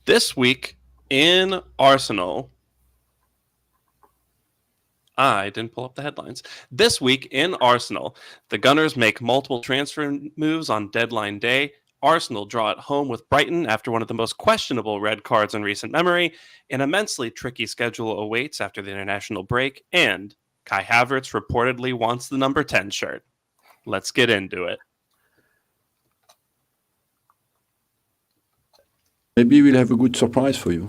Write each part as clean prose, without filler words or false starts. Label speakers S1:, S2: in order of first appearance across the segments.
S1: This week in Arsenal, I didn't pull up the headlines. This week in Arsenal, the Gunners make multiple transfer moves on deadline day. Arsenal draw at home with Brighton after one of the most questionable red cards in recent memory. An immensely tricky schedule awaits after the international break. And Kai Havertz reportedly wants the number 10 shirt. Let's get into it.
S2: Maybe we'll have a good surprise for you.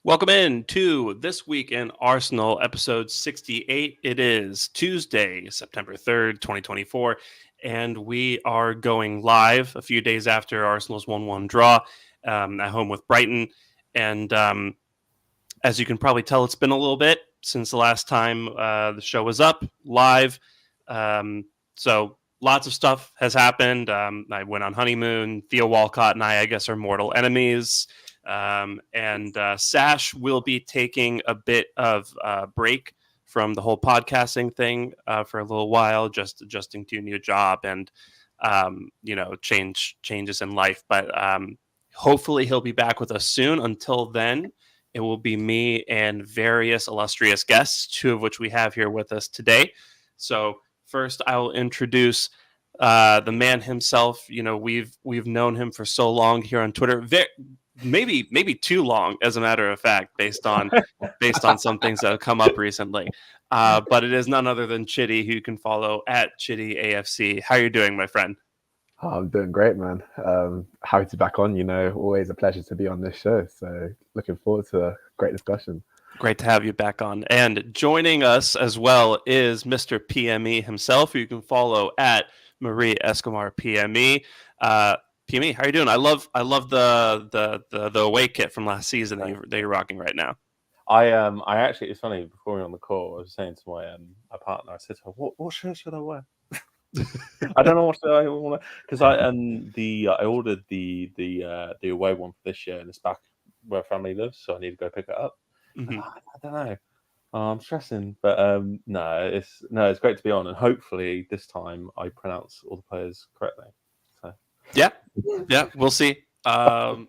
S1: Welcome in to This Week in Arsenal, episode 68. It is Tuesday, September 3rd, 2024, and we are going live a few days after Arsenal's 1-1 draw at home with Brighton. And as you can probably tell, it's been a little bit since the last time the show was up live. So lots of stuff has happened. I went on honeymoon. Theo Walcott and I guess, are mortal enemies. And Sash will be taking a bit of a break from the whole podcasting thing for a little while, just adjusting to a new job and changes in life. But hopefully he'll be back with us soon. Until then, it will be me and various illustrious guests, two of which we have here with us today. So first, I will introduce the man himself. You know, we've known him for so long here on Twitter. Maybe too long, as a matter of fact, based on some things that have come up recently. But it is none other than Chitty, who you can follow at Chitty AFC. How are you doing, my friend?
S3: Oh, I'm doing great, man. Happy to be back on. Always a pleasure to be on this show. So looking forward to a great discussion.
S1: Great to have you back on. And joining us as well is Mr. PME himself, who you can follow at Marie Escobar PME. PME, how are you doing? I love the away kit from last season that you're rocking right now.
S4: I actually, it's funny, before we were on the call, I was saying to my partner, I said to her, what shirt should I wear? I don't know what I want to, because I ordered the away one for this year, and it's back where family lives, so I need to go pick it up. Mm-hmm. I don't know. I'm stressing, but no, it's great to be on, and hopefully this time I pronounce all the players correctly.
S1: Yeah, we'll see. We're not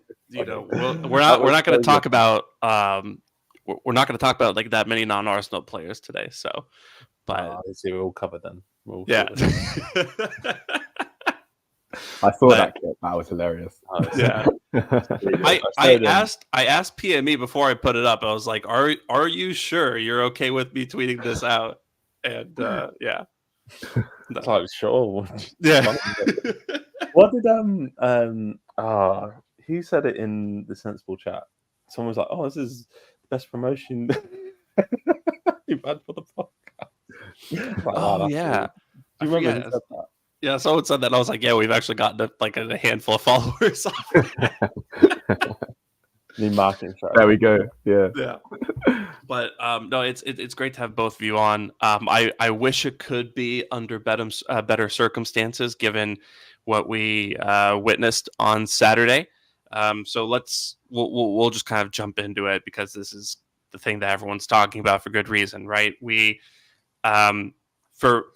S1: going to talk about like that many non-Arsenal players today. So, but
S4: we're all covered then.
S1: Yeah.
S3: I saw that clip. That was hilarious.
S1: Yeah. I asked PME before I put it up. I was like, "Are you sure you're okay with me tweeting this out?" And yeah.
S4: That's I was sure.
S1: Yeah.
S4: What did who said it in the Sensible chat? Someone was like, "Oh, this is the best promotion you've had for the podcast."
S1: Like, yeah.
S4: Do you remember who said that?
S1: Yeah, someone said that. I was like, "Yeah, we've actually gotten a handful of followers."
S4: New marketing strategy.
S3: There we go.
S1: Yeah. But no, it's great to have both of you on. I wish it could be under better circumstances, given what we witnessed on Saturday. So we'll just kind of jump into it, because this is the thing that everyone's talking about for good reason, right? We for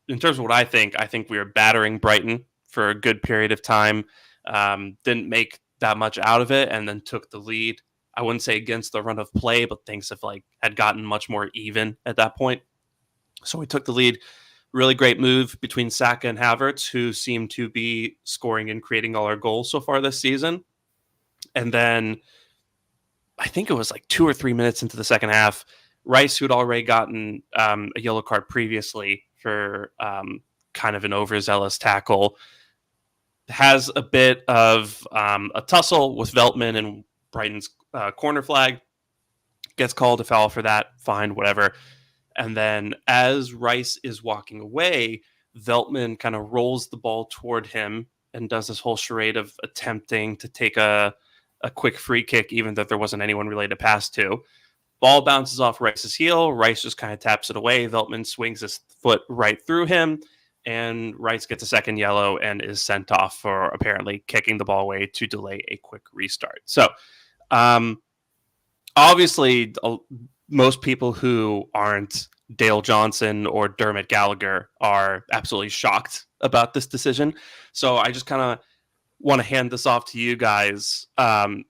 S1: in terms of what I think we were battering Brighton for a good period of time. Didn't make that much out of it, and then took the lead. I wouldn't say against the run of play, but things had gotten much more even at that point. So we took the lead. Really great move between Saka and Havertz, who seem to be scoring and creating all our goals so far this season. And then I think it was like 2 or 3 minutes into the second half, Rice, who had already gotten a yellow card previously for kind of an overzealous tackle, has a bit of a tussle with Veltman and Brighton's corner flag. Gets called a foul for that. Fine, whatever. And then as Rice is walking away, Veltman kind of rolls the ball toward him and does this whole charade of attempting to take a quick free kick, even though there wasn't anyone really to pass to. Ball bounces off Rice's heel. Rice just kind of taps it away. Veltman swings his foot right through him, and Rice gets a second yellow and is sent off for apparently kicking the ball away to delay a quick restart. So, obviously, most people who aren't Dale Johnson or Dermot Gallagher are absolutely shocked about this decision. So I just kind of want to hand this off to you guys, and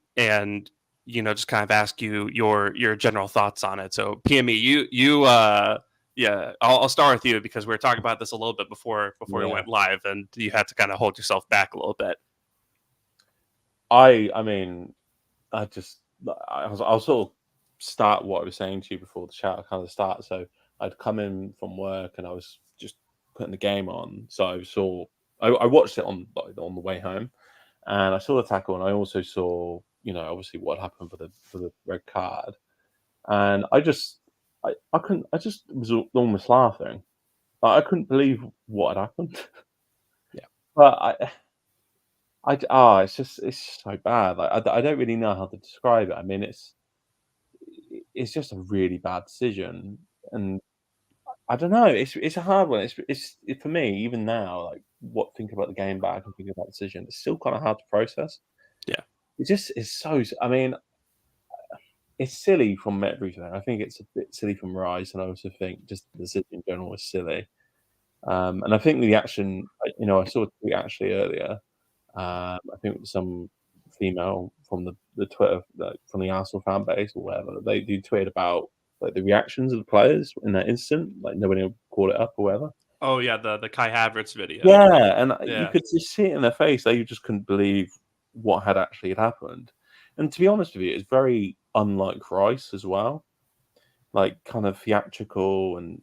S1: just kind of ask you your general thoughts on it. So PME, I'll start with you because we were talking about this a little bit before we went live, and you had to kind of hold yourself back a little bit.
S4: I'll sort of start what I was saying to you before the chat. I kind of start. So I'd come in from work and I was just putting the game on. So I watched it on the way home, and I saw the tackle, and I also saw obviously what happened for the red card, and I just was almost laughing. I couldn't believe what had happened.
S1: Yeah,
S4: but it's so bad. Like I don't really know how to describe it. I mean, it's just a really bad decision, and I don't know. It's a hard one. It's for me even now. Like think about the game back and thinking about the decision. It's still kind of hard to process.
S1: Yeah,
S4: it's so. I mean, it's silly from everything. I think it's a bit silly from Rice, and I also think just the decision in general is silly. And I think the action. I saw a tweet actually earlier. I think some female from the Twitter, from the Arsenal fan base or whatever, they do tweet about like the reactions of the players in that instant, like nobody called it up or whatever.
S1: Oh yeah, the Kai Havertz video.
S4: Yeah, and you could just see it in their face. They just couldn't believe what had actually happened. And to be honest with you, it's very unlike Rice as well. Like kind of theatrical, and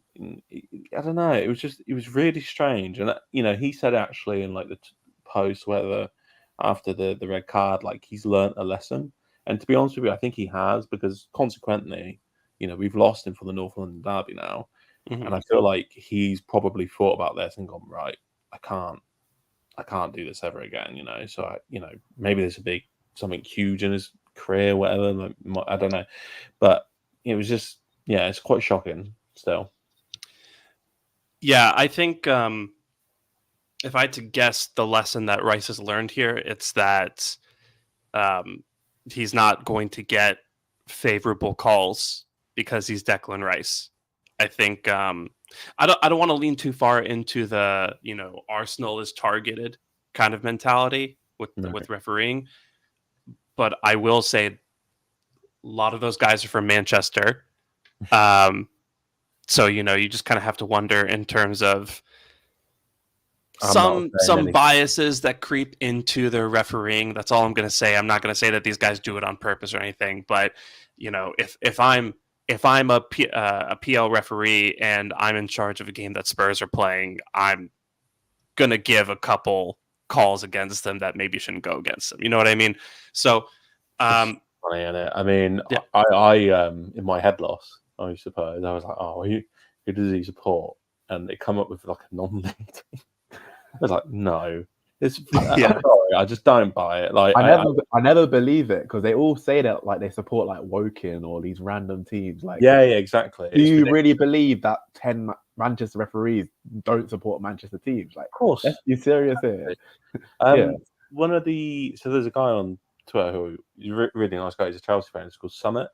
S4: I don't know. It was really strange. And he said actually in like the post whether after the red card, like he's learnt a lesson. And to be honest with you, I think he has, because consequently, we've lost him for the North London derby now. Mm-hmm. And I feel like he's probably thought about this and gone, right, I can't do this ever again, So maybe there's something huge in his career, whatever. Like, I don't know, but it was just, it's quite shocking still.
S1: Yeah, I think if I had to guess the lesson that Rice has learned here, it's that he's not going to get favorable calls because he's Declan Rice. I think I don't want to lean too far into the Arsenal is targeted kind of mentality with refereeing, but I will say a lot of those guys are from Manchester, so you just kind of have to wonder in terms of some biases that creep into their refereeing. That's all I'm going to say. I'm not going to say that these guys do it on purpose or anything, but if I'm a PL referee and I'm in charge of a game that Spurs are playing, I'm going to give a couple calls against them that maybe shouldn't go against them. You know what I mean? So,
S4: funny, isn't it? I mean, yeah. I in my head loss, I suppose, I was like, oh, who does he support? And they come up with like a non-league. I was like, no. I'm sorry, I just don't buy it. Like
S3: I never believe it, because they all say that like they support like Woking or these random teams. Like,
S4: yeah, exactly.
S3: Do you really believe that 10 Manchester referees don't support Manchester teams? Like,
S4: of course,
S3: you serious here?
S4: One of so there's a guy on Twitter who is a really nice guy. He's a Chelsea fan. It's called Summit,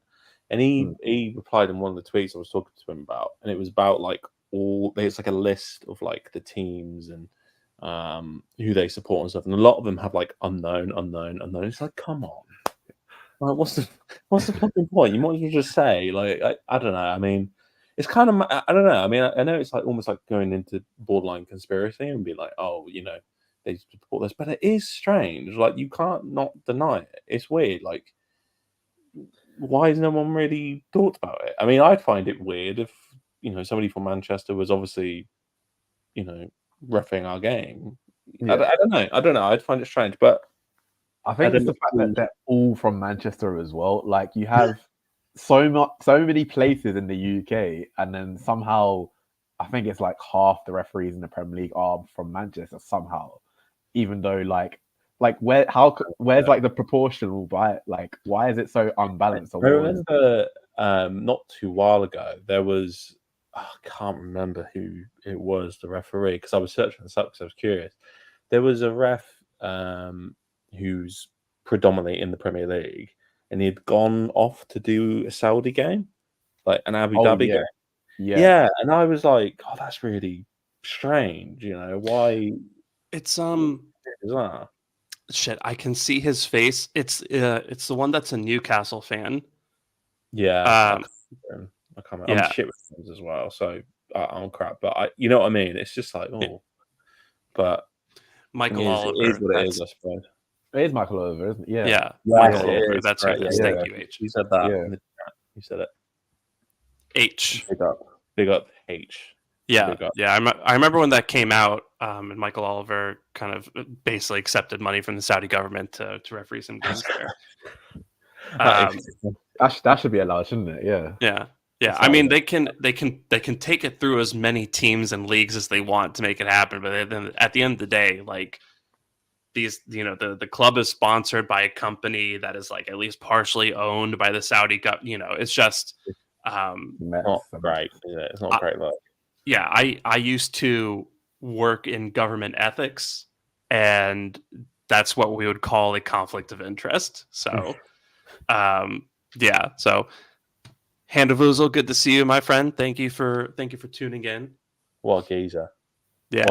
S4: and he replied in one of the tweets I was talking to him about, and it was about like it's like a list of like the teams and who they support and stuff, and a lot of them have like unknown. It's like, come on, like, what's the fucking point? You might as well just say like, I don't know. I mean, it's kind of, I don't know. I mean, I know it's like almost like going into borderline conspiracy and be like, oh, they support this, but it is strange. Like, you can't not deny it. It's weird. Like, why has no one really thought about it? I mean, I'd find it weird if somebody from Manchester was obviously reffing our game. Yeah. I don't know. I'd find it strange, but
S3: I think it's the fact that they're all from Manchester as well. Like, you have so many places in the UK, and then somehow I think it's like half the referees in the Premier League are from Manchester somehow, even though where's like the proportional by like why is it so unbalanced?
S4: I remember not too while ago there was I can't remember who it was, the referee, because I was searching this up because I was curious. There was a ref who's predominantly in the Premier League, and he had gone off to do a Saudi game, like an Abu Dhabi game. Yeah, and I was like, "Oh, that's really strange." Why?
S1: It's
S4: bizarre.
S1: shit. I can see his face. It's the one that's a Newcastle fan.
S4: Yeah, I can't.
S1: Yeah.
S4: I'm shit with names as well, so I'm crap. But you know what I mean. It's just like, oh, but
S1: Michael
S4: it
S1: Oliver.
S4: is what it is, I suppose.
S3: It is Michael Oliver, isn't it?
S1: Yeah,
S3: Yeah,
S1: Michael Oliver. That's who it is. Thank you, H.
S4: You said that.
S3: Yeah.
S4: You said it.
S1: H.
S4: Big up, H.
S1: Yeah, yeah. I remember when that came out, and Michael Oliver kind of basically accepted money from the Saudi government to referee some games there.
S3: That should be allowed, shouldn't it? Yeah.
S1: Yeah. Yeah. I mean, they can take it through as many teams and leagues as they want to make it happen, but then at the end of the day, like these, the club is sponsored by a company that is like at least partially owned by the Saudi government. It's just
S4: not great. Is it? It's not great. Look.
S1: Yeah, I used to work in government ethics, and that's what we would call a conflict of interest. So, yeah. So, Handavuzel, good to see you, my friend. Thank you for tuning in.
S4: What a geezer!
S1: Yeah.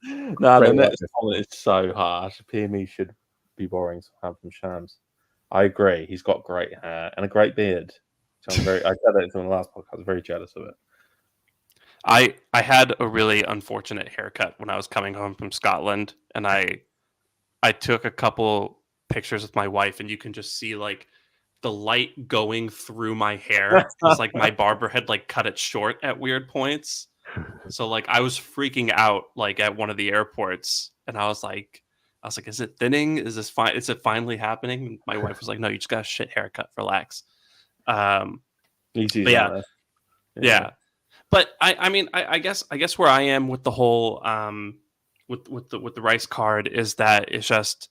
S4: No, the next comment is so harsh. PME should be borrowing some from Shams. I agree. He's got great hair and a great beard. So I said it in the last podcast. I was very jealous of it.
S1: I had a really unfortunate haircut when I was coming home from Scotland, and I took a couple pictures with my wife, and you can just see like the light going through my hair. It's like my barber had like cut it short at weird points. So like I was freaking out like at one of the airports, and I was like, is it thinning? Is this fine? Is it finally happening? And my wife was like, no, you just got a shit haircut. Relax.
S4: Yeah.
S1: But I mean, I guess where I am with the whole with the Rice card is that it's just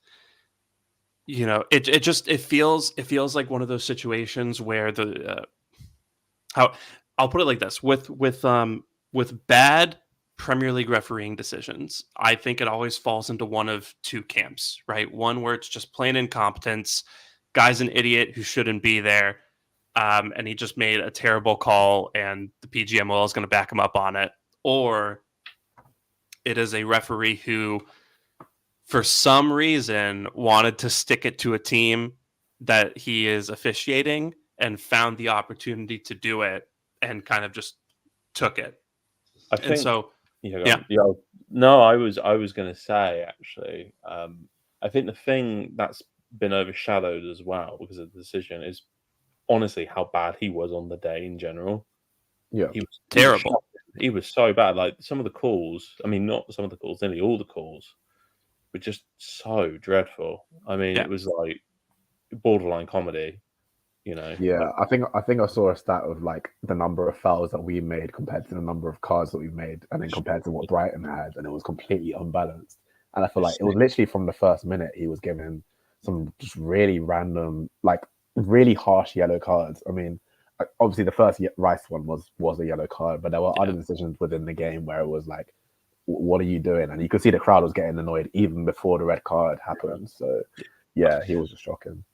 S1: it feels like one of those situations where how I'll put it like this with bad Premier League refereeing decisions, I think it always falls into one of two camps, right? One where it's just plain incompetence, guy's an idiot who shouldn't be there. And he just made a terrible call, and the PGMOL is going to back him up on it. Or it is a referee who, for some reason, wanted to stick it to a team that he is officiating and found the opportunity to do it and kind of just took it.
S4: I think
S1: so.
S4: Yeah. No, I was going to say actually. I think the thing that's been overshadowed as well because of the decision is honestly how bad he was on the day in general.
S3: Yeah,
S1: he was terrible.
S4: He was so bad. Like some of the calls, I mean, not some of the calls, nearly all the calls were just so dreadful. I mean, It was like borderline comedy,
S3: Yeah, I think I saw a stat of like the number of fouls that we made compared to the number of cards that we made, and then compared to what Brighton had, and it was completely unbalanced. And I feel like it was literally from the first minute he was given some just really random, like really harsh yellow cards. I mean, obviously the first Rice one was a yellow card, but there were other decisions within the game where it was like, what are you doing? And you could see the crowd was getting annoyed even before the red card happened. So yeah, he was just shocking.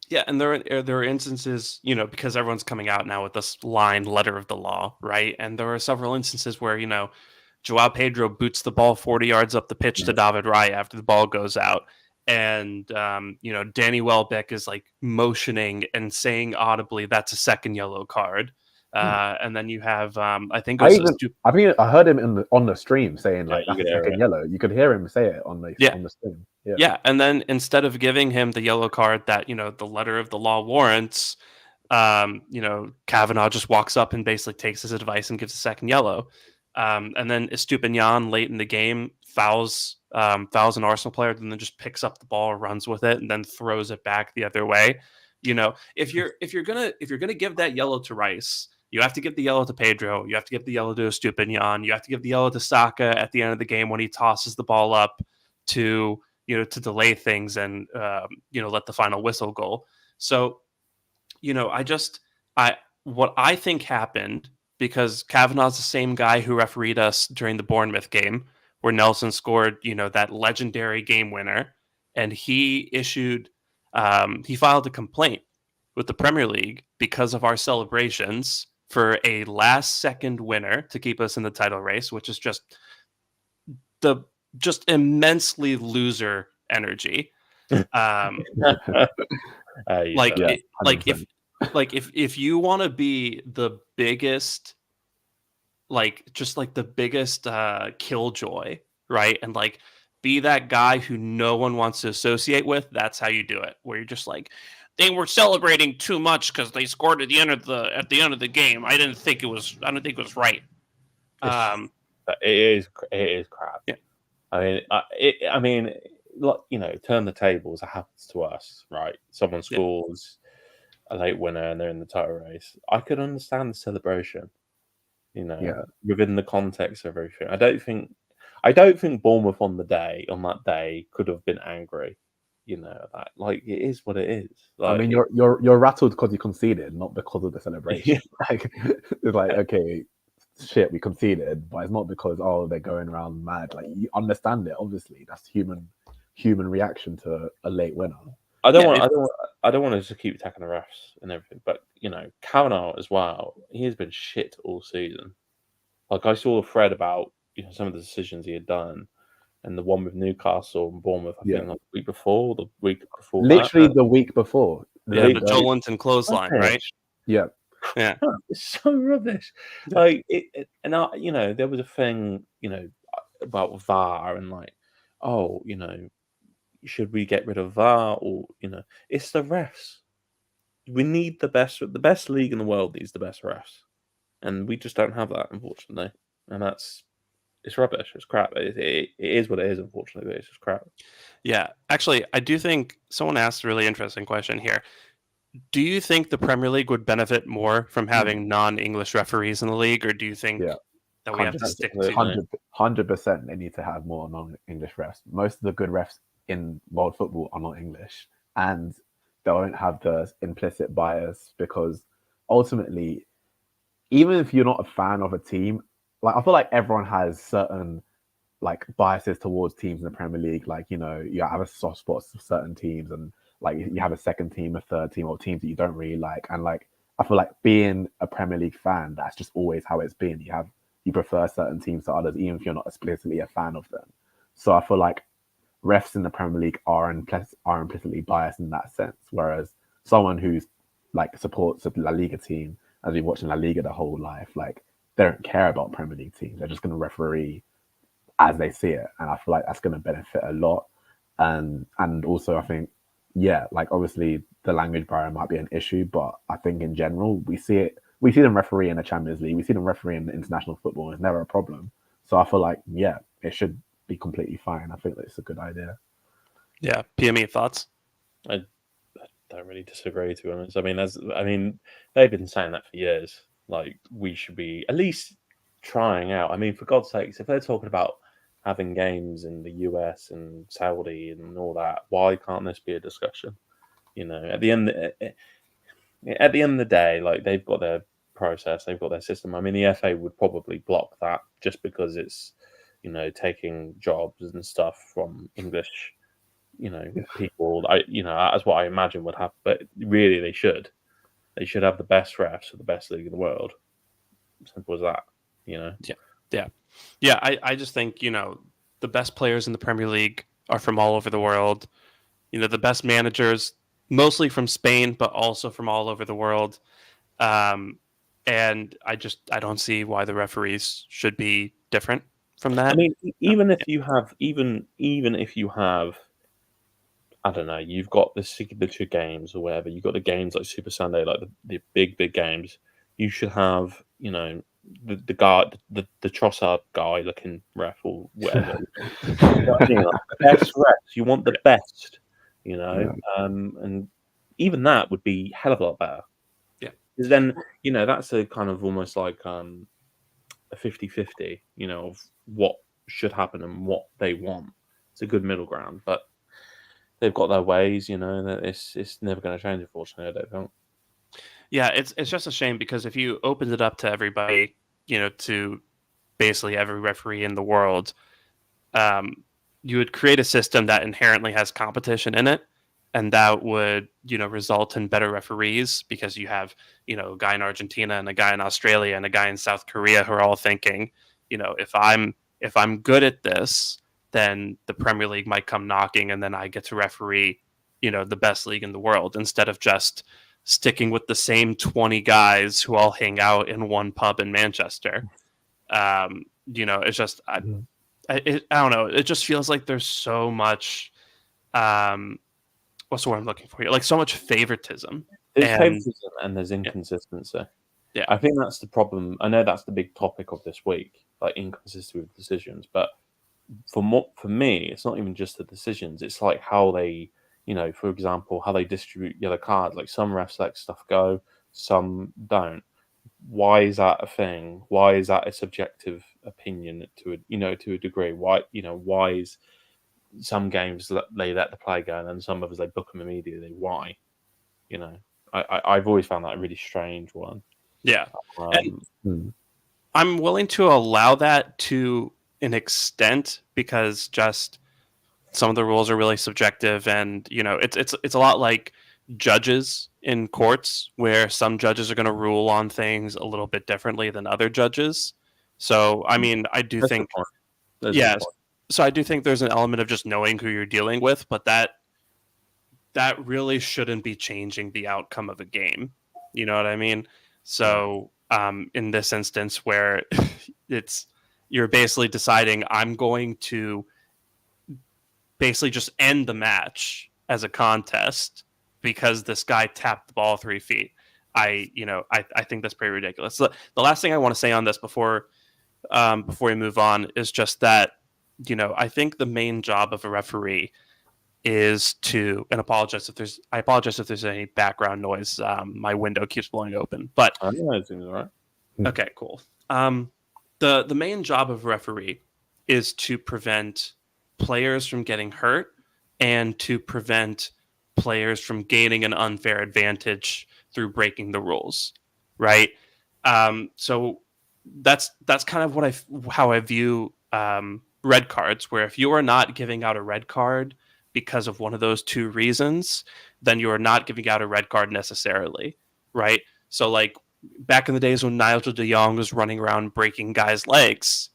S1: Yeah, and there are instances, because everyone's coming out now with this letter of the law, right? And there are several instances where, Joao Pedro boots the ball 40 yards up the pitch to David Raya after the ball goes out. And, Danny Welbeck is like motioning and saying audibly, that's a second yellow card. And then you have, I think I
S3: heard him on the stream saying like that's a second yellow. You could hear him say it on the stream.
S1: Yeah, and then instead of giving him the yellow card that the letter of the law warrants, Kavanagh just walks up and basically takes his advice and gives a second yellow. And then Estupiñán late in the game fouls an Arsenal player, and then just picks up the ball, runs with it, and then throws it back the other way. If you're gonna give that yellow to Rice, you have to give the yellow to Pedro. You have to give the yellow to Estupiñán. You have to give the yellow to Saka at the end of the game when he tosses the ball up to to delay things and let the final whistle go. So what I think happened, because Kavanagh's the same guy who refereed us during the Bournemouth game where Nelson scored that legendary game winner, and he filed a complaint with the Premier League because of our celebrations for a last second winner to keep us in the title race, which is just immensely loser energy. If you want to be the biggest, the biggest killjoy, right, and be that guy who no one wants to associate with, that's how you do it. Where you're just they were celebrating too much because they scored at the end of the game. I didn't think it was right.
S4: It is crap.
S1: Yeah.
S4: Turn the tables. It happens to us, right? Someone scores a late winner and they're in the title race. I could understand the celebration, within the context of everything. I don't think Bournemouth on that day could have been angry. It is what it is.
S3: You're rattled because you conceded, not because of the celebration. Okay, shit, we conceded, but it's not because they're going around mad. You understand it. Obviously, that's human reaction to a late winner.
S4: I don't want to just keep attacking the refs and everything, but Kavanagh as well. He has been shit all season. I saw a thread about some of the decisions he had done, and the one with Newcastle and Bournemouth. I think the week before,
S3: literally the week before.
S1: The Joelinton clothesline, right?
S3: Yeah.
S4: Yeah, it's so rubbish. There was a thing, about VAR and should we get rid of VAR or it's the refs. We need the best league in the world needs the best refs, and we just don't have that, unfortunately. And it's rubbish. It's crap. It is what it is, unfortunately. But it's just crap.
S1: Yeah, actually, I do think someone asked a really interesting question here. Do you think the Premier League would benefit more from having non-English referees in the league, or do you think that we have to stick to
S3: 100%? They need to have more non-English refs. Most of the good refs in world football are not English, and they don't have the implicit bias, because ultimately, even if you're not a fan of a team, I feel like everyone has certain biases towards teams in the Premier League. You have a soft spot for certain teams, and you have a second team, a third team, or teams that you don't really like. And I feel like being a Premier League fan, that's just always how it's been. You prefer certain teams to others, even if you're not explicitly a fan of them. So I feel like refs in the Premier League are implicitly biased in that sense. Whereas someone who's supports a La Liga team, has been watching La Liga their whole life, they don't care about Premier League teams. They're just going to referee as they see it. And I feel like that's going to benefit a lot. And also I think, obviously the language barrier might be an issue, but I think in general, we see them referee in the Champions League. We see them referee in international football. It's never a problem. So I feel like, it should be completely fine. I think that it's a good idea.
S1: Yeah. PME, thoughts?
S4: I don't really disagree, to be honest. They've been saying that for years. We should be at least trying out. For God's sakes, if they're talking about having games in the US and Saudi and all that, why can't this be a discussion? At the end of the day, they've got their process, they've got their system. The FA would probably block that just because it's, taking jobs and stuff from English, people. That's what I imagine would happen. But really, they should have the best refs for the best league in the world. Simple as that.
S1: Yeah. I just think the best players in the Premier League are from all over the world. The best managers, mostly from Spain, but also from all over the world. And I don't see why the referees should be different from that.
S4: Even if you have, I don't know, you've got the signature games or whatever, you've got the games like Super Sunday, the big games, you should have, the guy, the Trossard guy looking ref or whatever. Best refs, you want the best, and even that would be a hell of a lot better. Because then, that's a kind of almost like a 50-50, of what should happen and what they want. It's a good middle ground, but they've got their ways, that it's never going to change, unfortunately, I don't think.
S1: Yeah, it's just a shame because if you opened it up to everybody, to basically every referee in the world, you would create a system that inherently has competition in it, and that would result in better referees because you have a guy in Argentina and a guy in Australia and a guy in South Korea who are all thinking, if I'm good at this, then the Premier League might come knocking, and then I get to referee the best league in the world instead of just sticking with the same 20 guys who all hang out in one pub in Manchester. It's just I don't know. It just feels like there's so much. What's the word I'm looking for here? Like so much favoritism.
S4: There's favoritism and there's inconsistency.
S1: Yeah,
S4: I think that's the problem. I know that's the big topic of this week, like inconsistency with decisions. But for me, it's not even just the decisions. It's like how they, for example, how they distribute yellow cards. Like some refs let stuff go, some don't. Why is that a thing? Why is that a subjective opinion to a degree? Why is some games they let the play go and then some others they book them immediately? Why? I've always found that a really strange one.
S1: Yeah, and I'm willing to allow that to an extent because just some of the rules are really subjective, and it's a lot like judges in courts where some judges are going to rule on things a little bit differently than other judges. So I mean, I do think so I do think there's an element of just knowing who you're dealing with, but that really shouldn't be changing the outcome of a game. You know what I mean? So in this instance where you're basically deciding I'm going to basically just end the match as a contest because this guy tapped the ball 3 feet. I think that's pretty ridiculous. The last thing I want to say on this before we move on is just that, I think the main job of a referee is to, and I apologize if there's any background noise. My window keeps blowing open, but
S4: I know everything's all right.
S1: Okay, cool. The main job of a referee is to prevent players from getting hurt and to prevent players from gaining an unfair advantage through breaking the rules, right? So that's kind of how I view red cards, where if you are not giving out a red card because of one of those two reasons, then you are not giving out a red card necessarily, right? So like back in the days when Nigel de Jong was running around breaking guys' legs,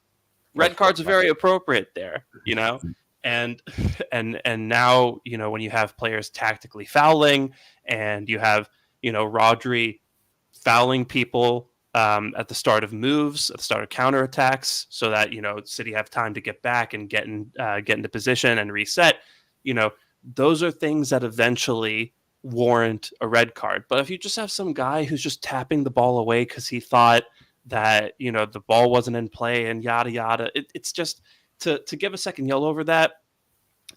S1: red cards are very appropriate there, and now when you have players tactically fouling and you have Rodri fouling people at the start of moves, at the start of counterattacks, so that City have time to get back and get into position and reset. Those are things that eventually warrant a red card. But if you just have some guy who's just tapping the ball away because he thought that the ball wasn't in play and yada yada, it's just to give a second yellow over that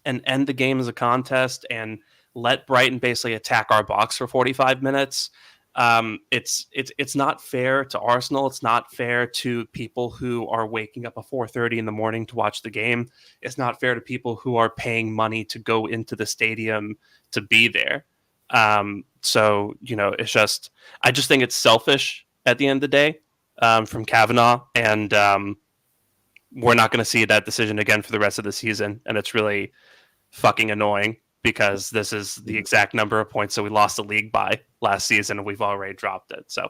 S1: and end the game as a contest and let Brighton basically attack our box for 45 minutes. It's not fair to Arsenal. It's not fair to people who are waking up at 4:30 in the morning to watch the game. It's not fair to people who are paying money to go into the stadium to be there. So it's just, I just think it's selfish at the end of the day, from Kavanagh, and we're not going to see that decision again for the rest of the season, and it's really fucking annoying because this is the exact number of points that we lost the league by last season, and we've already dropped it. So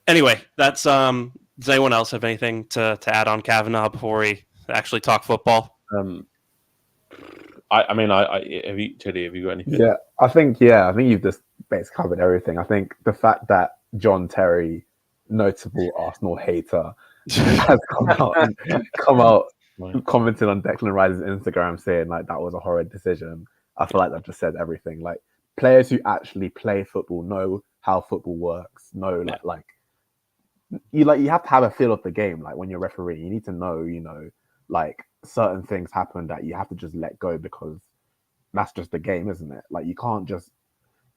S1: anyway, that's does anyone else have anything to add on Kavanagh before we actually talk football?
S4: I mean, have you got anything?
S3: Yeah, I think you've just basically covered everything. I think the fact that John Terry, notable Arsenal hater, has come out commenting on Declan Rice's Instagram saying like that was a horrid decision. I feel like that just said everything. Like players who actually play football know how football works. Know you have to have a feel of the game. Like when you're refereeing, you need to know, like certain things happen that you have to just let go because that's just the game, isn't it? Like you can't just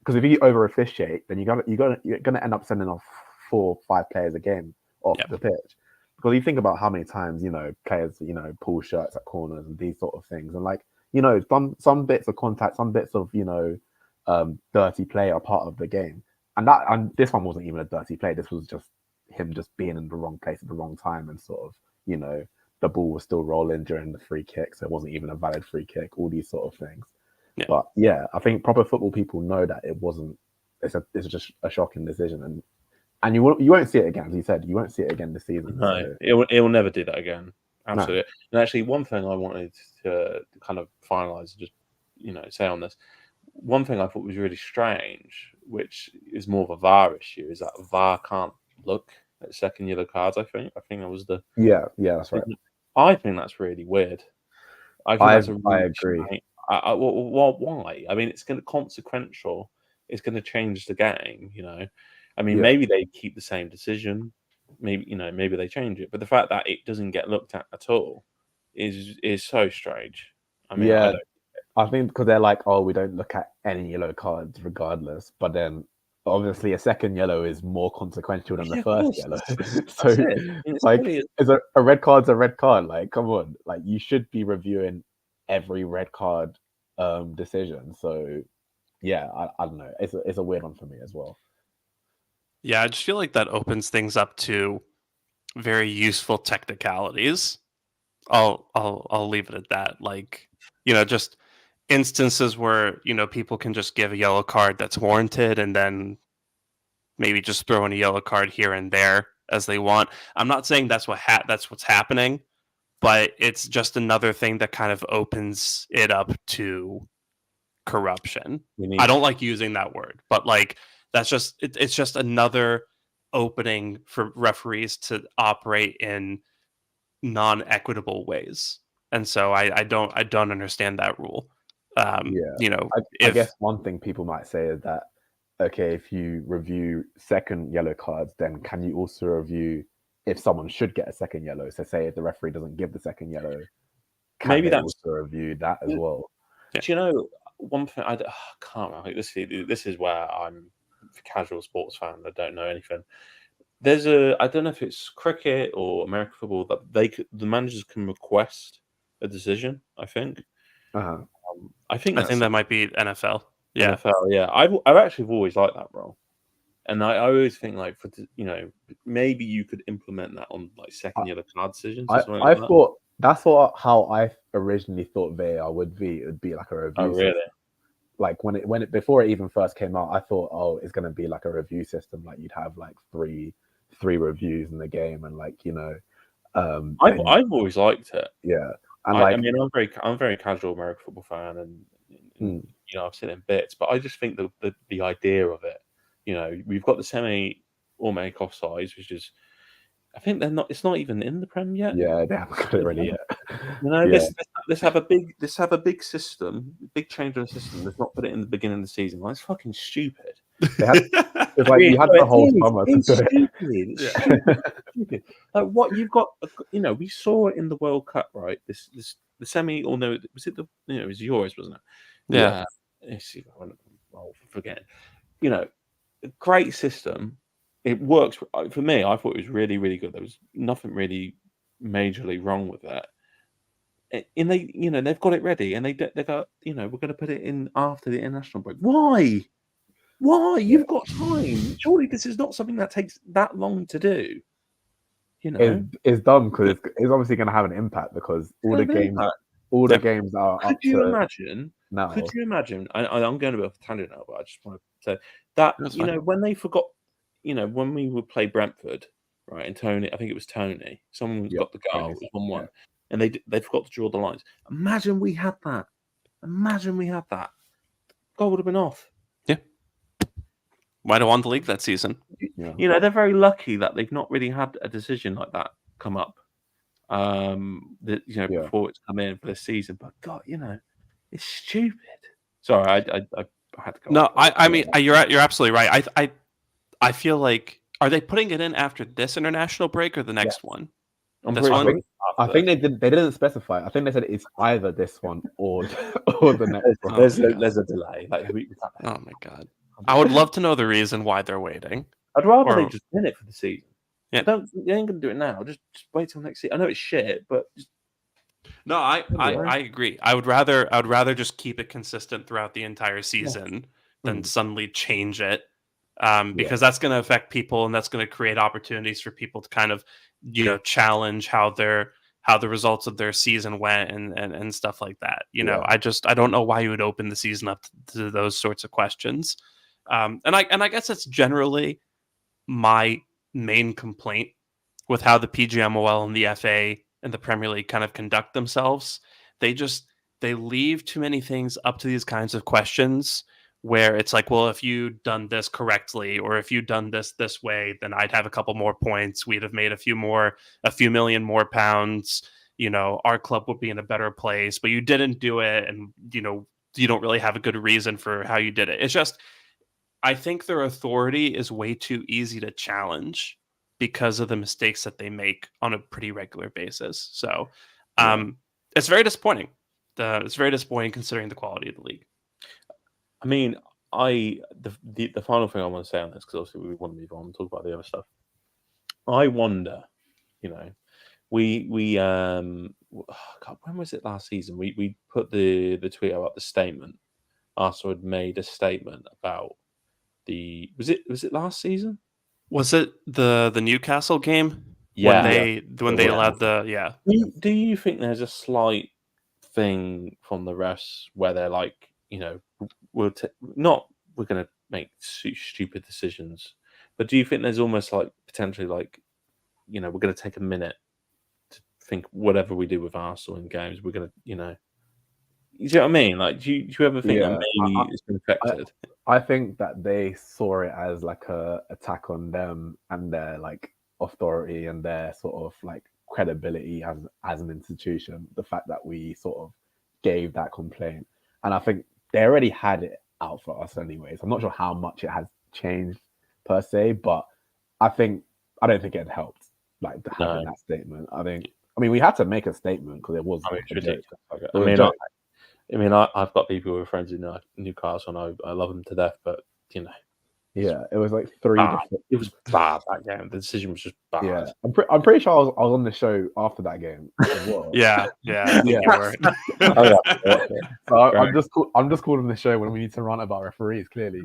S3: because if you over officiate, then you're gonna end up sending off 4 or 5 players a game off
S1: Yep.
S3: the pitch. Because you think about how many times players pull shirts at corners and these sort of things, and like some bits of contact, some bits of dirty play are part of the game, and this one wasn't even a dirty play. This was just him just being in the wrong place at the wrong time, and sort of the ball was still rolling during the free kick, so it wasn't even a valid free kick. All these sort of things.
S1: Yeah.
S3: But yeah, I think proper football people know that it wasn't. It's just a shocking decision, and you won't see it again. As you said, you won't see it again this season.
S4: No,
S3: So.
S4: it will never do that again. Absolutely. No. And actually, one thing I wanted to kind of finalize, just say on this, one thing I thought was really strange, which is more of a VAR issue, is that VAR can't look at second yellow cards. I think that was the
S3: Yeah, that's right.
S4: I think that's really weird. I agree. Why? I mean, it's going to consequential. It's going to change the game. I mean, maybe they keep the same decision. Maybe maybe they change it. But the fact that it doesn't get looked at all is so strange. I mean,
S3: I think because they're like, oh, we don't look at any yellow cards regardless. But then obviously a second yellow is more consequential than the first yellow. So like, is a red card's a red card. Like, come on, like you should be reviewing every red card decision. So yeah, I don't know. It's a weird one for me as well.
S1: Yeah, I just feel like that opens things up to very useful technicalities. I'll leave it at that. Like, just instances where people can just give a yellow card that's warranted, and then maybe just throw in a yellow card here and there as they want. I'm not saying that's what's happening, but it's just another thing that kind of opens it up to corruption. I don't like using that word, but like that's just it's just another opening for referees to operate in non-equitable ways, and so I don't understand that rule.
S3: I guess one thing people might say is that, okay, if you review second yellow cards, then can you also review if someone should get a second yellow? So say if the referee doesn't give the second yellow, maybe that's also review that as well.
S4: Do you know one thing? I can't remember. This is where I'm a casual sports fan. I don't know anything. I don't know if it's cricket or American football that the managers can request a decision. I think. I think
S1: that might be NFL. Yeah,
S4: NFL. Yeah, I've actually always liked that role, and I always think like maybe you could implement that on like second yellow card decisions.
S3: I thought that's how I originally thought VAR would be. It would be like a review.
S4: Oh, really?
S3: System. Like when it before it even first came out, I thought, oh, it's going to be like a review system. Like you'd have like three reviews in the game, and like
S4: I've always liked it.
S3: Yeah,
S4: and I'm very casual American football fan, and I've seen it in bits, but I just think the idea of it, we've got the semi-automatic offsides, which is, I think it's not even in the Prem yet.
S3: Yeah, they haven't got it ready yet.
S4: Let's have a big system, big change in the system. Let's not put it in the beginning of the season. Like, it's fucking stupid.
S3: It's like you had the whole summer to do it.
S4: Stupid. Like what you've got, we saw it in the World Cup, right? The semi, or no, was it it was Euros, wasn't it?
S1: Yeah.
S4: I'll forget. Great system. It works for me. I thought it was really, really good. There was nothing really majorly wrong with that. And they've got it ready, and they go, we're going to put it in after the international break. Why? You've got time. Surely this is not something that takes that long to do.
S3: It's dumb because it's obviously going to have an impact because all the games are.
S4: Could you imagine? Could you imagine? I'm going a bit off the tangent now, but I just want to say that when they forgot, when we would play Brentford, right? And Tony, I think it was Tony. Someone got the goal. It was 1-1, and they forgot to draw the lines. Imagine we had that. Goal would have been off.
S1: Yeah. Might have won the league that season.
S4: Yeah. They're very lucky that they've not really had a decision like that come up. Before it's come in for this season. But God, it's stupid. Sorry, I had to go.
S1: No, I mean you're absolutely right. I feel like, are they putting it in after this international break or the next one?
S3: I think they didn't specify. I think they said it's either this one or the next one.
S4: There's a delay. Like,
S1: oh my God. I would love to know the reason why they're waiting.
S4: I'd rather
S1: Or-
S4: they just win it for the season.
S1: Yeah.
S4: You ain't gonna do it now. Just wait till next season. I know it's shit, but just,
S1: No, I
S4: Anyway.
S1: agree. I would rather just keep it consistent throughout the entire season than
S3: Mm.
S1: suddenly change it, because that's going to affect people and that's going to create opportunities for people to kind of challenge how the results of their season went and stuff like that. I don't know why you would open the season up to those sorts of questions, and I guess that's generally my main complaint with how the PGMOL and the FA and the Premier League kind of conduct themselves. They leave too many things up to these kinds of questions where it's like, well, if you'd done this correctly or if you'd done this way, then I'd have a couple more points. We'd have made a few million more pounds. Our club would be in a better place, but you didn't do it, and you don't really have a good reason for how you did it. It's just, I think their authority is way too easy to challenge because of the mistakes that they make on a pretty regular basis. So it's very disappointing. It's very disappointing considering the quality of the league.
S4: I mean, the final thing I want to say on this, because obviously we want to move on and talk about the other stuff. I wonder, we God, when was it last season? We put the tweet out, the statement. Arsenal had made a statement about was it last season?
S1: Was it the Newcastle game?
S4: Yeah.
S1: When they allowed
S4: Do you think there's a slight thing from the refs where they're like, we're going to make stupid decisions, but do you think there's almost like potentially like, we're going to take a minute to think whatever we do with Arsenal in games, we're going to, you know what I mean? Like, do you ever think that maybe it's been affected?
S3: I think that they saw it as like a attack on them and their like authority and their sort of like credibility as an institution. The fact that we sort of gave that complaint, and I think they already had it out for us anyways. I'm not sure how much it has changed per se, but I don't think it helped like having that statement. I mean we had to make a statement because it was ridiculous.
S4: I've got people who are friends in Newcastle, and I love them to death, but
S3: yeah, it was like three.
S4: It was bad that game. The decision was just bad.
S3: Yeah, I'm pretty sure I was on the show after that game as well.
S1: yeah. You were.
S3: So I'm just calling the show when we need to rant about referees. Clearly,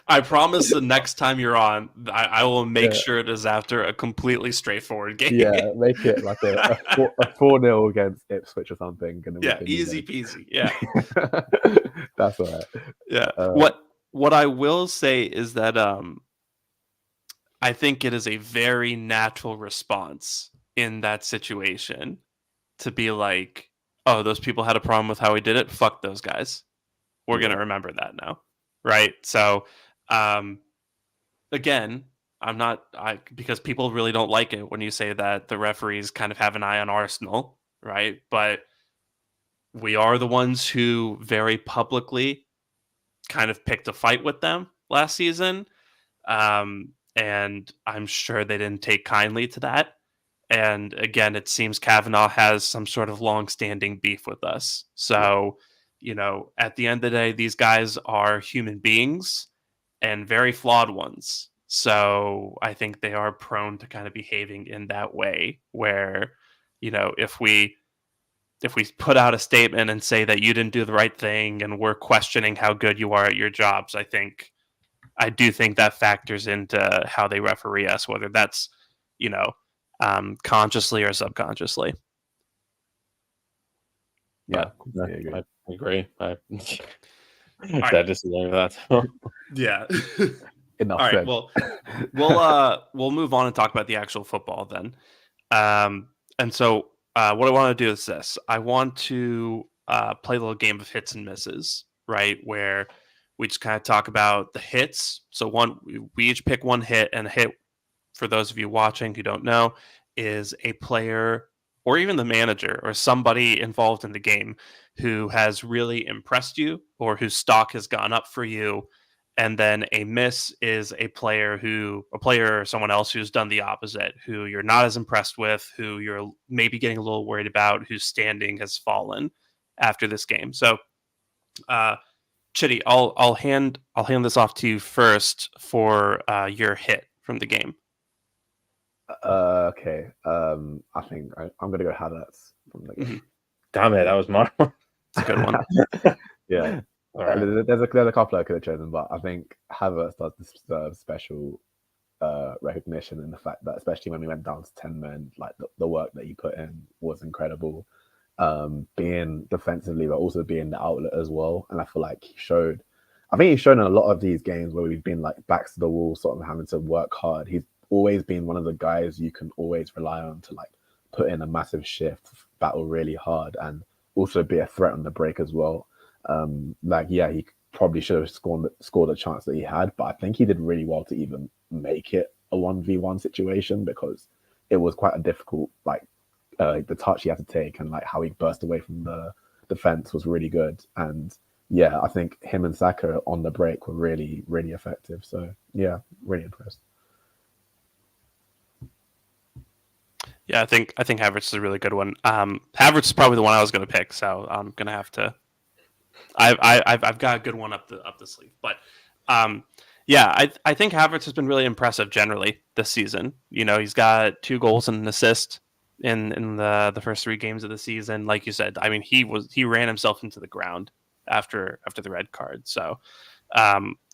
S1: I promise the next time you're on, I will make sure it is after a completely straightforward game.
S3: Yeah, make it like a 4-0 against Ipswich or something. And then
S1: easy peasy. Yeah,
S3: that's all right.
S1: Yeah. What I will say is that I think it is a very natural response in that situation to be like, oh, those people had a problem with how we did it. Fuck those guys. We're going to remember that now. Right. So, again, because people really don't like it when you say that the referees kind of have an eye on Arsenal. Right. But we are the ones who very publicly kind of picked a fight with them last season. And I'm sure they didn't take kindly to that. And again, it seems Kavanagh has some sort of long-standing beef with us. So, at the end of the day, these guys are human beings and very flawed ones. So I think they are prone to kind of behaving in that way where, if we put out a statement and say that you didn't do the right thing and we're questioning how good you are at your jobs, I do think that factors into how they referee us, whether that's, consciously or subconsciously.
S4: Yeah, I agree. I disagree with that.
S1: Yeah.
S3: Enough.
S1: All right. Well, we'll move on and talk about the actual football then. And so what I want to do is this. I want to play a little game of hits and misses, right? Where we just kind of talk about the hits. So we each pick one hit, and a hit, for those of you watching who don't know, is a player or even the manager or somebody involved in the game who has really impressed you or whose stock has gone up for you. And then a miss is a player or someone else who's done the opposite, who you're not as impressed with, who you're maybe getting a little worried about, whose standing has fallen after this game. So Chitty, I'll hand this off to you first for your hit from the game.
S3: Okay. I think I'm gonna go Havertz from the game.
S4: Damn it, that was my one.
S1: It's a good one.
S3: Yeah.
S4: All right.
S3: There's a couple I could have chosen, but I think Havertz does deserve special recognition in the fact that, especially when we went down to 10 men, like the work that he put in was incredible. Being defensively, but also being the outlet as well. And I feel like he's shown in a lot of these games where we've been like backs to the wall, sort of having to work hard. He's always been one of the guys you can always rely on to like put in a massive shift, battle really hard, and also be a threat on the break as well. He probably should have scored a chance that he had, but I think he did really well to even make it a 1v1 situation, because it was quite a difficult, the touch he had to take and like how he burst away from the defense was really good. And yeah, I think him and Saka on the break were really, really effective. So yeah, really impressed.
S1: Yeah, I think Havertz is a really good one. Havertz is probably the one I was going to pick, so I'm going to have to. I've got a good one up the sleeve, but I think Havertz has been really impressive generally this season. You know, he's got 2 goals and an assist in the first 3 games of the season. Like you said, I mean, he ran himself into the ground after the red card, so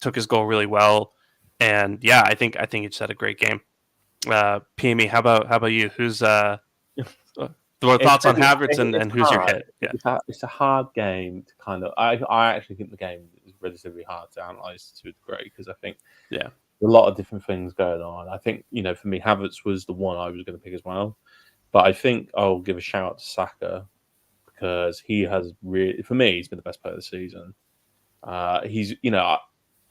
S1: took his goal really well, and yeah, I think he just had a great game. PME, how about you? Who's thoughts on Havertz and who's your hit?
S4: Yeah, it's a hard game to kind of. I actually think the game is relatively hard to analyze to a degree, because I think a lot of different things going on. I think, you know, for me, Havertz was the one I was going to pick as well, but I think I'll give a shout out to Saka, because he has really, for me, he's been the best player of the season. He's, you know,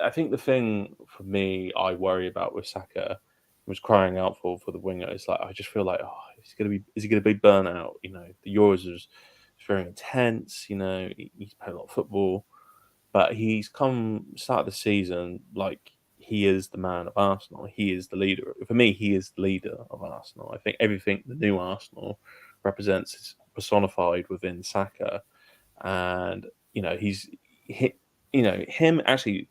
S4: I think the thing for me I worry about with Saka was crying out for the winger. It's like, I just feel like, is he gonna be burnt out? You know, the Euros is very intense. You know, he's played a lot of football, but he's come start of the season like he is the man of Arsenal. He is the leader. For me, he is the leader of Arsenal. I think everything the new Arsenal represents is personified within Saka, and you know, him actually.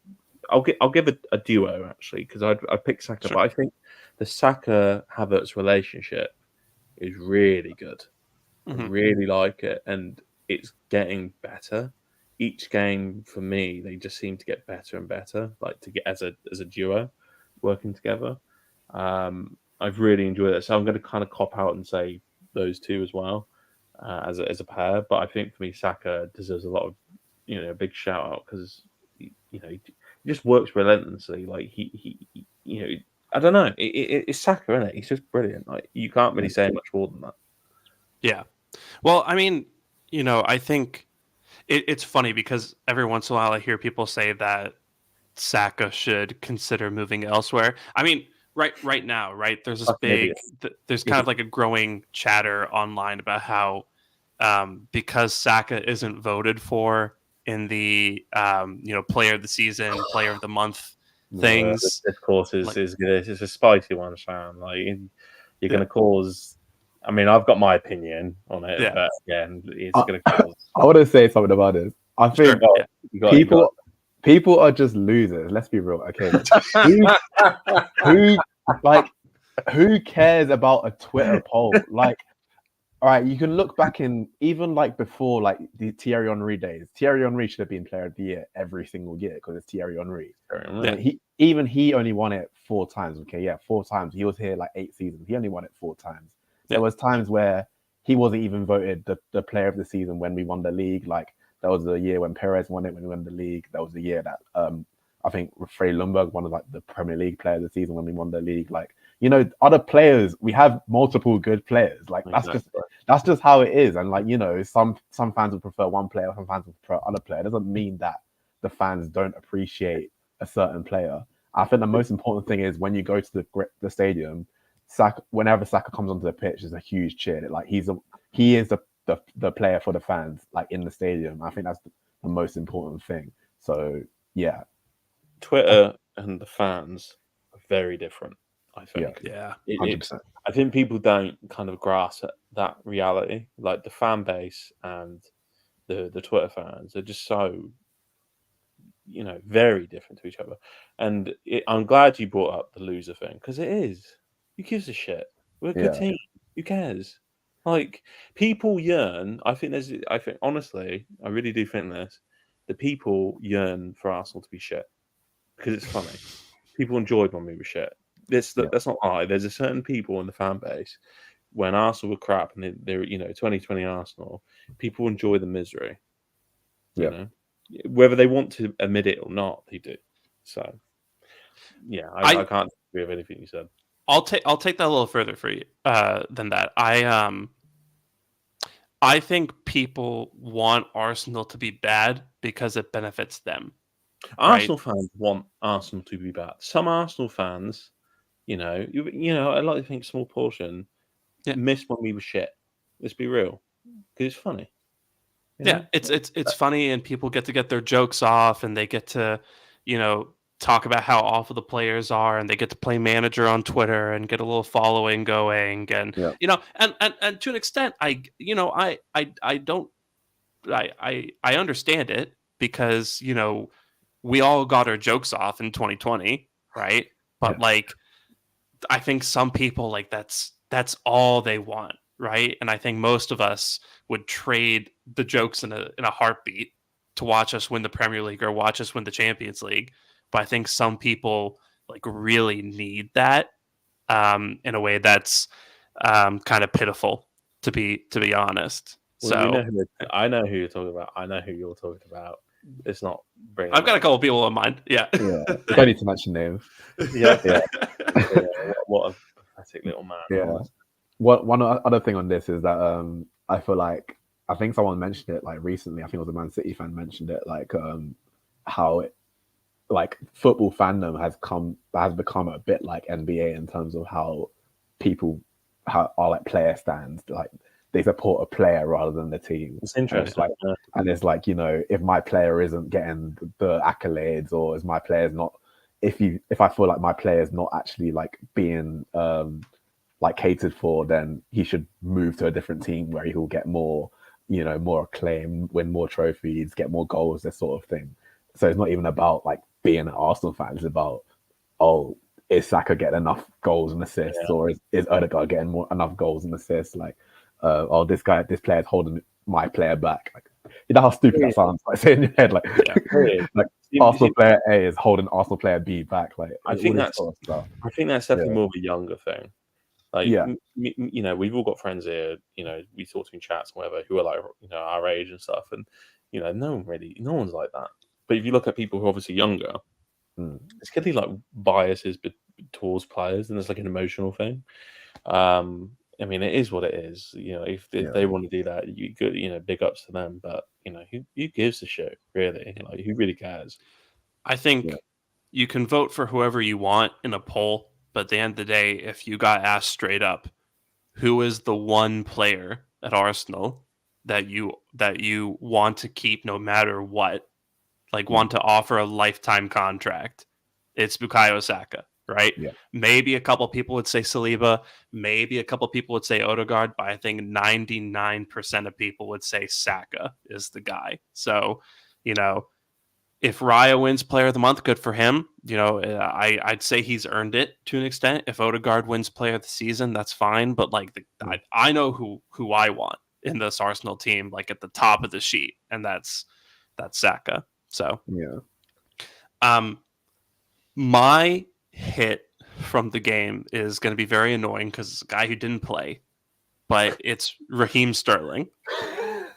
S4: I'll give a duo actually, because I picked Saka, but I think the Saka Havertz relationship is really good. I really like it, and it's getting better each game. For me, they just seem to get better and better, like to get as a duo working together. I've really enjoyed it, so I'm going to kind of cop out and say those two as well as a pair. But I think for me, Saka deserves a lot of, you know, a big shout out, because you know, he just works relentlessly. Like he you know, I don't know. It's Saka, isn't it? He's just brilliant. Like, you can't really say much more than that.
S1: Yeah. Well, I mean, you know, I think it's funny because every once in a while I hear people say that Saka should consider moving elsewhere. I mean, right now, right? There's this there's kind of like a growing chatter online about how because Saka isn't voted for in the player of the season, player of the month things.
S4: This course is good. It's a spicy one, Sam. Like, you're going to cause. I mean, I've got my opinion on it, but again, it's going to cause.
S3: I want to say something about this. I think people are just losers. Let's be real. Okay, who cares about a Twitter poll? Like, all right, you can look back in even like before, like the Thierry Henry days. Thierry Henry should have been Player of the Year every single year because it's Thierry Henry. He only won it 4 times. Okay, 4 times. He was here like 8 seasons. He only won it 4 times. There was times where he wasn't even voted the Player of the Season when we won the league. Like, that was the year when Perez won it when we won the league. That was the year that I think Frey Lundberg won like the Premier League Player of the Season when we won the league. Like, you know, other players, we have multiple good players. Like, that's just how it is. And like, you know, some fans would prefer one player, some fans would prefer other player. It doesn't mean that the fans don't appreciate a certain player. I think the most important thing is when you go to the stadium, whenever Saka comes onto the pitch, there's a huge cheer. Like, he is the player for the fans, like in the stadium. I think that's the most important thing. So yeah,
S4: Twitter and the fans are very different, I think.
S1: Yeah,
S3: 100%.
S4: I think people don't kind of grasp that reality. Like, the fan base and the Twitter fans are just so very different to each other. And I'm glad you brought up the loser thing because it is. Who gives a shit? We're a good team. Who cares? Like people yearn. I think honestly, I really do think this. The people yearn for Arsenal to be shit because it's funny. People enjoyed when we were shit. That's not lie. There's a certain people in the fan base when Arsenal were crap and they're 2020 Arsenal. People enjoy the misery. You know, whether they want to admit it or not, they do. So, yeah, I can't agree with anything you said.
S1: I'll take that a little further for you than that. I think people want Arsenal to be bad because it benefits them.
S4: Arsenal fans want Arsenal to be bad. Some Arsenal fans, I like to think small portion, miss when we were shit. Let's be real, because it's funny.
S1: It's funny, and people get to get their jokes off, and they get to, talk about how awful the players are, and they get to play manager on Twitter and get a little following going, and and to an extent, I understand it because we all got our jokes off in 2020, right? But I think some people that's all they want, right? And I think most of us would trade the jokes in a heartbeat to watch us win the Premier League or watch us win the Champions League. But I think some people really need that in a way that's kind of pitiful, to be honest.
S4: Well, I know who you're talking about. I know who you're talking about. It's not bringing.
S1: I've got a couple of people in mind. Yeah.
S3: Don't need to mention names.
S4: Yeah. What a pathetic little man.
S3: Yeah. One other thing on this is that I feel like I think someone mentioned it recently. I think it was a Man City fan mentioned it, how it, football fandom has become a bit like NBA in terms of how people are player stands. They support a player rather than the team.
S4: It's interesting.
S3: And it's if my player isn't getting the accolades, or is my player's not, if I feel like my player's not actually being catered for, then he should move to a different team where he will get more, more acclaim, win more trophies, get more goals, this sort of thing. So it's not even about being an Arsenal fan. It's about, is Saka getting enough goals and assists, or is Odegaard getting enough goals and assists? This player's holding my player back. You know how stupid that sounds? Say in your head, Arsenal player A is holding Arsenal player B back.
S4: I think that's definitely more of a younger thing. We've all got friends here. We talk to in chats and whatever who are our age and stuff, and no one's like that. But if you look at people who are obviously younger, it's clearly biases towards players, and it's an emotional thing. I mean, it is what it is. If they want to do that, you good. Big ups to them. But who gives a shit, really? Who really cares?
S1: I think you can vote for whoever you want in a poll, but at the end of the day, if you got asked straight up, who is the one player at Arsenal that you want to keep no matter what, want to offer a lifetime contract, it's Bukayo Saka. Right?
S3: Yeah.
S1: Maybe a couple people would say Saliba. Maybe a couple people would say Odegaard, but I think 99% of people would say Saka is the guy. So, if Raya wins Player of the Month, good for him. I'd say he's earned it to an extent. If Odegaard wins Player of the Season, that's fine. But I know who I want in this Arsenal team, at the top of the sheet, and that's Saka. So my hit from the game is going to be very annoying because it's a guy who didn't play, but it's Raheem Sterling.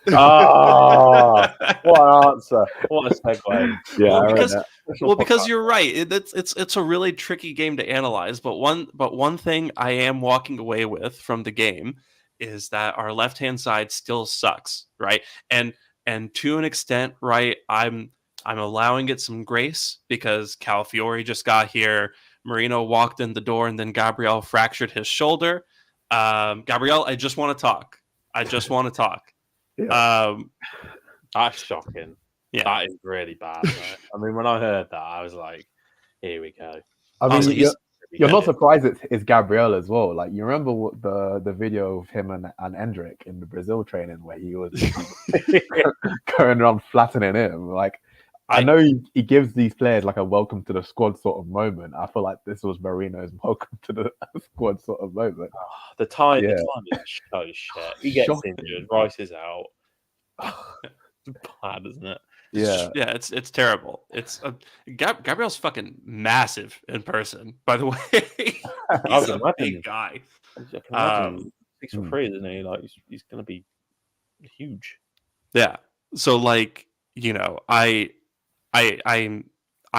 S4: What an answer! What a segue!
S3: Yeah,
S1: because you're right. It's a really tricky game to analyze. But one thing I am walking away with from the game is that our left hand side still sucks, right? And to an extent, right, I'm allowing it some grace because Calafiori just got here. Marino walked in the door, and then Gabriel fractured his shoulder. Gabriel, I just want to talk.
S4: That's shocking. Yeah, that is really bad. Right? I mean, when I heard that, I was like, "Here we go."
S3: I mean, you're not surprised it's Gabriel as well. You remember what the video of him and Endrick in the Brazil training where he was going around flattening him. I know he gives these players like a welcome to the squad sort of moment. I feel like this was Marino's welcome to the squad sort of moment.
S4: The time is so shit. He gets
S3: Shocking.
S4: injured. Rice is out. It's bad, isn't it?
S3: Yeah,
S1: it's terrible. It's Gabriel's fucking massive in person. By the way,
S4: I
S1: he's
S4: can
S1: a
S4: imagine.
S1: big guy.
S4: I can imagine 6'3", isn't he? Like he's going to be huge.
S1: Yeah. So like, you know, I'm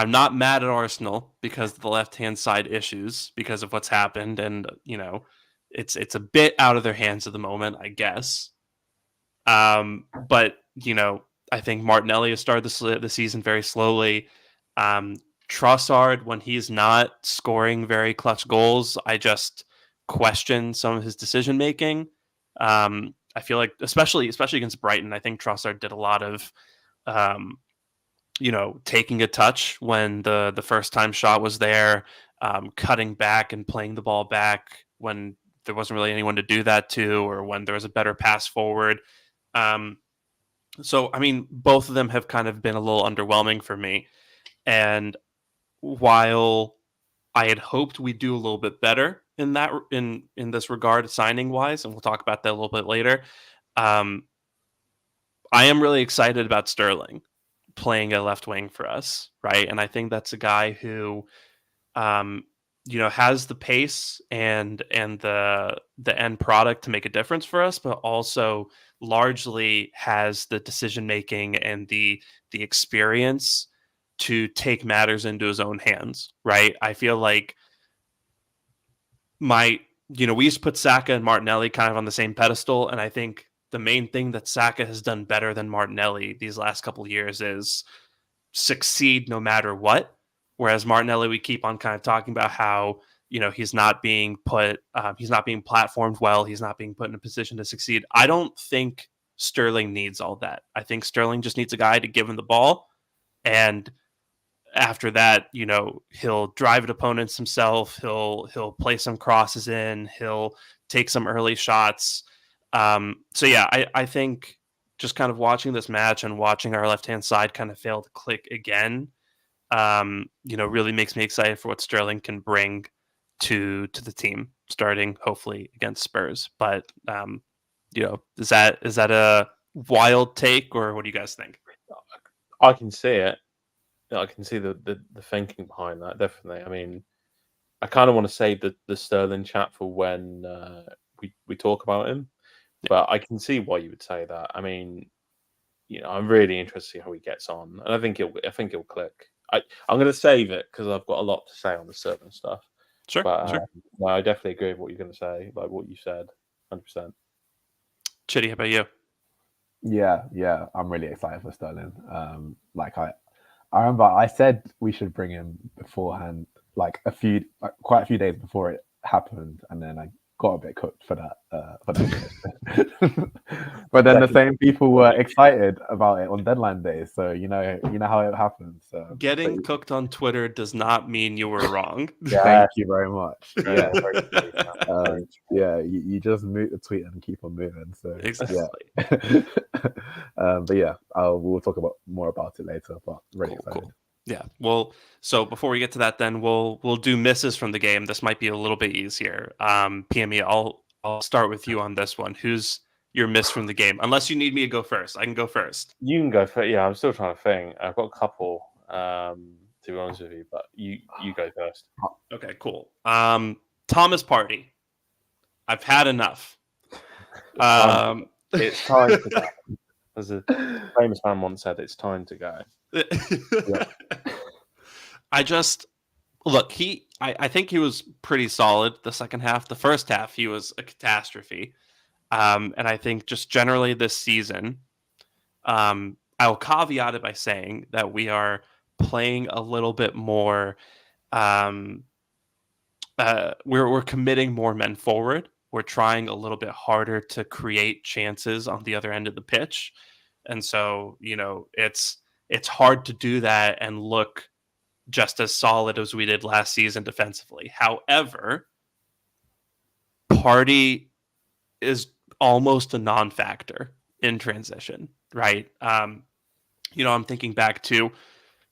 S1: not mad at Arsenal because of the left-hand side issues because of what's happened, and you know, it's a bit out of their hands at the moment, I guess. But you know, I think Martinelli has started the season very slowly. Trossard, when he's not scoring very clutch goals, I just question some of his decision making. I feel like, especially against Brighton, I think Trossard did a lot of, you know, taking a touch when the first time shot was there, cutting back and playing the ball back when there wasn't really anyone to do that to, or when there was a better pass forward. So, I mean, both of them have kind of been a little underwhelming for me. And while I had hoped we'd do a little bit better in that in this regard, signing wise, and we'll talk about that a little bit later. I am really excited about Sterling playing a left wing for us, right? And I think that's a guy who, you know, has the pace and the end product to make a difference for us, but also largely has the decision making and the experience to take matters into his own hands, right? I feel like we used to put Saka and Martinelli kind of on the same pedestal, and I think the main thing that Saka has done better than Martinelli these last couple of years is succeed no matter what. Whereas Martinelli, we keep on kind of talking about how, you know, he's not being platformed well. He's not being put in a position to succeed. I don't think Sterling needs all that. I think Sterling just needs a guy to give him the ball. And after that, you know, he'll drive at opponents himself. He'll play some crosses in. He'll take some early shots. So yeah, I think just kind of watching this match and watching our left-hand side kind of fail to click again, you know, really makes me excited for what Sterling can bring to the team, starting hopefully against Spurs. But you know, is that a wild take, or what do you guys think?
S4: I can see it. I can see the thinking behind that, definitely. I mean, I kind of want to save the Sterling chat for when we talk about him, but I can see why you would say that. I mean, you know, I'm really interested to see how he gets on, and I think it'll click. I'm going to save it because I've got a lot to say on the Sterling stuff.
S1: Sure,
S4: but
S1: sure.
S4: No, I definitely agree with what you're going to say, like what you said, 100%.
S1: Chitty, how about you?
S3: Yeah, I'm really excited for Sterling. Like I remember I said we should bring him beforehand, like quite a few days before it happened, and then I got a bit cooked for that. But then the same people were excited about it on deadline day, so you know how it happens.
S1: Getting cooked on Twitter does not mean you were wrong.
S3: Thank you very much.
S4: Yeah,
S3: You just mute the tweet and keep on moving. So
S1: Exactly.
S3: yeah. But yeah, we'll talk more about it later. But really excited.
S1: Cool. Yeah. Well, so before we get to that, then we'll do misses from the game. This might be a little bit easier. PME, I'll start with you on this one. Who's your miss from the game? Unless you need me to go first, I can go first.
S4: You can go first. Yeah, I'm still trying to think. I've got a couple, to be honest with you, but you go first.
S1: Okay, cool. Thomas Partey. I've had enough.
S4: It's time to go. As a famous man once said, it's time to go.
S1: Yeah. I think he was pretty solid the second half. The first half, he was a catastrophe. And I think just generally this season, I'll caveat it by saying that we are playing a little bit more. We're committing more men forward. We're trying a little bit harder to create chances on the other end of the pitch. And so, you know, it's hard to do that and look just as solid as we did last season defensively. However, Partey is almost a non-factor in transition, right? You know, I'm thinking back to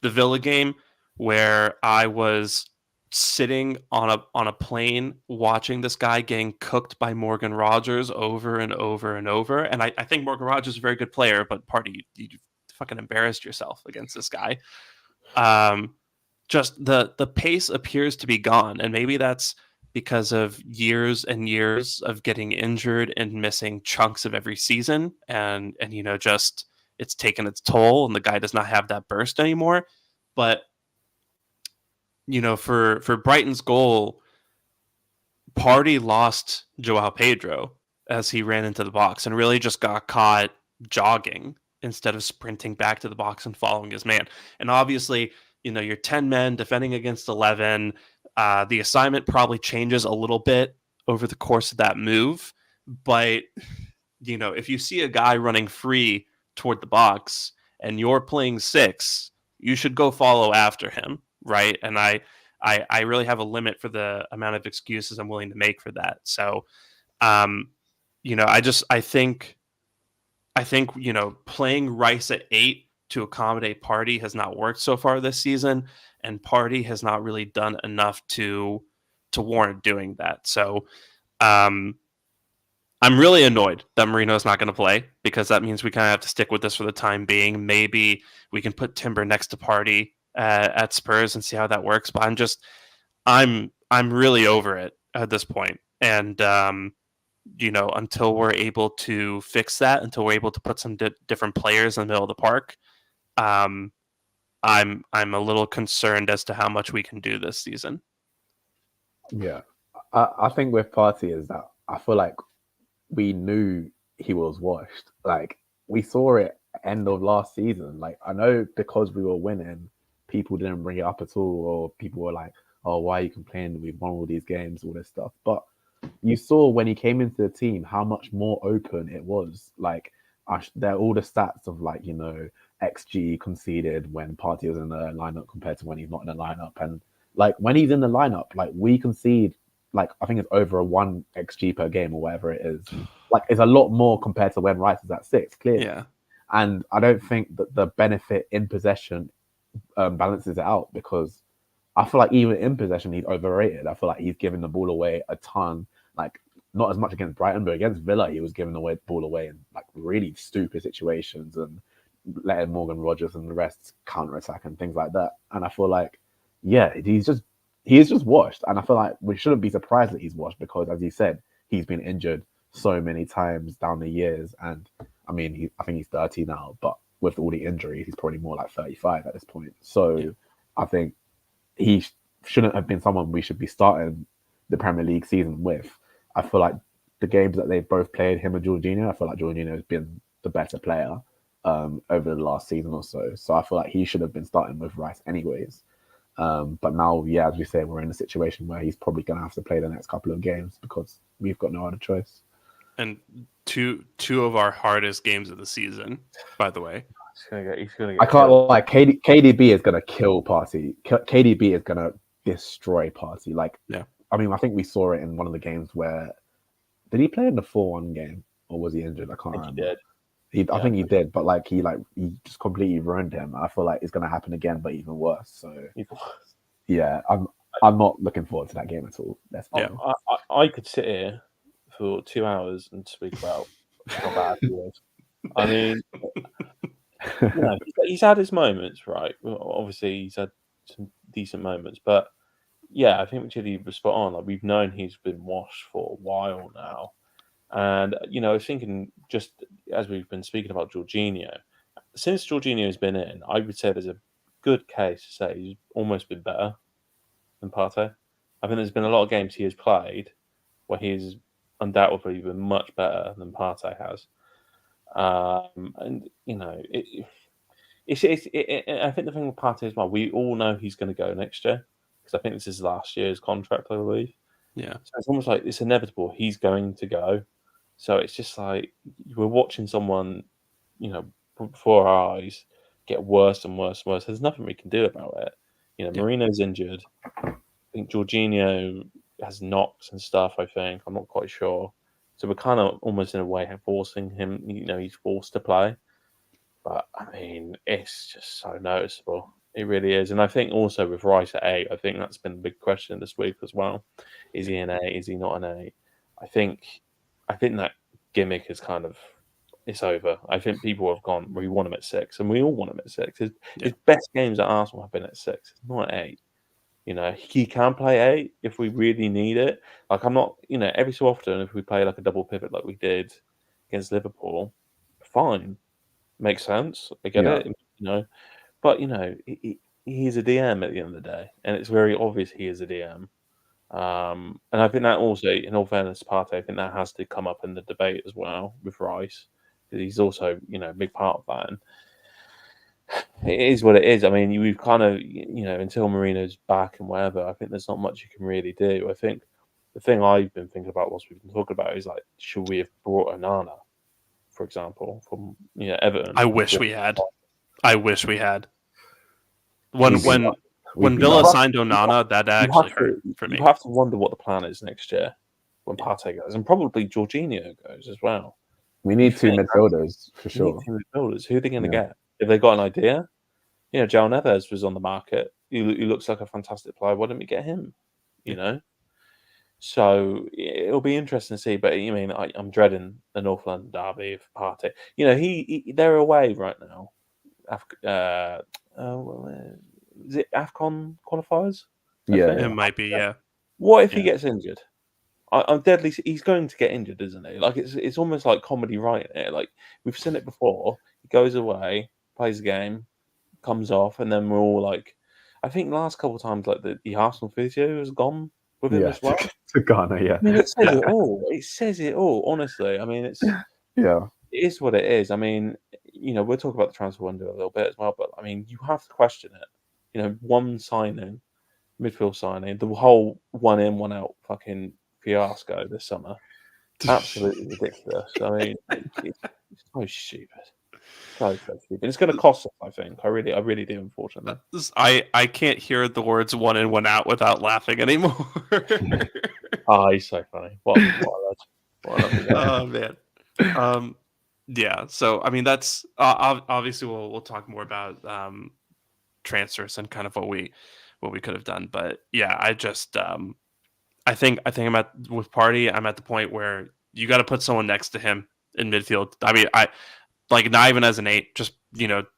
S1: the Villa game where I was sitting on a plane watching this guy getting cooked by Morgan Rogers over and over and over. And I think Morgan Rogers is a very good player, but Party, you fucking embarrassed yourself against this guy. Just the pace appears to be gone, and maybe that's because of years and years of getting injured and missing chunks of every season, and just it's taken its toll, and the guy does not have that burst anymore. But for Brighton's goal, Party lost Joao Pedro as he ran into the box and really just got caught jogging instead of sprinting back to the box and following his man. And obviously, you're 10 men defending against 11. The assignment probably changes a little bit over the course of that move. But, if you see a guy running free toward the box and you're playing 6, you should go follow after him, right? And I really have a limit for the amount of excuses I'm willing to make for that. So, I think playing Rice at 8 to accommodate Party has not worked so far this season, and Party has not really done enough to warrant doing that. So, I'm really annoyed that Marino's not going to play, because that means we kind of have to stick with this for the time being. Maybe we can put Timber next to Party at Spurs and see how that works. But I'm really over it at this point. And, until we're able to fix that, until we're able to put some different players in the middle of the park, I'm a little concerned as to how much we can do this season.
S3: Yeah. I think with Party is that I feel like we knew he was washed. Like, we saw it end of last season. Like, I know because we were winning, people didn't bring it up at all, or people were like, oh, why are you complaining? We've won all these games, all this stuff. But you saw when he came into the team how much more open it was. Like, there are all the stats of, like, XG conceded when Partey was in the lineup compared to when he's not in the lineup. And, like, when he's in the lineup, like, we concede, like, I think it's over a 1 XG per game or whatever it is. Like, it's a lot more compared to when Rice is at 6, clearly.
S1: Yeah.
S3: And I don't think that the benefit in possession balances it out, because I feel like even in possession, he's overrated. I feel like he's giving the ball away a ton. Like, not as much against Brighton, but against Villa, he was giving the ball away in, like, really stupid situations and letting Morgan Rogers and the rest counter-attack and things like that. And I feel like, yeah, he is just washed. And I feel like we shouldn't be surprised that he's washed, because, as you said, he's been injured so many times down the years. And I mean, I think he's 30 now, but with all the injuries, he's probably more like 35 at this point. So yeah. I think he shouldn't have been someone we should be starting the Premier League season with. I feel like the games that they've both played, him and Jorginho, I feel like Jorginho has been the better player over the last season or so. So I feel like he should have been starting with Rice anyways. But now, yeah, as we say, we're in a situation where he's probably going to have to play the next couple of games because we've got no other choice.
S1: And two of our hardest games of the season, by the way.
S4: He's gonna get
S3: I can't lie. KDB is going to kill Partey. KDB is going to destroy Partey. Like,
S1: yeah.
S3: I mean, I think we saw it in one of the games where... Did he play in the 4-1 game? Or was he injured? I can't remember.
S4: He did.
S3: I think he did, but like he just completely ruined him. I feel like it's going to happen again, but even worse. So yeah, I'm not looking forward to that game at all.
S4: I could sit here for 2 hours and speak about how bad he was. I mean, he's had his moments, right? Obviously, he's had some decent moments, but yeah, I think Chidi was spot on. Like, we've known he's been washed for a while now. And, I was thinking, just as we've been speaking about Jorginho, since Jorginho's been in, I would say there's a good case to say he's almost been better than Partey. I think there's been a lot of games he has played where he's undoubtedly been much better than Partey has. And, I think the thing with Partey as well, we all know he's going to go next year, because I think this is last year's contract, I believe.
S1: Yeah.
S4: So it's almost like it's inevitable. He's going to go. So it's just like we're watching someone, before our eyes get worse and worse and worse. There's nothing we can do about it. Marino's injured. I think Jorginho has knocks and stuff, I think. I'm not quite sure. So we're kind of almost in a way forcing him, he's forced to play. But, I mean, it's just so noticeable. It really is. And I think also with Rice at 8, I think that's been a big question this week as well. Is he an 8? Is he not an 8? I think that gimmick is kind of it's over. I think people have gone, we want him at 6, and we all want him at 6. His best games at Arsenal have been at 6, not at 8. He can play 8 if we really need it. Like, I'm not, every so often, if we play like a double pivot like we did against Liverpool, fine. Makes sense. I get it. But, he's a DM at the end of the day, and it's very obvious he is a DM. And I think that also, in all fairness, Partey, I think that has to come up in the debate as well with Rice, because he's also, a big part of that. And it is what it is. I mean, we've kind of, until Marino's back and whatever, I think there's not much you can really do. I think the thing I've been thinking about, whilst we've been talking about, is like, should we have brought Onana, for example, from Everton?
S1: I wish we had. When Villa signed Onana, that actually hurt for me.
S4: You have to wonder what the plan is next year when Partey goes, and probably Jorginho goes as well.
S3: We need 2 midfielders for sure.
S4: 2 midfielders. Who are they going to get? If they got an idea, João Neves was on the market. He looks like a fantastic player. Why didn't we get him? So it'll be interesting to see. But I'm dreading the North London derby for Partey. They're away right now. Is it AFCON qualifiers?
S3: Yeah,
S1: it might be. Yeah.
S4: What if he gets injured? I'm deadly. He's going to get injured, isn't he? Like it's almost like comedy writing it. Like we've seen it before. He goes away, plays the game, comes off, and then we're all like, I think the last couple of times, like the Arsenal physio has gone with him as well.
S3: To Ghana, yeah.
S4: I mean, it says it all. It says it all. Honestly, I mean, it is what it is. I mean, we'll talk about the transfer window a little bit as well, but I mean, you have to question it. One signing, midfield signing, the whole 1 in, 1 out fucking fiasco this summer, absolutely ridiculous. I mean, it's so stupid. So stupid. It's going to cost us, I think. I really do, unfortunately.
S1: I can't hear the words 1 in, 1 out without laughing anymore.
S4: He's so funny. What
S1: oh man. Yeah. So I mean, that's obviously we'll talk more about transfers and kind of what we could have done. But yeah, I just I think I'm with Partey. I'm at the point where you got to put someone next to him in midfield. I mean, I like not even as an 8, just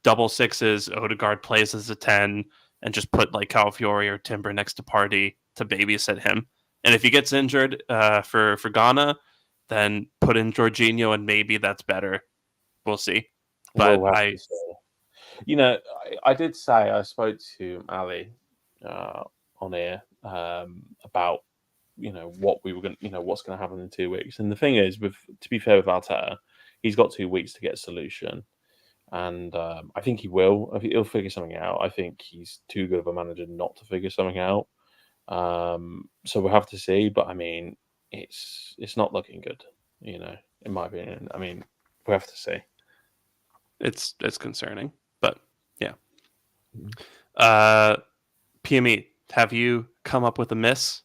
S1: double 6s. Odegaard plays as a 10, and just put like Calafiori or Timber next to Partey to babysit him. And if he gets injured for Ghana, then put in Jorginho, and maybe that's better. We'll see. But I
S4: did say I spoke to Ali on air about what we were going, what's going to happen in 2 weeks. And the thing is, to be fair with Arteta, he's got 2 weeks to get a solution, and I think he will. He'll figure something out. I think he's too good of a manager not to figure something out. So we'll have to see. But I mean, it's not looking good. In my opinion. I mean, we have to see.
S1: It's concerning, but yeah. PME, have you come up with a miss?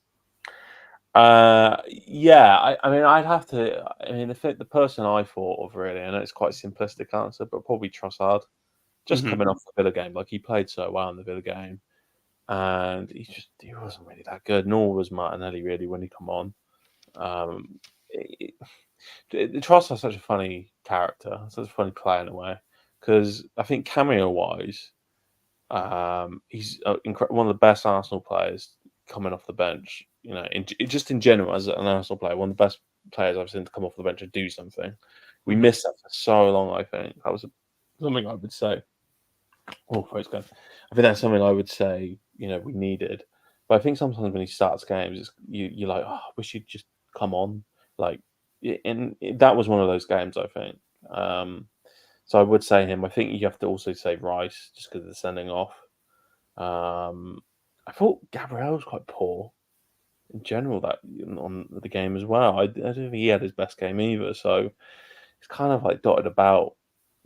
S4: Yeah. I mean, I'd have to. I mean, the person I thought of really, I know it's quite a simplistic answer, but probably Trossard. Just coming off the Villa game, like he played so well in the Villa game, and he wasn't really that good. Nor was Martinelli really when he come on. Trossard's such a funny character, such a funny player in a way, because I think cameo-wise, he's one of the best Arsenal players coming off the bench. Just in general, as an Arsenal player, one of the best players I've seen to come off the bench and do something. We missed that for so long, I think. That was something I would say. Oh, praise God. I think that's something I would say, we needed. But I think sometimes when he starts games, you're like, I wish he'd just come on. Like, and that was one of those games, I think. So I would say him. I think you have to also say Rice, just because of the sending off. I thought Gabriel was quite poor in general that on the game as well. I don't think he had his best game either. So it's kind of like dotted about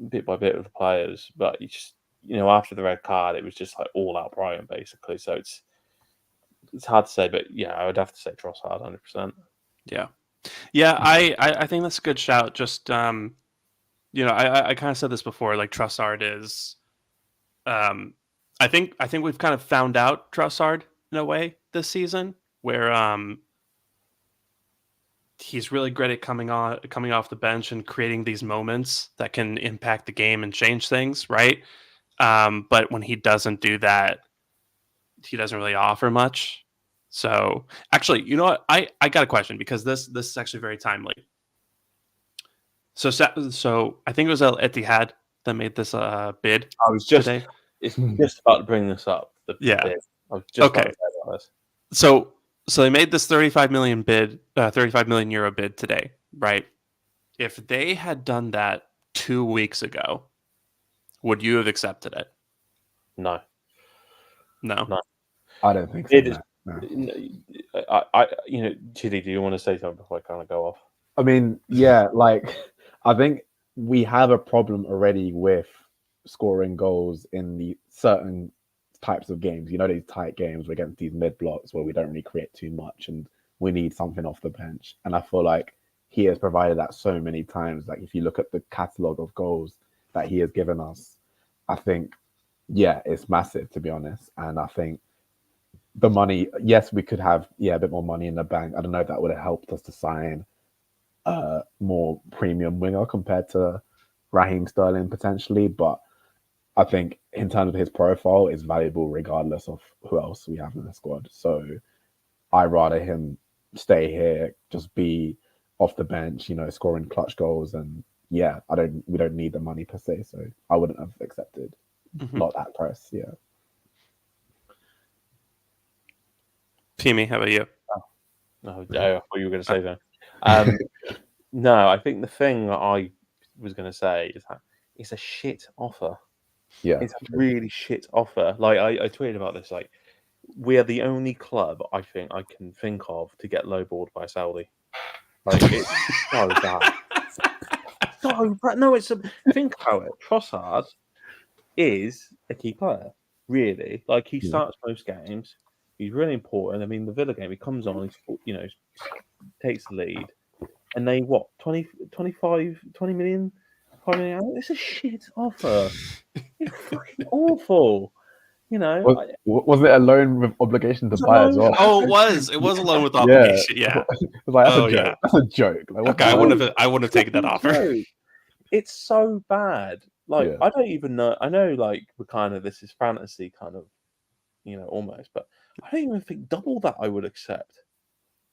S4: bit by bit with the players. But you just, after the red card, it was just like all out Brighton basically. So it's hard to say, but yeah, I would have to say Trossard 100%.
S1: Yeah. Yeah, I think that's a good shout. Just I kind of said this before. Like Trossard is, I think we've kind of found out Trossard in a way this season, where he's really great at coming off the bench and creating these moments that can impact the game and change things, right? But when he doesn't do that, he doesn't really offer much. So actually, you know what? I got a question, because this is actually very timely. So I think it was Al Ittihad that made this bid.
S4: I was just
S1: today.
S4: it's just about to bring this up.
S1: Yeah.
S4: Bid. I was just
S1: Okay.
S4: about to say about this.
S1: So they made this 35 million euro bid today, right? If they had done that 2 weeks ago, would you have accepted it?
S4: No.
S3: I don't think so.
S4: It is.
S3: No.
S4: Chidi, do you want to say something before I kind of go off?
S3: I mean, yeah, like I think we have a problem already with scoring goals in the certain types of games. You know, these tight games against these mid blocks where we don't really create too much and we need something off the bench. And I feel like he has provided that so many times. Like if you look at the catalogue of goals that he has given us, I think, yeah, it's massive, to be honest. And I think the money, yes, we could have a bit more money in the bank. I don't know if that would have helped us to sign a more premium winger compared to Raheem Sterling potentially, but I think in terms of his profile is valuable regardless of who else we have in the squad. So I'd rather him stay here, just be off the bench, scoring clutch goals, and yeah, we don't need the money per se, so I wouldn't have accepted not that price. Yeah.
S1: Pimi, how about you?
S4: No, I thought you were going to say that. No, I think the thing that I was going to say is that it's a shit offer.
S3: Yeah,
S4: it's a really shit offer. Like I tweeted about this. Like we are the only club I think I can think of to get lowballed by Saudi. Like it's so bad. So bad. No, think about it. Trossard is a key player, really. Like he starts most games. He's really important. I mean, the Villa game, he comes on, he's takes the lead, and they 20 million. It's a shit offer. It's fucking awful.
S3: Wasn't it a loan with obligation to buy as well?
S1: Oh, it was. It was a loan with obligation. Yeah.
S3: It was like, that's a joke. Yeah. That's a joke. Like,
S1: okay, I wouldn't have taken that offer.
S4: It's so bad. Like I don't even know. I know, like this is fantasy kind of, almost, but I don't even think double that I would accept,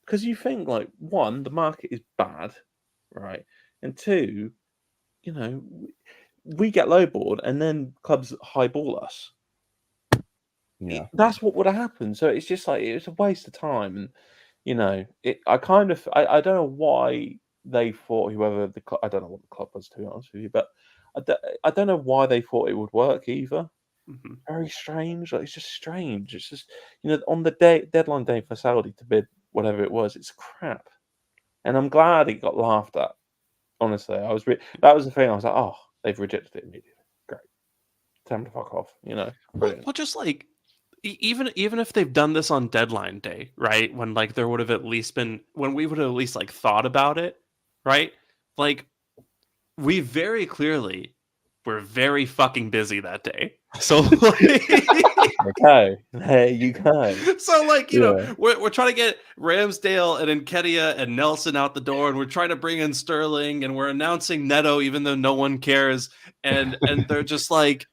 S4: because you think like one, the market is bad, right, and two, we get lowballed and then clubs highball us.
S3: Yeah,
S4: that's what would have happened. So it's just like it's a waste of time, and I don't know why they thought whoever I don't know what the club was, to be honest with you, but I don't know why they thought it would work either. Mm-hmm. Very strange. Like it's just strange. It's just on the deadline day for Saudi to bid whatever it was, it's crap, and I'm glad it got laughed at. Honestly, that was the thing. I was like, oh, they've rejected it immediately. Great, tell them to fuck off. Brilliant.
S1: Well, just like even if they've done this on deadline day, right? When like there would have at least been when we would have at least like thought about it, right? Like we very clearly were very fucking busy that day. So
S4: okay, there you go.
S1: So like we're trying to get Ramsdale and Nketiah and Nelson out the door, and we're trying to bring in Sterling, and we're announcing Neto even though no one cares, and they're just like,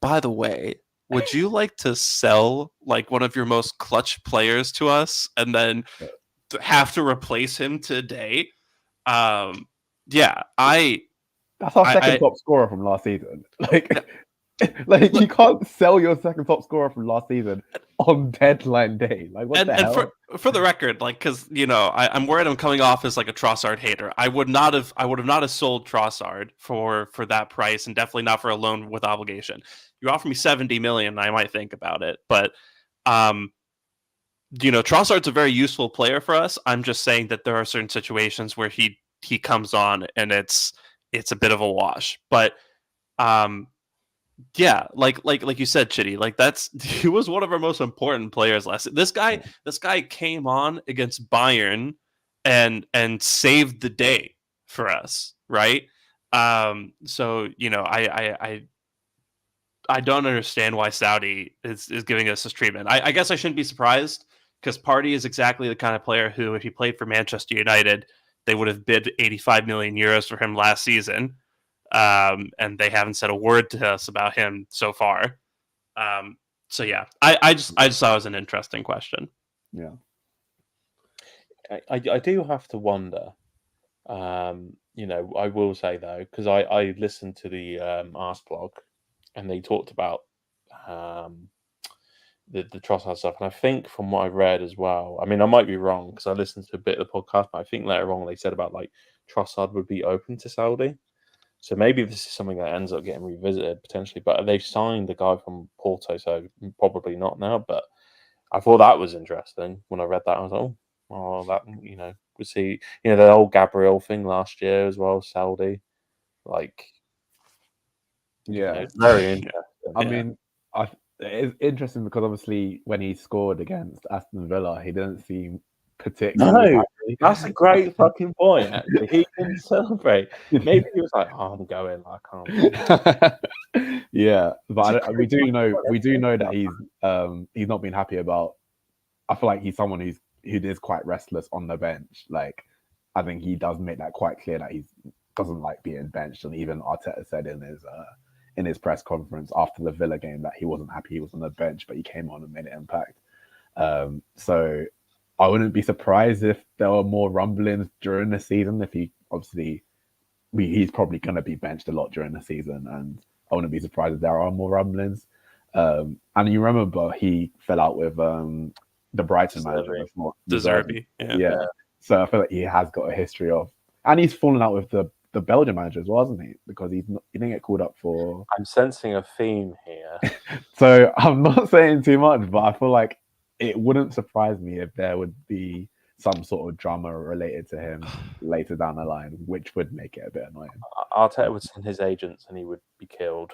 S1: by the way, would you like to sell like one of your most clutch players to us and then have to replace him today?
S3: That's our second top scorer from last season. Like you can't sell your second top scorer from last season on deadline day. Like what the hell?
S1: And for the record, like because I'm worried I'm coming off as like a Trossard hater. I would not have sold Trossard for that price, and definitely not for a loan with obligation. You offer me 70 million, I might think about it. But Trossard's a very useful player for us. I'm just saying that there are certain situations where he comes on and it's a bit of a wash. But yeah, like you said, Chitty, like he was one of our most important players last. This guy came on against Bayern and saved the day for us, right? So don't understand why Saudi is giving us this treatment. I guess I shouldn't be surprised because Partey is exactly the kind of player who, if he played for Manchester United, they would have bid 85 million euros for him last season, and they haven't said a word to us about him so far. So yeah, I just thought it was an interesting question.
S3: Yeah.
S4: I do have to wonder. I will say though, because I listened to the Ask blog, and they talked about the Trossard stuff, and I think from what I read as well, I mean I might be wrong because I listened to a bit of the podcast, but I think later on they said about like Trossard would be open to Saudi, so maybe this is something that ends up getting revisited potentially. But they've signed the guy from Porto, so probably not now. But I thought that was interesting when I read that. I was like, oh, that we see the old Gabriel thing last year as well, Saudi, like it's very interesting.
S3: I mean, it's interesting because obviously when he scored against Aston Villa, he didn't seem particularly happy.
S4: That's a great fucking point. Actually, he didn't celebrate. Maybe he was like, "Oh, I'm going. I can't."
S3: Yeah, but we do know that he's not been happy about. I feel like he's someone who is quite restless on the bench. Like, I think he does make that quite clear that he doesn't like being benched, and even Arteta said in his press conference after the Villa game that he wasn't happy he was on the bench, but he came on and made an impact. So I wouldn't be surprised if there were more rumblings during the season. If he's probably going to be benched a lot during the season, and I wouldn't be surprised if there are more rumblings. And you remember he fell out with the Brighton manager before.
S1: De Zerbi.
S3: Yeah. So I feel like he has got a history of, and he's fallen out with the Belgian manager as well, hasn't he? Because he didn't get called up for.
S4: I'm sensing a theme here.
S3: So I'm not saying too much, but I feel like it wouldn't surprise me if there would be some sort of drama related to him later down the line, which would make it a bit annoying.
S4: Arteta would send his agents, and he would be killed.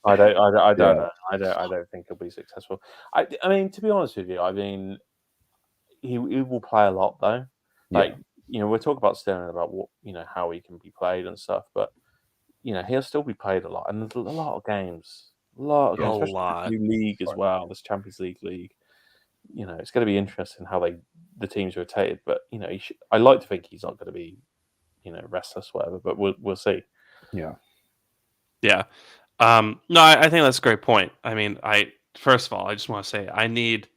S4: I don't know. I don't think he'll be successful. I mean, to be honest with you, I mean, he will play a lot though. Like we're talking about Sterling about what how he can be played and stuff, but he'll still be played a lot, and there's a lot of games, especially the league as well. This Champions League. It's going to be interesting how the teams rotated, but I like to think he's not going to be restless, whatever. But we'll see.
S3: Yeah.
S1: No, I think that's a great point. I mean, first of all, I just want to say I need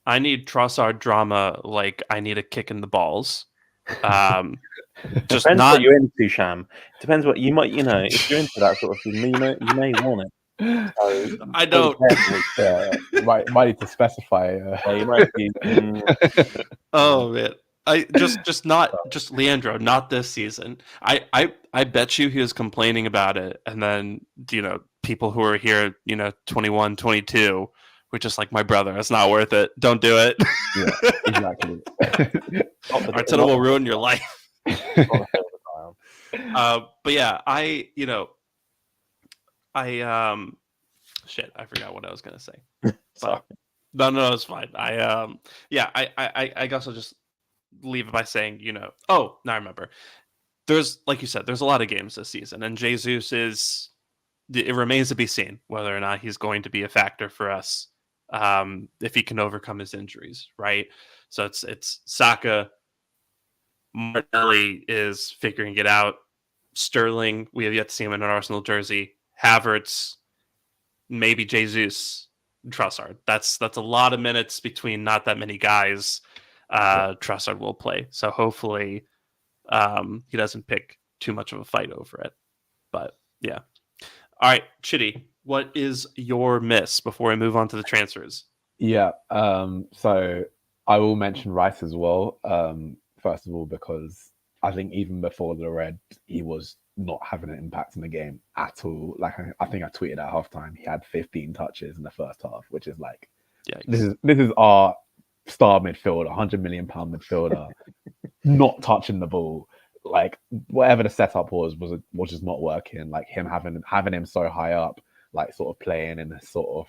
S1: Trossard drama like I need a kick in the balls. Just
S4: depends
S1: not
S4: what you're into, Sham. Depends what you might, if you're into that sort of thing, you may want it. So,
S1: I don't.
S3: Might need to specify.
S4: You might be.
S1: Oh man, just Leandro, not this season. I bet you he was complaining about it, and then people who are here, 21, 22, were just like, my brother, it's not worth it. Don't do it.
S3: Yeah, exactly.
S1: Arteta will ruin your life. But yeah, shit, I forgot what I was gonna say. But, no, it's fine. I guess I'll just leave it by saying, now I remember. There's, like you said, there's a lot of games this season, and Jesus it remains to be seen whether or not he's going to be a factor for us if he can overcome his injuries, right? So it's Saka, Martinelli is figuring it out. Sterling, we have yet to see him in an Arsenal jersey. Havertz, maybe Jesus, Trossard. That's a lot of minutes between not that many guys. Trossard will play, so hopefully he doesn't pick too much of a fight over it. But yeah, all right, Chitty, what is your miss before we move on to the transfers?
S3: Yeah, so I will mention Rice as well. First of all, because I think even before the red, he was not having an impact in the game at all. Like I think I tweeted at halftime, he had 15 touches in the first half, which is like, this is our star midfielder, £100 million midfielder, not touching the ball. Like whatever the setup was just not working. Like him having him so high up, like sort of playing in a sort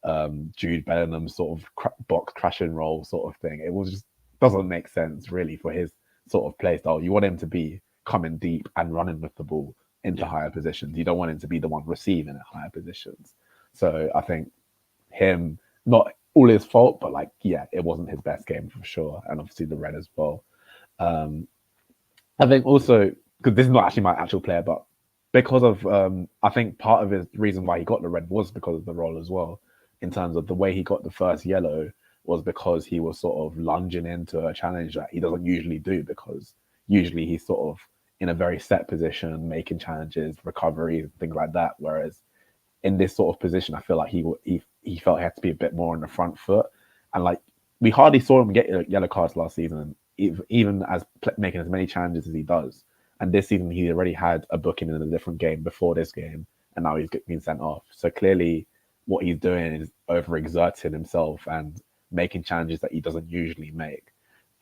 S3: of Jude Bellingham sort of box crashing role sort of thing. It was just doesn't make sense really for his sort of play style. You want him to be coming deep and running with the ball, into higher positions. You don't want him to be the one receiving at higher positions. So I think him, not all his fault, but like, yeah, it wasn't his best game for sure. And obviously the red as well. I think also, because this is not actually my actual player, but because of, I think part of his reason why he got the red was because of the role as well, in terms of the way he got the first yellow was because he was sort of lunging into a challenge that he doesn't usually do, because usually he's sort of in a very set position, making challenges, recoveries, things like that. Whereas in this sort of position, I feel like he felt he had to be a bit more on the front foot. And like, we hardly saw him get yellow cards last season, even as making as many challenges as he does. And this season, he already had a booking in a different game before this game, and now he's been sent off. So clearly, what he's doing is overexerting himself and making challenges that he doesn't usually make.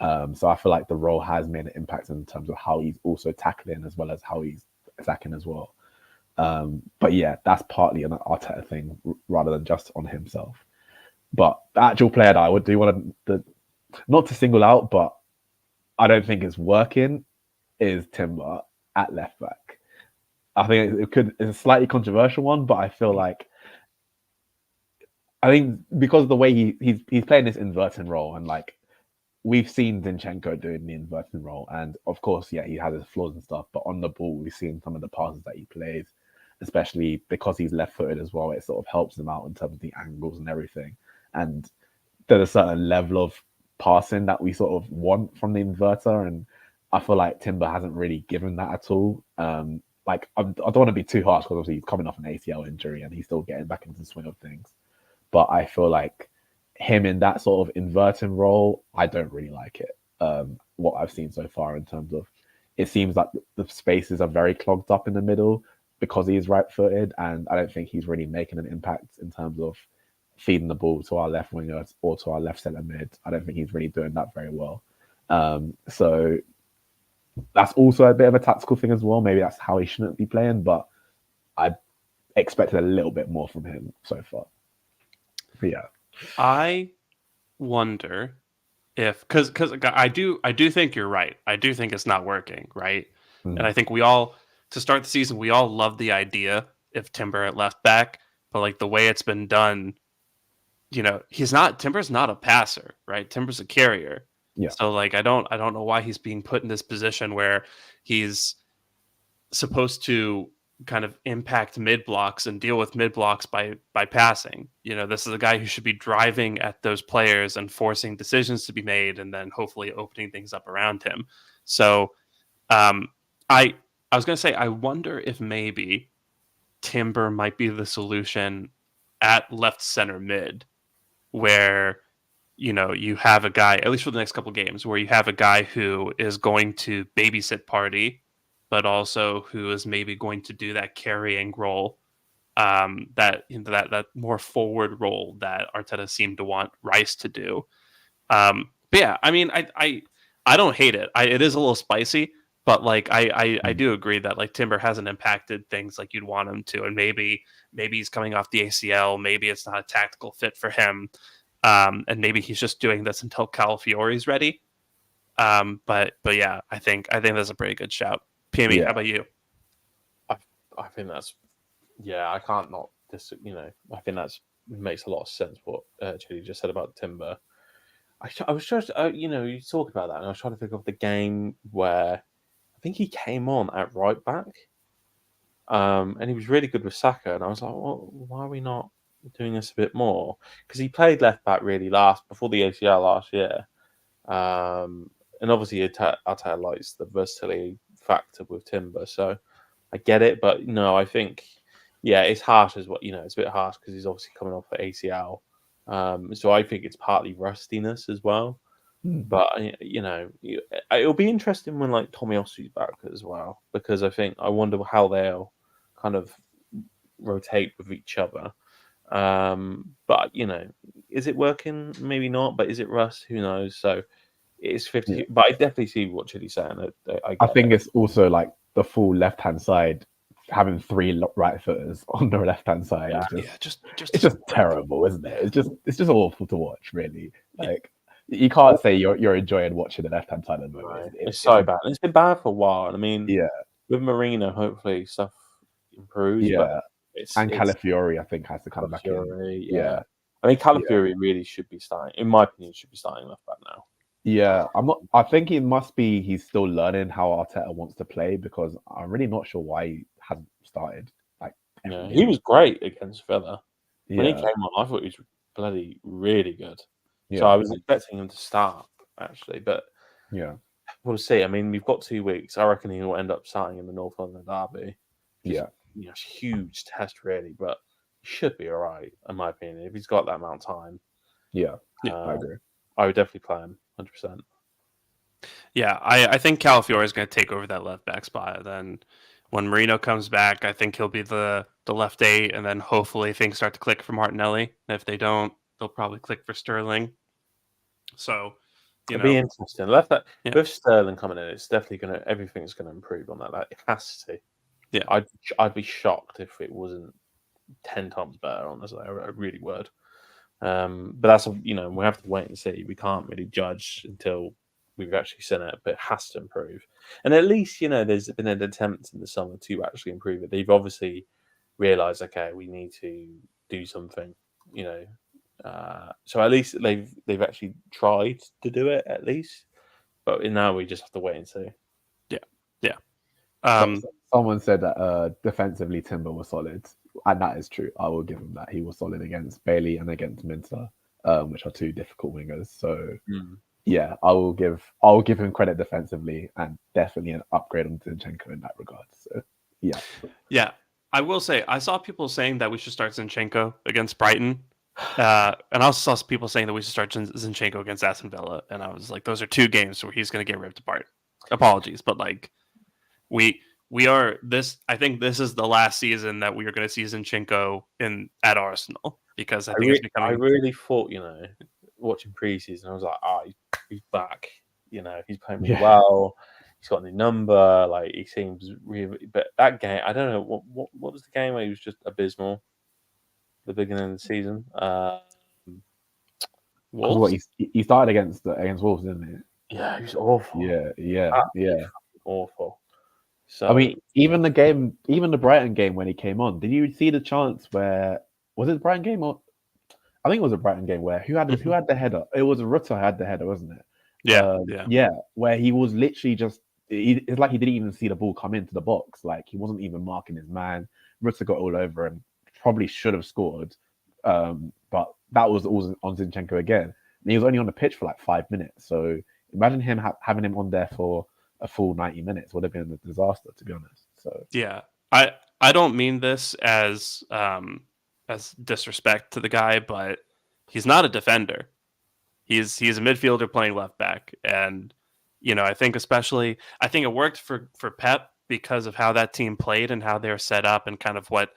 S3: So I feel like the role has made an impact in terms of how he's also tackling as well as how he's attacking as well. But yeah, that's partly an Arteta thing rather than just on himself. But the actual player that I would do want to, not to single out, but I don't think it's working, is Timber at left back. I think it's a slightly controversial one, but I feel like, I think because of the way he's playing this inverting role, and like we've seen Zinchenko doing the inverting role, and of course, yeah, he has his flaws and stuff, but on the ball, we've seen some of the passes that he plays, especially because he's left-footed as well. It sort of helps him out in terms of the angles and everything. And there's a certain level of passing that we sort of want from the inverter, and I feel like Timber hasn't really given that at all. Like I don't want to be too harsh, because obviously he's coming off an ACL injury and he's still getting back into the swing of things. But I feel like him in that sort of inverting role, I don't really like it. What I've seen so far, in terms of, it seems like the spaces are very clogged up in the middle because he's right-footed, and I don't think he's really making an impact in terms of feeding the ball to our left wingers or to our left centre mid. I don't think he's really doing that very well. So that's also a bit of a tactical thing as well. Maybe that's how he shouldn't be playing, but I expected a little bit more from him so far. But yeah,
S1: I wonder if, because I do think you're right. I do think it's not working, right? And I think we all, to start the season, we all love the idea of Timber at left back, but like the way it's been done, you know, Timber's not a passer, right? Timber's a carrier.
S3: Yeah.
S1: So like I don't know why he's being put in this position where he's supposed to kind of impact mid blocks and deal with mid blocks by passing. You know, this is a guy who should be driving at those players and forcing decisions to be made, and then hopefully opening things up around him. So I was going to say, I wonder if maybe Timber might be the solution at left center mid, where, you know, you have a guy, at least for the next couple of games, where you have a guy who is going to babysit Party, but also who is maybe going to do that carrying role, that more forward role that Arteta seemed to want Rice to do. But yeah, I mean, I don't hate it. It is a little spicy, but like I do agree that like Timber hasn't impacted things like you'd want him to, and maybe he's coming off the ACL, maybe it's not a tactical fit for him, and maybe he's just doing this until Calafiori's ready. But yeah, I think that's a pretty good shout. PME, how about you?
S4: I think that's, yeah, I can't not just, you know, I think that's makes a lot of sense what Chidi just said about Timber. I was just, you know, you talk about that, and I was trying to think of the game where I think he came on at right back, and he was really good with Saka, and I was like, well, why are we not doing this a bit more? Because he played left back really before the ACL last year, and obviously Arteta likes the versatility factor with Timber, so I get it, but no, I think, yeah, it's harsh as well. You know, it's a bit harsh because he's obviously coming off at ACL. So I think it's partly rustiness as well. But you know, it'll be interesting when like Tomiyasu's back as well, because I wonder how they'll kind of rotate with each other. But you know, is it working? Maybe not. But is it rust? Who knows? So it's 50. Yeah. But I definitely see what Chili's saying.
S3: I think it's also like the full left-hand side, having 3 right footers on the left-hand side.
S1: Yeah,
S3: it's just terrible, isn't it? It's just awful to watch, really. Like, you can't say you're enjoying watching the left-hand side of the movie.
S4: Right. It's so bad. It's been bad for a while. I mean,
S3: yeah,
S4: with Marino, hopefully stuff improves. But
S3: Yeah,
S4: it's
S3: and Calafiori, I think, has to come back in.
S4: Calafiori,
S3: Yeah.
S4: I mean, Calafiori really should be starting. In my opinion, should be starting left back now.
S3: Yeah, I'm not. I think it must be he's still learning how Arteta wants to play because I'm really not sure why he hasn't started. Like,
S4: Yeah,
S3: every
S4: he
S3: game.
S4: was great against Villa. When he
S3: Yeah,
S4: came on, I thought he was bloody really good. So
S3: yeah,
S4: I was expecting him to start actually, but
S3: yeah,
S4: we'll see. I mean, we've got 2 weeks. I reckon he will end up starting in the North London derby.
S3: yeah,
S4: It's a huge test, really, but he should be all right, in my opinion. If he's got that amount of time,
S3: yeah. I
S4: uh,
S3: agree.
S4: I would definitely play him 100%.
S1: Yeah, I think Calafiori is going to take over that left back spot. Then when Marino comes back, I think he'll be the left 8, and then hopefully things start to click for Martinelli. And if they don't, they'll probably click for Sterling. So,
S4: It'd be interesting. Left back
S1: Yeah.
S4: with Sterling coming in, it's definitely everything's gonna improve on that. Like, it has to.
S1: Yeah.
S4: I'd be shocked if it wasn't 10 times better. Honestly, I really would. But that's we have to wait and see. We can't really judge until we've actually seen it, but it has to improve. And at least there's been an attempt in the summer to actually improve it. They've obviously realised, okay, we need to do something. So at least they've actually tried to do it at least. But now we just have to wait and see.
S1: Yeah.
S3: Someone said that defensively Timber was solid, and that is true. I will give him that. He was solid against Bailey and against Minter, which are 2 difficult wingers. So yeah, I will give him credit defensively, and definitely an upgrade on Zinchenko in that regard. So yeah.
S1: I will say I saw people saying that we should start Zinchenko against Brighton. And I also saw people saying that we should start Zinchenko against Aston Villa, and I was like, those are 2 games where he's going to get ripped apart. Apologies, but like we are this. I think this is the last season that we are going to see Zinchenko at Arsenal, because I think it's becoming.
S4: I really thought, watching preseason, I was like, he's back. He's playing really well. He's got a new number. Like, he seems really. But that game, I don't know what was the game where he was just abysmal. The beginning of the season.
S3: Wolves? He started against Wolves, didn't he?
S4: Yeah, he was awful.
S3: Yeah.
S4: Awful. So
S3: I mean, even the Brighton game when he came on, did you see the chance where was it the Brighton game or I think it was a Brighton game where who had the header? It was Rutter had the header, wasn't it? Yeah. Where he was literally just it's like he didn't even see the ball come into the box. Like, he wasn't even marking his man. Rutter got all over him. Probably should have scored, but that was all on Zinchenko again. And he was only on the pitch for like 5 minutes. So imagine him having him on there for a full 90 minutes would have been a disaster, to be honest. So
S1: yeah, I don't mean this as disrespect to the guy, but he's not a defender. He's a midfielder playing left back, and I think it worked for Pep because of how that team played and how they're set up and kind of what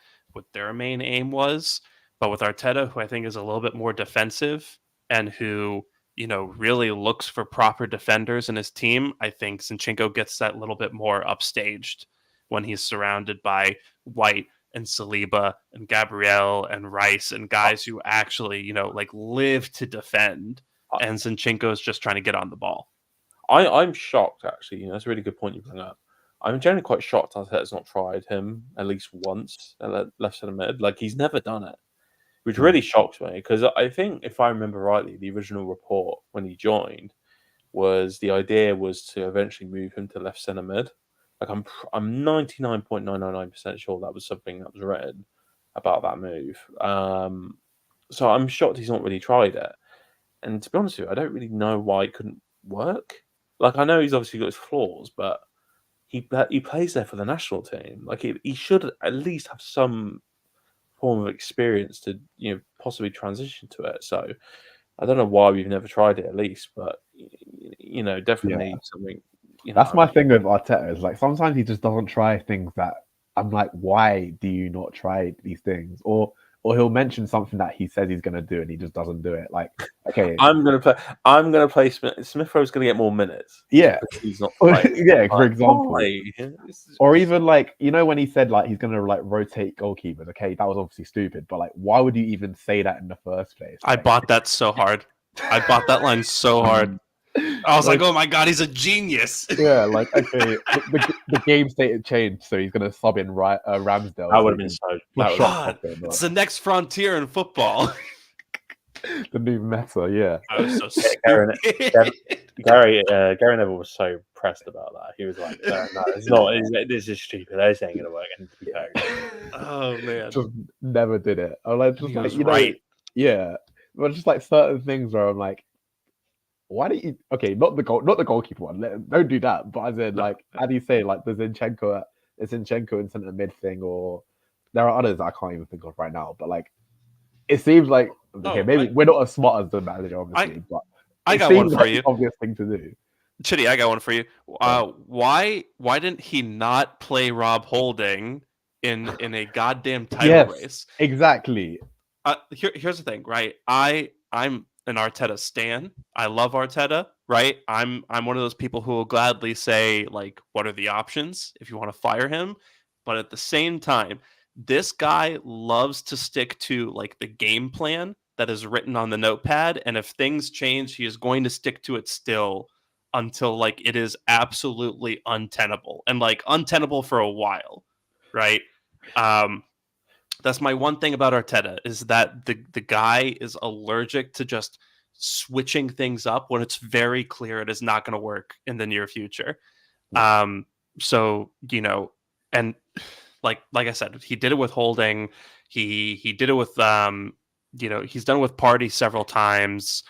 S1: their main aim was. But with Arteta, who I think is a little bit more defensive and who, really looks for proper defenders in his team, I think Zinchenko gets that little bit more upstaged when he's surrounded by White and Saliba and Gabriel and Rice and guys who actually, live to defend. And Zinchenko is just trying to get on the ball.
S4: I'm shocked, actually. That's a really good point you bring up. I'm generally quite shocked Arteta's not tried him at least once at left centre mid. Like, he's never done it, which really shocks me, because I think, if I remember rightly, the original report when he joined was the idea was to eventually move him to left centre mid. Like, I'm 99.999% sure that was something that was written about that move. So I'm shocked he's not really tried it. And to be honest with you, I don't really know why it couldn't work. Like, I know he's obviously got his flaws, but he plays there for the national team. Like, he should at least have some form of experience to possibly transition to it. So I don't know why we've never tried it at least, but definitely something.
S3: That's my thing with Arteta, is like sometimes he just doesn't try things that I'm like, why do you not try these things? Or he'll mention something that he says he's going to do and he just doesn't do it. Like, okay,
S4: I'm going to play Smith. Smith Rowe's going to get more minutes.
S3: Yeah,
S4: he's not playing.
S3: Yeah, for example.
S4: Why?
S3: Or even like, when he said like he's going to like rotate goalkeepers. Okay, that was obviously stupid, but like, why would you even say that in the first place?
S1: I bought that so hard. I bought that line so hard. I was like, oh my god, he's a genius.
S3: Yeah, like okay, the game state had changed, so he's gonna sub in Ramsdale.
S4: That would have been so. That
S1: God, it's the next frontier in football.
S3: the new meta. Yeah,
S1: I was so
S4: Gary,
S1: stupid.
S4: Gary Neville was so pressed about that. He was like, "No, it's not. This is stupid. This ain't gonna work." And to be fair,
S1: Oh man,
S3: just never did it. I'm like, just
S1: he
S3: like
S1: was
S3: you know,
S1: right.
S3: yeah, but just like certain things where I'm like, why don't you? Okay, not the goalkeeper one. Don't do that. But I said,
S1: No.
S3: like, how do you say like the Zinchenko in centre mid thing, or there are others I can't even think of right now. But like, it seems like okay, maybe we're not as smart as the manager, obviously, but
S1: I
S3: it
S1: got
S3: seems
S1: one for
S3: like
S1: you.
S3: an obvious thing to do.
S1: Chitty, I got one for you. Why didn't he not play Rob Holding in a goddamn title race?
S3: Exactly.
S1: Here's the thing, right? I'm an Arteta stan. I love Arteta, right? I'm one of those people who will gladly say, like, what are the options if you want to fire him? But at the same time, this guy loves to stick to like the game plan that is written on the notepad, and if things change, he is going to stick to it still until like it is absolutely untenable and like untenable for a while, right? That's my one thing about Arteta is that the guy is allergic to just switching things up when it's very clear it is not going to work in the near future. So and like I said, he did it with Holding. He did it with he's done it with Party several times.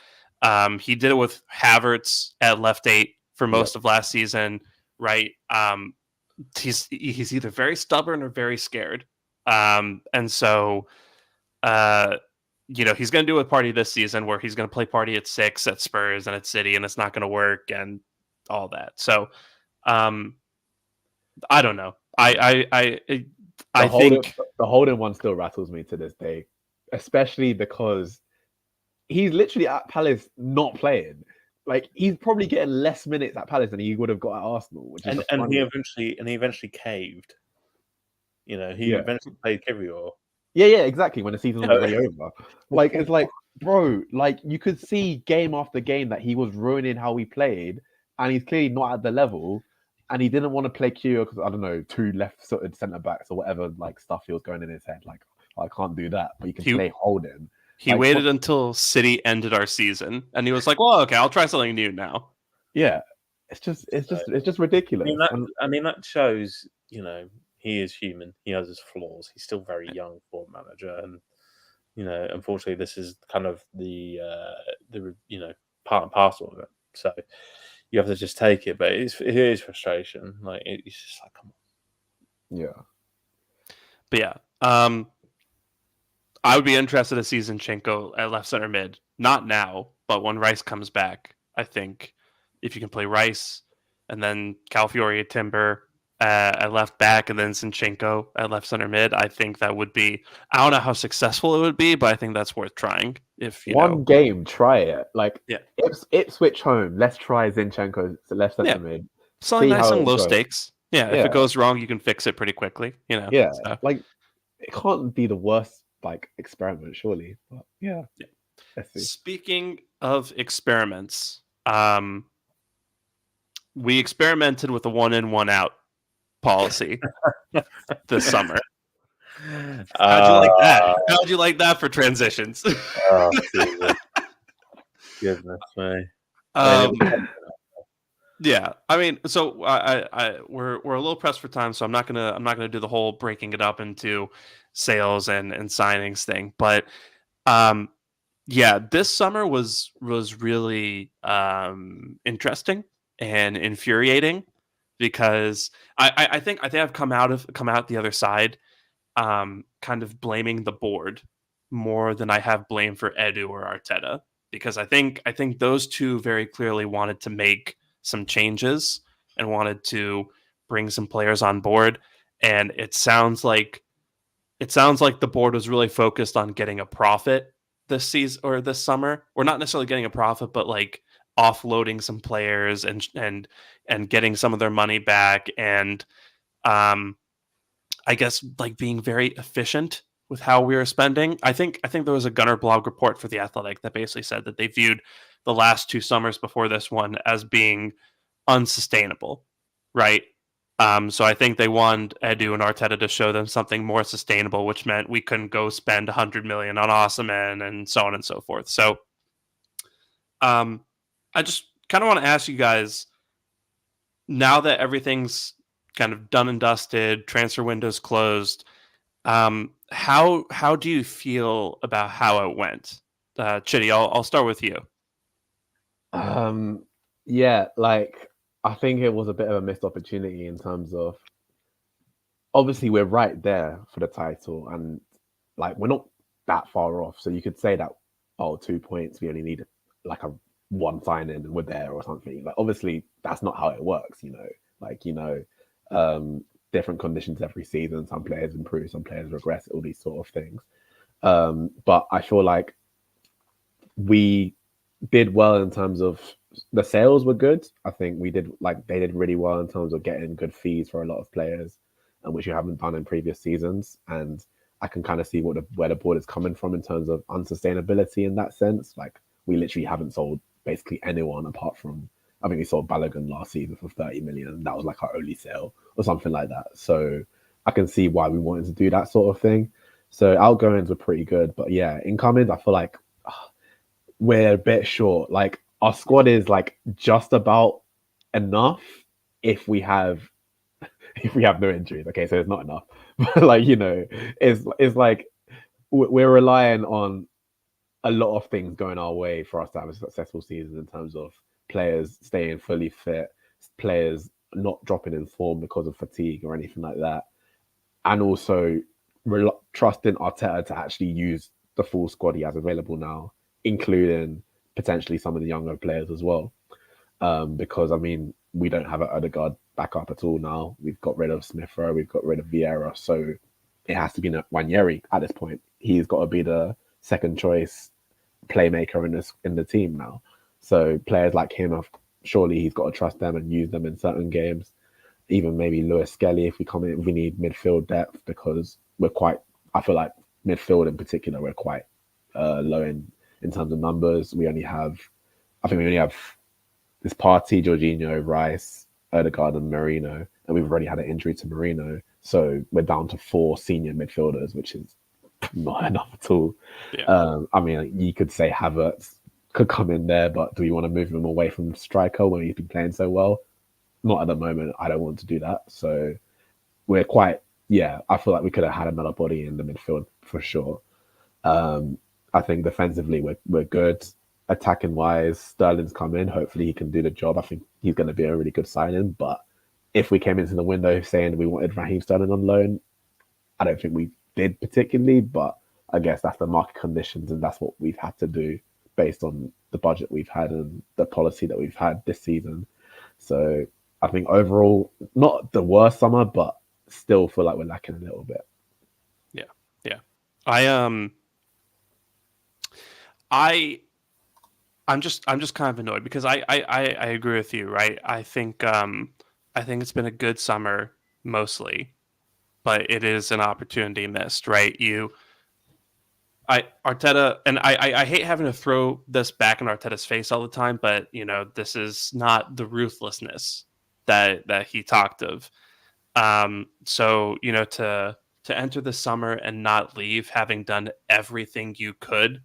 S1: He did it with Havertz at left 8 for most of last season, right? He's either very stubborn or very scared. And so he's going to do it with Party this season where he's going to play Party at 6 at Spurs and at City, and it's not going to work and all that. So I don't know. I think
S3: the Holden one still rattles me to this day, especially because he's literally at Palace not playing. Like he's probably getting less minutes at Palace than he would have got at Arsenal, which is
S4: and he eventually caved. He eventually played Kivior.
S3: Yeah, exactly. When the season was already over, like it's like, bro, like you could see game after game that he was ruining how he played, and he's clearly not at the level. And he didn't want to play Kivior because I don't know, 2 left-footed centre backs or whatever like stuff he was going in his head. Like I can't do that, but you can play Holden.
S1: He waited until City ended our season, and he was like, "Well, okay, I'll try something new now."
S3: Yeah, it's just ridiculous.
S4: I mean, that shows he is human. He has his flaws. He's still very young for a manager, and unfortunately, this is kind of the part and parcel of it. So you have to just take it. But it is frustration. Like it's just like, come on.
S3: Yeah.
S1: But yeah, I would be interested to see Zinchenko at left center mid. Not now, but when Rice comes back, I think if you can play Rice and then Calafiori, Timber at left back, and then Zinchenko at left center mid, I think that would be. I don't know how successful it would be, but I think that's worth trying. If
S3: one game, try it. Like
S1: yeah,
S3: Ipswich home. Let's try Zinchenko left center mid.
S1: Something nice and low stakes. Yeah, if it goes wrong, you can fix it pretty quickly.
S3: Yeah, so. Like it can't be the worst like experiment, surely. But yeah. Let's see.
S1: Speaking of experiments, we experimented with a 1 in, 1 out policy this summer. How'd you like that? How'd you like that for transitions?
S4: Oh, goodness me.
S1: Yeah, I mean, so we're a little pressed for time, so I'm not gonna do the whole breaking it up into sales and signings thing, but yeah, this summer was really interesting and infuriating because I think I've come out the other side kind of blaming the board more than I have blame for Edu or Arteta, because I think those two very clearly wanted to make some changes and wanted to bring some players on board, and it sounds like the board was really focused on getting a profit this season or this summer, or not necessarily getting a profit, but like offloading some players and getting some of their money back, and I guess like being very efficient with how we were spending. I think there was a Gunner blog report for The Athletic that basically said that they viewed the last 2 summers before this one as being unsustainable, right? So I think they wanted Edu and Arteta to show them something more sustainable, which meant we couldn't go spend 100 million on Osimhen and so on and so forth. So I just kind of want to ask you guys, now that everything's kind of done and dusted, transfer window's closed, how do you feel about how it went? Chitty, I'll start with you.
S3: Yeah, like I think it was a bit of a missed opportunity in terms of obviously we're right there for the title, and like we're not that far off. So you could say that 2 points, we only need like a one sign in and we're there or something. Like obviously that's not how it works, different conditions every season. Some players improve, some players regress, all these sort of things. But I feel like we did well in terms of the sales were good. I think they did really well in terms of getting good fees for a lot of players, and which you haven't done in previous seasons. And I can kind of see where the board is coming from in terms of unsustainability in that sense. Like we literally haven't sold basically anyone apart from, I think we sold Balogun last season for 30 million. That was like our only sale or something like that. So I can see why we wanted to do that sort of thing. So outgoings were pretty good, but yeah, incomings, I feel like we're a bit short. Like our squad is like just about enough if we have no injuries. Okay, so it's not enough, but like it's like we're relying on a lot of things going our way for us to have a successful season in terms of players staying fully fit, players not dropping in form because of fatigue or anything like that, and also trusting Arteta to actually use the full squad he has available now, including potentially some of the younger players as well. Because I mean, we don't have an Odegaard backup at all now. We've got rid of Smith Rowe, we've got rid of Vieira, so it has to be Nwaneri at this point. He's got to be the second choice playmaker in the team now. So players like him, surely he's got to trust them and use them in certain games. Even maybe Lewis Skelly if we come in, we need midfield depth because I feel like midfield in particular, we're quite low in terms of numbers. We only have this Partey, Jorginho, Rice, Odegaard and Merino, and we've already had an injury to Merino. So we're down to 4 senior midfielders, which is not enough at all.
S1: Yeah.
S3: I mean, you could say Havertz could come in there, but do we want to move him away from striker when he's been playing so well? Not at the moment. I don't want to do that. So we're I feel like we could have had another body in the midfield for sure. I think defensively we're good. Attacking wise, Sterling's come in. Hopefully he can do the job. I think he's going to be a really good signing. But if we came into the window saying we wanted Raheem Sterling on loan, I don't think we did particularly. But I guess that's the market conditions, and that's what we've had to do based on the budget we've had and the policy that we've had this season. So I think overall, not the worst summer, but still feel like we're lacking a little bit.
S1: Yeah. I'm just kind of annoyed because I agree with you, right? I think it's been a good summer mostly, but it is an opportunity missed, right? Arteta, and I hate having to throw this back in Arteta's face all the time, but this is not the ruthlessness that he talked of. So to enter the summer and not leave, having done everything you could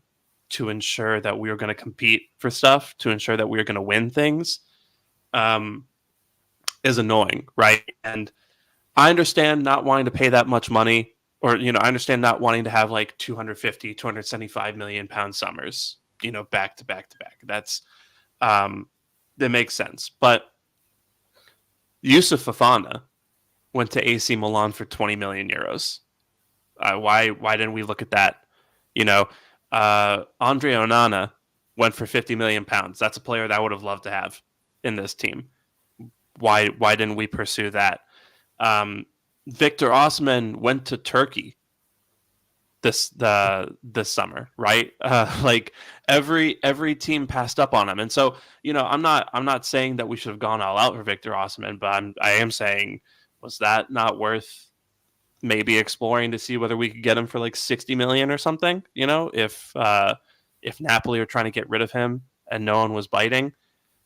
S1: to ensure that we were going to compete for stuff, to ensure that we were going to win things, is annoying, right? And I understand not wanting to pay that much money, or I understand not wanting to have like 250, 275 million pound summers, back to back to back. That's that makes sense. But Yusuf Fofana went to AC Milan for 20 million euros. Why didn't we look at that? Andre Onana went for 50 million pounds. That's a player that I would have loved to have in this team. Why didn't we pursue that? Victor Osimhen went to Turkey this summer, right? Like every team passed up on him, and so I'm not saying that we should have gone all out for Victor Osimhen, but I am saying, was that not worth maybe exploring to see whether we could get him for like 60 million or something? If Napoli are trying to get rid of him, and no one was biting.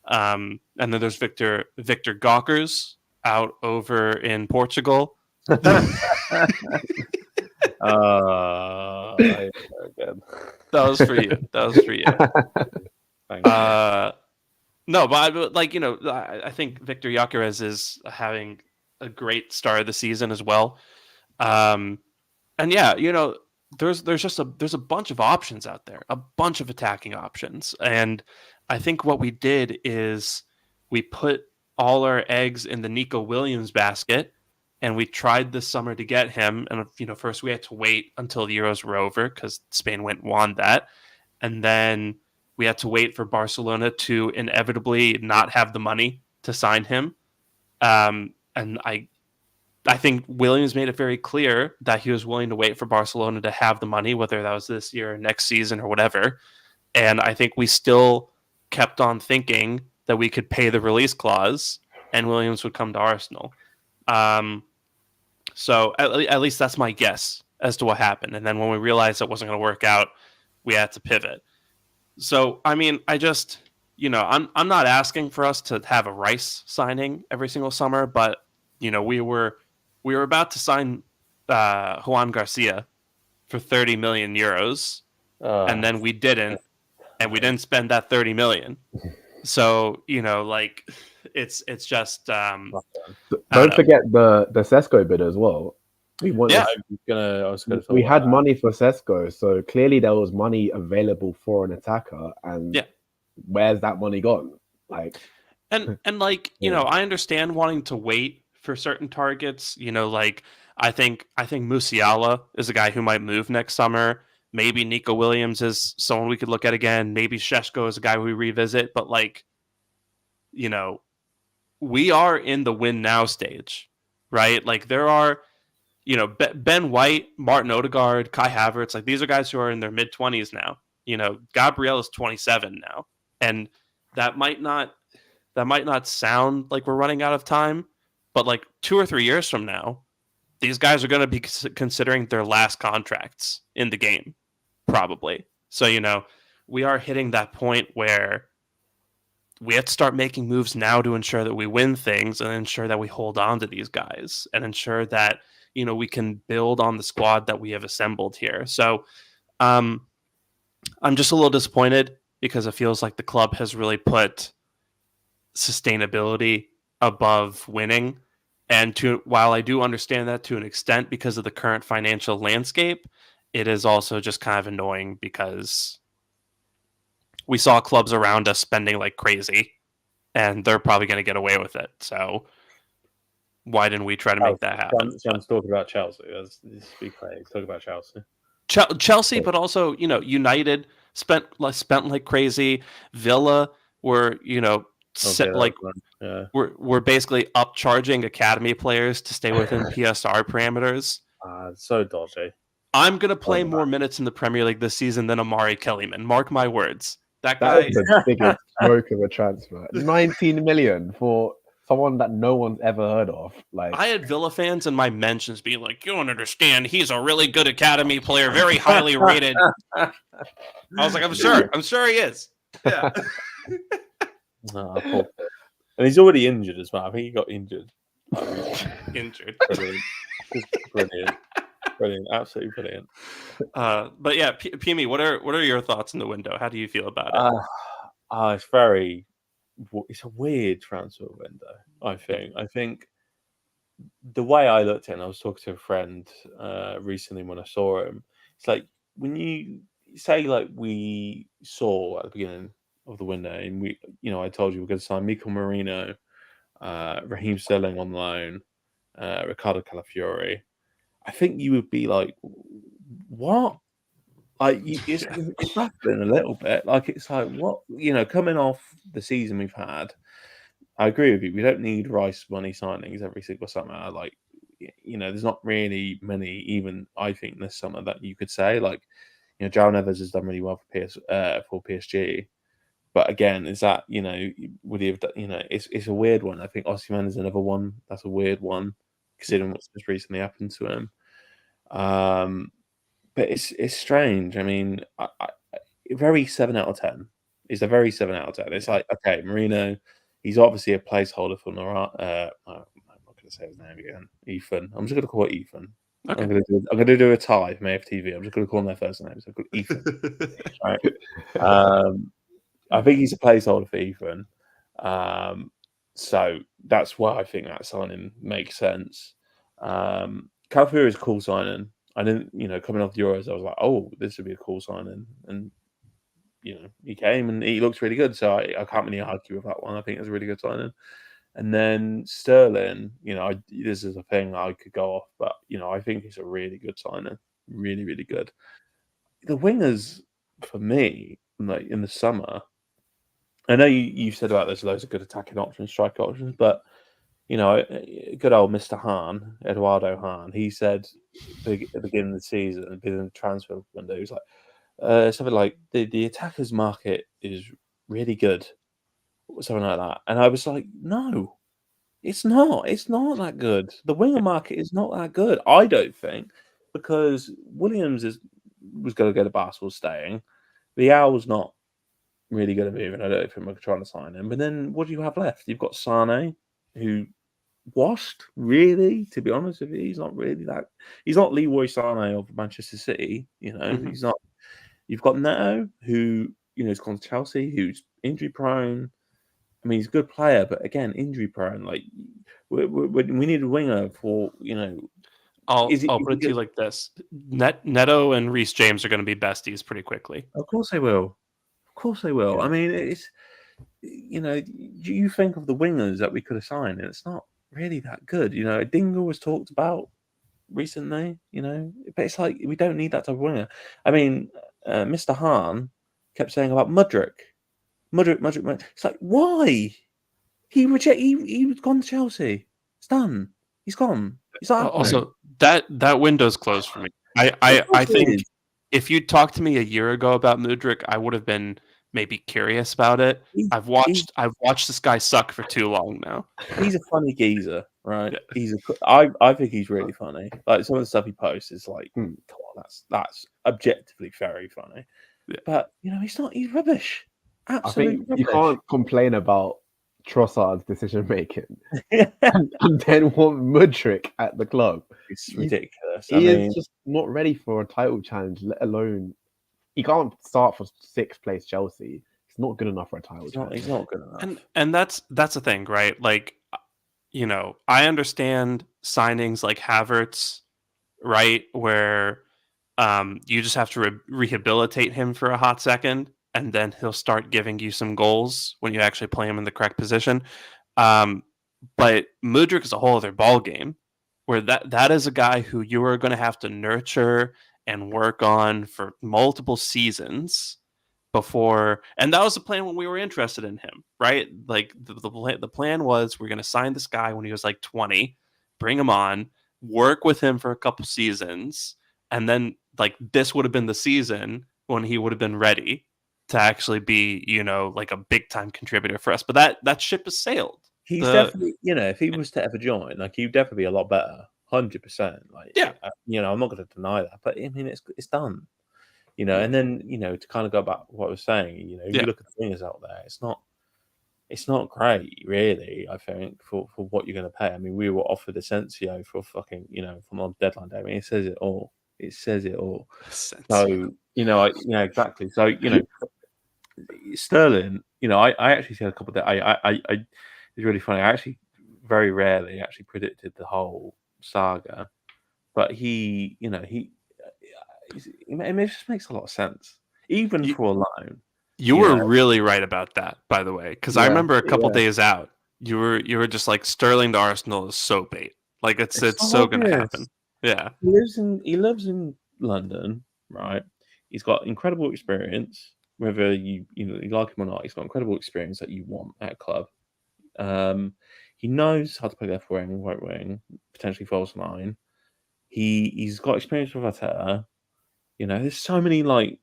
S1: And then there's Victor Gawkers out over in Portugal.
S4: Very good.
S1: That was for you. That was for you.
S4: Thank you.
S1: No, but I think Victor Gawkers is having a great start of the season as well. And yeah, there's a bunch of options out there, a bunch of attacking options. And I think what we did is we put all our eggs in the Nico Williams basket, and we tried this summer to get him. And first we had to wait until the Euros were over because Spain went and won that, and then we had to wait for Barcelona to inevitably not have the money to sign him. And I think Williams made it very clear that he was willing to wait for Barcelona to have the money, whether that was this year or next season or whatever. And I think we still kept on thinking that we could pay the release clause and Williams would come to Arsenal. So at least that's my guess as to what happened. And then when we realized it wasn't going to work out, we had to pivot. So, I mean, I'm not asking for us to have a Rice signing every single summer, but we were about to sign Juan Garcia for 30 million euros, and then we didn't, and we didn't spend that 30 million. So it's just
S3: don't forget the Sesko bid as well. We had money for Sesko, so clearly there was money available for an attacker, and where's that money gone? I
S1: understand wanting to wait for certain targets. I think Musiala is a guy who might move next summer. Maybe Nico Williams is someone we could look at again. Maybe Šeško is a guy we revisit. But we are in the win now stage, right? There are. Ben White, Martin Odegaard, Kai Havertz, these are guys who are in their mid-20s now. Gabriel is 27 now. And that might not sound like we're running out of time, but 2 or 3 years from now, these guys are going to be considering their last contracts in the game, probably. So, we are hitting that point where we have to start making moves now to ensure that we win things and ensure that we hold on to these guys and ensure that we can build on the squad that we have assembled here. So I'm just a little disappointed because it feels like the club has really put sustainability above winning. And while I do understand that to an extent because of the current financial landscape, it is also just kind of annoying because we saw clubs around us spending like crazy and they're probably going to get away with it. So why didn't we try to make that happen?
S4: Someone's talking about Chelsea. Let's be clear. Talk about Chelsea.
S1: Chelsea, but also United spent like crazy. Villa were we're basically upcharging academy players to stay within PSR parameters.
S4: So dodgy.
S1: I'm gonna play more minutes in the Premier League this season than Amari Kellyman. Mark my words. That guy
S3: is the biggest joke of a transfer. 19 million for someone that no one's ever heard of.
S1: I had Villa fans in my mentions being like, "You don't understand. He's a really good academy player, very highly rated." I was like, "I'm sure he is." Yeah.
S4: And he's already injured as well. I think he got injured.
S1: Injured.
S4: Brilliant, absolutely brilliant.
S1: But yeah, Pimi, what are your thoughts in the window? How do you feel about it?
S4: It's a weird transfer window. I think the way I looked at it, and I was talking to a friend recently when I saw him. It's like when you say we saw at the beginning of the window, and I told you we're going to sign Mikel Merino, Raheem Sterling on loan, Ricardo Calafiori. I think you would be like, what? It's baffling a little bit. It's like, what? Coming off the season we've had, I agree with you. We don't need Rice money signings every single summer. There's not really many, even I think this summer, that you could say. João Neves has done really well for PSG. But again, is that, would he have done, it's a weird one. I think Osimhen is another one. That's a weird one, considering what's just recently happened to him. But it's strange. I mean, very 7 out of 10 It's a very 7 out of 10. It's like, okay, Marino, he's obviously a placeholder for Nora. I'm not going to say his name again. Ethan. I'm just going to call it Ethan.
S1: Okay.
S4: I'm going to do a tie for AFTV. I'm just going to call them their first names. So Ethan. Right. I think he's a placeholder for Ethan. So that's why I think that signing makes sense. Calafuri is a cool signing. I didn't, coming off the Euros, I was like, oh, this would be a cool signing. And, he came and he looks really good. So I can't really argue with that one. I think it's a really good signing. And then Sterling, this is a thing I could go off, but, I think it's a really good signing. Really, really good. The wingers, for me, like in the summer, I know you've said about there's loads of good attacking options, strike options, but good old Mr. Hahn, Eduardo Hahn, he said at the beginning of the season, beginning of the transfer window, he was like something like the attackers market is really good, something like that. And I was like, no, it's not. It's not that good. The winger market is not that good, I don't think, because Williams was going to go to Barcelona staying. The Owl's not really good at moving. I don't think we're trying to sign him. But then what do you have left? You've got Sane, who washed, really, to be honest with you. He's not really that. He's not Leroy Sane of Manchester City. He's not. You've got Neto, who has gone to Chelsea, who's injury prone. I mean, he's a good player, but again, injury prone. Like we need a winger for
S1: I'll put it to you like this: Neto and Reece James are going to be besties pretty quickly.
S4: Of course they will. Of course they will.
S3: Yeah.
S4: I mean, it's you think of the wingers that we could have signed, and it's not really that good. Dingle was talked about recently. But it's like we don't need that type of winger. I mean, Mr. Hahn kept saying about Mudryk. It's like, why? He was gone to Chelsea. It's done. He's gone. He's not
S1: also that window's closed for me. I think if you talked to me a year ago about Mudryk, I would have been maybe curious about it. I've watched this guy suck for too long now.
S4: He's a funny geezer, right?
S1: Yeah.
S4: I think he's really funny. Like some of the stuff he posts is like, come on, that's objectively very funny. Yeah. But he's not. He's rubbish. Absolutely rubbish.
S3: You can't complain about Trossard's decision making and then want Mudryk at the club.
S4: It's ridiculous.
S3: He is just not ready for a title challenge, let alone he can't start for 6th place Chelsea. He's not good enough for a title challenge.
S4: He's not good enough.
S1: And that's the thing, right? Like, I understand signings like Havertz, right, where you just have to rehabilitate him for a hot second, and then he'll start giving you some goals when you actually play him in the correct position. But Mudryk is a whole other ball game, where that is a guy who you are going to have to nurture and work on for multiple seasons before. And that was the plan when we were interested in him, right? Like the plan was we're going to sign this guy when he was like 20, bring him on, work with him for a couple seasons, and then like this would have been the season when he would have been ready to actually be, like a big time contributor for us. But that ship has sailed.
S4: He's definitely, if he was to ever join, like he'd definitely be a lot better, 100%. Like,
S1: yeah,
S4: I'm not going to deny that, but I mean, it's done, And then to kind of go back to what I was saying, you look at the wingers out there, it's not great, really. I think for what you're going to pay. I mean, we were offered Asensio for fucking, from on deadline day. I mean, it says it all. Asensio. So exactly. So Sterling, I actually said a couple of days. It's really funny. I actually very rarely actually predicted the whole saga, but he it just makes a lot of sense, even for a loan.
S1: You were really right about that, by the way, because I remember a couple days out, you were just like Sterling to Arsenal is so bait. Like it's so going to happen. Yeah,
S4: he lives in London, right? He's got incredible experience. Whether you like him or not, he's got incredible experience that you want at a club. He knows how to play left wing, right wing, potentially false line. He's got experience with Arteta. There's so many like,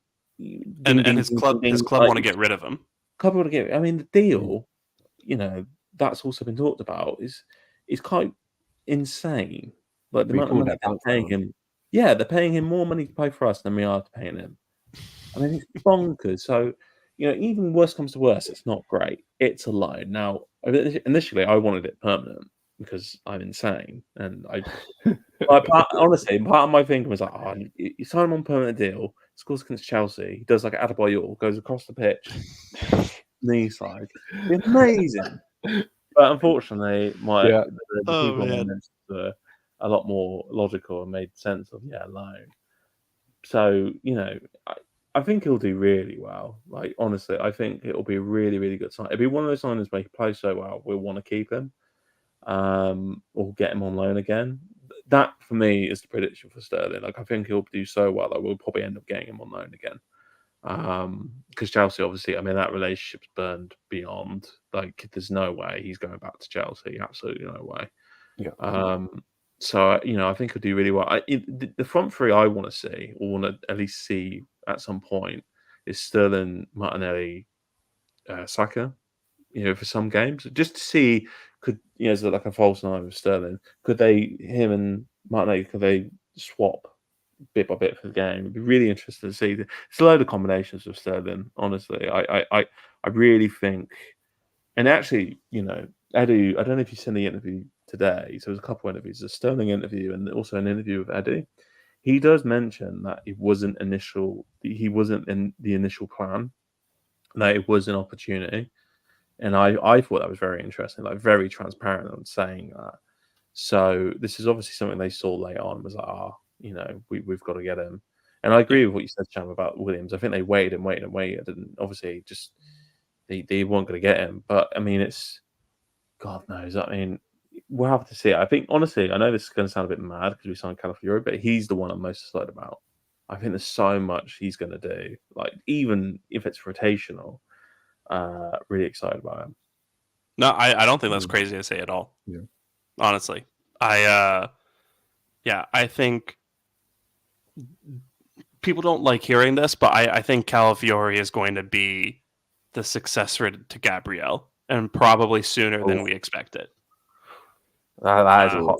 S1: and his club want to get rid of him.
S4: Club want to get. I mean, the deal, that's also been talked about. Is quite insane. Like the amount of money they're paying him. Yeah, they're paying him more money to play for us than we are to paying him. I mean, it's bonkers. So, even worst comes to worst, it's not great. It's a loan. Now, initially, I wanted it permanent because I'm insane, and honestly, part of my thinking was like, oh, you sign him on permanent deal, scores against Chelsea, he does like an Adebayor, goes across the pitch, knee slide, it's amazing. But unfortunately, the people on this were a lot more logical and made sense of loan. So I think he'll do really well. Like honestly, I think it'll be a really, really good sign. It'll be one of those signings where he plays so well, we'll want to keep him, or get him on loan again. That for me is the prediction for Sterling. Like I think he'll do so well that we'll probably end up getting him on loan again. Because Chelsea, obviously, I mean that relationship's burned beyond. Like, there's no way he's going back to Chelsea. Absolutely no way.
S3: Yeah.
S4: So I think he'll do really well. The front three I want to see, or want to at least see at some point, is Sterling, Martinelli, Saka. For some games, just to see is it like a false nine with Sterling? Him and Martinelli, could they swap bit by bit for the game? It'd be really interesting to see. It's a load of combinations with Sterling. Honestly, I really think, and actually, Edu, I don't know if you've seen the interview today. So there's a couple of interviews, a Sterling interview and also an interview with Edu. He does mention that he wasn't in the initial plan, that it was an opportunity. And I thought that was very interesting, like very transparent on saying that. So this is obviously something they saw later on, was like, we've got to get him. And I agree with what you said, Cham, about Williams. I think they waited, and obviously just they weren't going to get him. But I mean, it's God knows. I mean, we'll have to see. I think honestly, I know this is going to sound a bit mad because we signed Calafiori, but he's the one I'm most excited about. I think there's so much he's going to do. Like even if it's rotational. Really excited about him.
S1: No, I don't think that's crazy to say at all.
S2: Yeah.
S1: Honestly, I think people don't like hearing this, but I think Calafiori is going to be the successor to Gabriel, and probably sooner than we expected.
S4: That is a hot.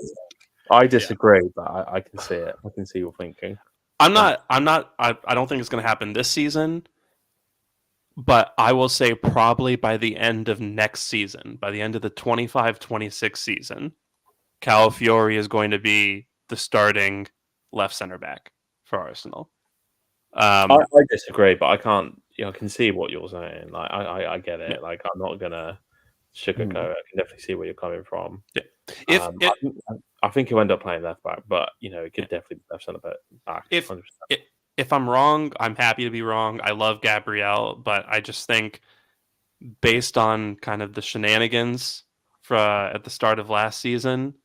S4: I disagree, but I can see it. I can see your thinking.
S1: I don't think it's going to happen this season. But I will say probably by the end of next season, by the end of the 25-26 season, Calafiori is going to be the starting left center back for Arsenal.
S4: I disagree, but I can't. I can see what you're saying. Like I get it. Yeah. Like I'm not gonna sugarcoat it. I can definitely see where you're coming from.
S1: Yeah.
S4: I think he'll end up playing left back, but it could definitely be left center back.
S1: If I'm wrong, I'm happy to be wrong. I love Gabriel, but I just think based on kind of the shenanigans at the start of last season,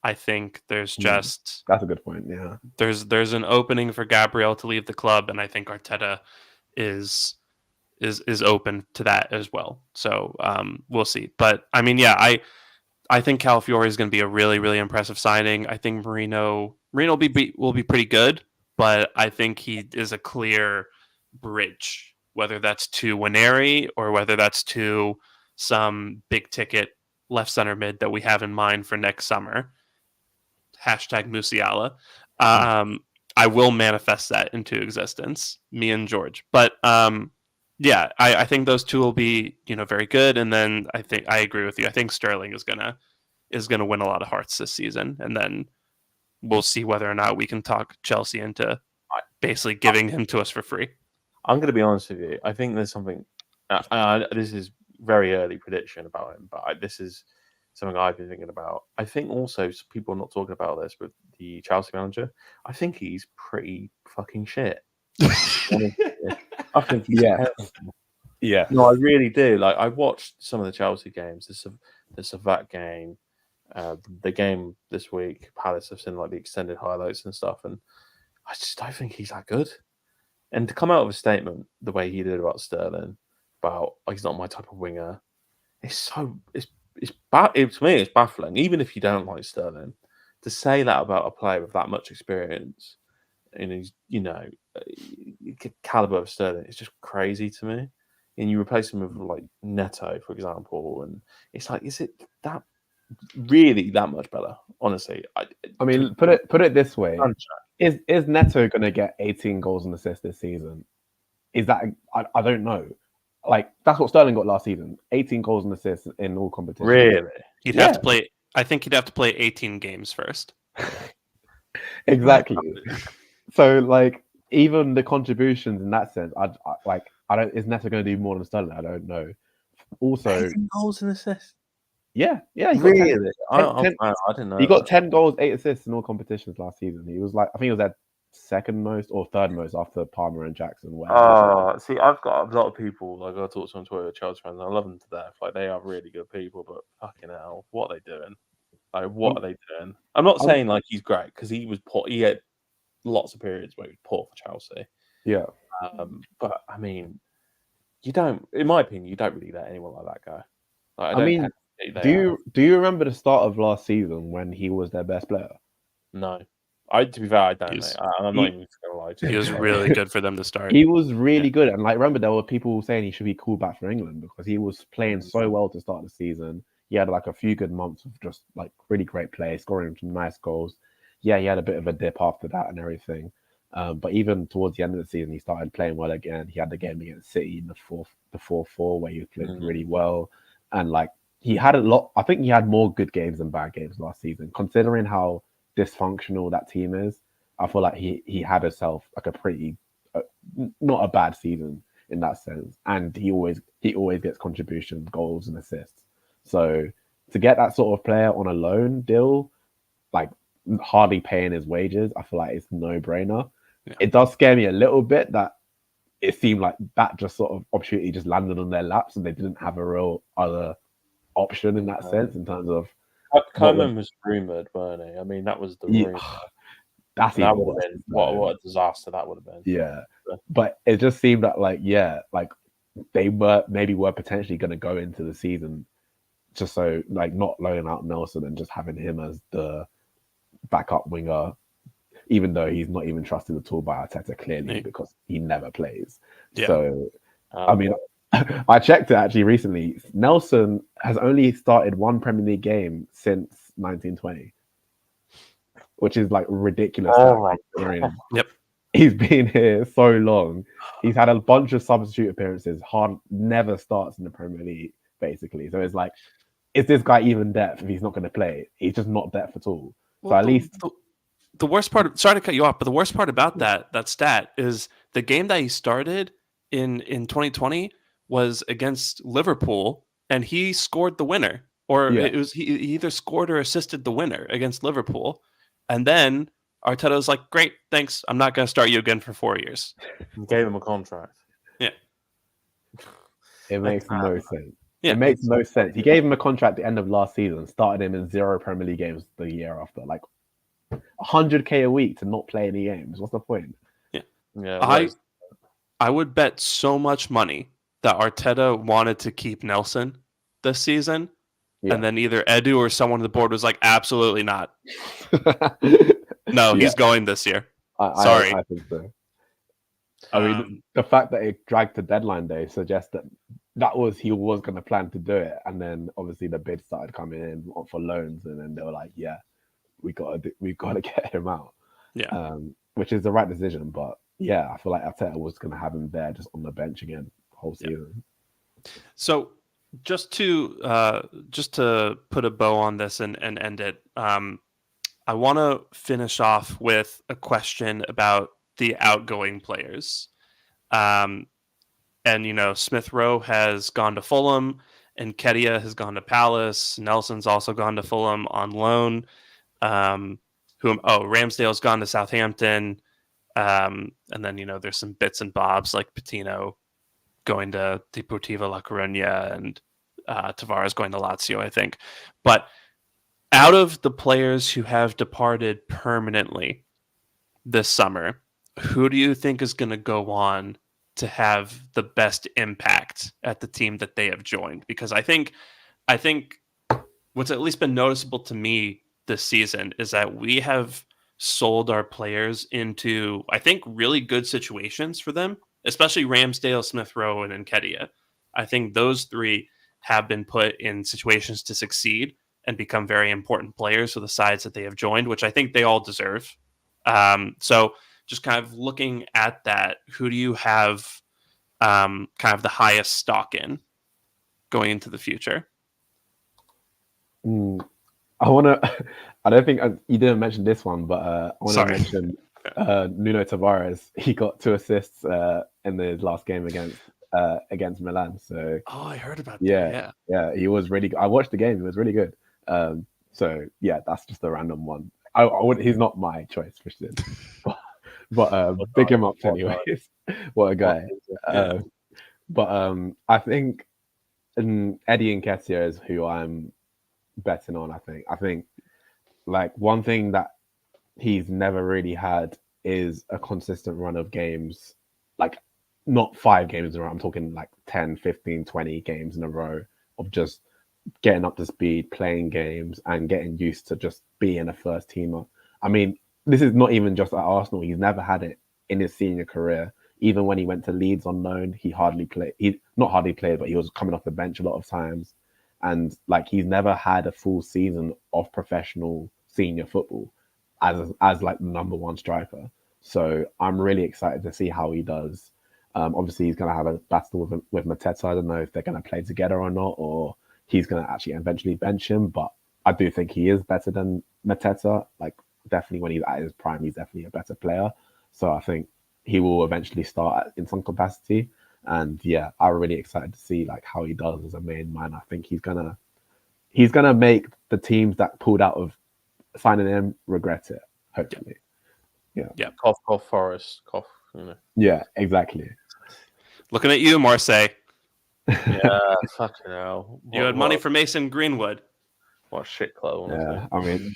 S1: I think there's just...
S3: That's a good point, yeah.
S1: There's an opening for Gabriel to leave the club, and I think Arteta is open to that as well. So we'll see. But, I mean, yeah, I think Calafiori is going to be a really, really impressive signing. I think Marino will be pretty good. But I think he is a clear bridge, whether that's to Waneri or whether that's to some big ticket left center mid that we have in mind for next summer. #Musiala. I will manifest that into existence, me and George. But I think those two will be very good. And then I agree with you. I think Sterling is gonna win a lot of hearts this season, and then we'll see whether or not we can talk Chelsea into basically giving him to us for free.
S4: I'm going to be honest with you. I think there's something. This is very early prediction about him, but this is something I've been thinking about. I think also people are not talking about this with the Chelsea manager. I think he's pretty fucking shit. I think he's
S3: yeah.
S4: No, I really do. Like I watched some of the Chelsea games. The Savat game. The game this week, Palace, have seen like the extended highlights and stuff, and I just don't think he's that good. And to come out of a statement the way he did about Sterling, about he's not my type of winger, it's to me it's baffling. Even if you don't like Sterling, to say that about a player with that much experience and he's caliber of Sterling, it's just crazy to me. And you replace him with like Neto, for example, and it's like, is it that really that much better? Honestly,
S3: I mean, put it this way: is Neto going to get 18 goals and assists this season? Is that I don't know. Like that's what Sterling got last season. 18 goals and assists in all competitions.
S4: Really?
S1: He'd
S3: Yeah.
S1: have to play. I think he'd have to play 18 games first.
S3: Exactly. So like even the contributions in that sense, I don't. Is Neto going to do more than Sterling? I don't know. Also,
S4: 18 goals and assists.
S3: yeah, he got 10,
S4: Really?
S3: I
S4: didn't know.
S3: he got 10 goals, 8 assists in all competitions last season. He was like, I think he was at second most or third most after Palmer and Jackson. Whatever.
S4: See, I've got a lot of people like I talk to on Twitter, Chelsea fans. I love them to death. Like they are really good people, but fucking hell, what are they doing? Like, what are they doing? I'm not saying like he's great because he was poor. He had lots of periods where he was poor for Chelsea.
S3: Yeah.
S4: But I mean, you don't. In my opinion, you don't really let anyone like that go. Like,
S3: I mean, do you remember the start of last season when he was their best player?
S4: No. To be fair, I don't know. I'm not even gonna lie to you.
S1: He was really good for them to start.
S3: He was really good, and like remember there were people saying he should be called back for England because he was playing so well to start the season. He had like a few good months of just like really great play, scoring some nice goals. Yeah, he had a bit of a dip after that and everything. But even towards the end of the season, he started playing well again. He had the game against City in the 4-4 where he played really well, and like he had a lot. I think he had more good games than bad games last season, considering how dysfunctional that team is. I feel like he had himself like a pretty not a bad season in that sense, and he always gets contributions, goals, and assists. So to get that sort of player on a loan deal, like hardly paying his wages, I feel like it's no brainer. Yeah. It does scare me a little bit that it seemed like that just sort of opportunity just landed on their laps, and they didn't have a real other option in that sense in terms of.
S4: Coleman was rumored, weren't he? I mean, that was the rumor.
S3: That
S4: would have been what a disaster that would have been.
S3: Yeah, but it just seemed that like they were potentially going to go into the season just so like not loaning out Nelson and just having him as the backup winger, even though he's not even trusted at all by Arteta clearly because he never plays. Yeah. So I mean, I checked it actually recently. Nelson has only started one Premier League game since 1920. Which is like ridiculous.
S1: Yep.
S3: He's been here so long. He's had a bunch of substitute appearances. Never starts in the Premier League, basically. So it's like, is this guy even depth if he's not going to play? He's just not depth at all. Well, so at least
S1: the worst part. Sorry to cut you off, but the worst part about that stat is the game that he started in 2020 was against Liverpool, and he scored the winner, or it was he either scored or assisted the winner against Liverpool. And then Arteta was like, great, thanks. I'm not going to start you again for 4 years.
S4: Gave him a contract.
S1: Yeah.
S3: It makes no sense. Yeah, it makes no sense. He gave him a contract at the end of last season, started him in 0 Premier League games the year after. Like 100K a week to not play any games. What's the point?
S1: Yeah. I would bet so much money that Arteta wanted to keep Nelson this season. Yeah. And then either Edu or someone on the board was like, absolutely not. No, he's going this year. Sorry.
S3: I think so. I mean, the fact that it dragged to deadline day suggests that he was going to plan to do it. And then obviously the bids started coming in for loans. And then they were like, yeah, we've got to get him out.
S1: Yeah.
S3: Which is the right decision. But yeah, I feel like Arteta was going to have him there just on the bench again whole season.
S1: So, just to put a bow on this and end it, I want to finish off with a question about the outgoing players. And, Smith Rowe has gone to Fulham, and Nketiah has gone to Palace. Nelson's also gone to Fulham on loan. Ramsdale's gone to Southampton. And then, there's some bits and bobs like Patino going to Deportivo La Coruña and Tavares going to Lazio, I think. But out of the players who have departed permanently this summer, who do you think is going to go on to have the best impact at the team that they have joined? Because I think what's at least been noticeable to me this season is that we have sold our players into, I think, really good situations for them, especially Ramsdale, Smith Rowe, and Nketiah. I think those three have been put in situations to succeed and become very important players for the sides that they have joined, which I think they all deserve. So just kind of looking at that, who do you have kind of the highest stock in going into the future?
S3: I want to. I don't think you didn't mention this one, but I want to
S1: Sorry.
S3: mention Nuno Tavares. He got 2 assists in his last game against Milan. So
S1: Oh, I heard about
S3: yeah,
S1: that.
S3: he was really good. I watched the game. He was really good. So yeah, that's just a random one. He's not my choice, Christian, but big him up anyways. What a guy.
S1: Yeah.
S3: But I think Eddie Nketiah is who I'm betting on. I think like one thing that he's never really had is a consistent run of games, like not 5 games in a row. I'm talking like 10, 15, 20 games in a row of just getting up to speed, playing games, and getting used to just being a first teamer. I mean, this is not even just at Arsenal. He's never had it in his senior career. Even when he went to Leeds on loan, he hardly played. He not hardly played, but he was coming off the bench a lot of times. And like he's never had a full season of professional senior football as like the number 1 striker. So I'm really excited to see how he does. Obviously, he's going to have a battle with Mateta. I don't know if they're going to play together or not, or he's going to actually eventually bench him. But I do think he is better than Mateta. Like definitely when he's at his prime, he's definitely a better player. So I think he will eventually start in some capacity. And yeah, I'm really excited to see like how he does as a main man. I think he's gonna make the teams that pulled out of signing him regret it. Hopefully, yeah.
S4: Cough, cough, Forest, cough.
S3: Yeah, exactly.
S1: Looking at you, Marseille.
S4: Yeah, fucking hell.
S1: You had money for Mason Greenwood.
S4: What a shit club.
S3: Yeah, I mean,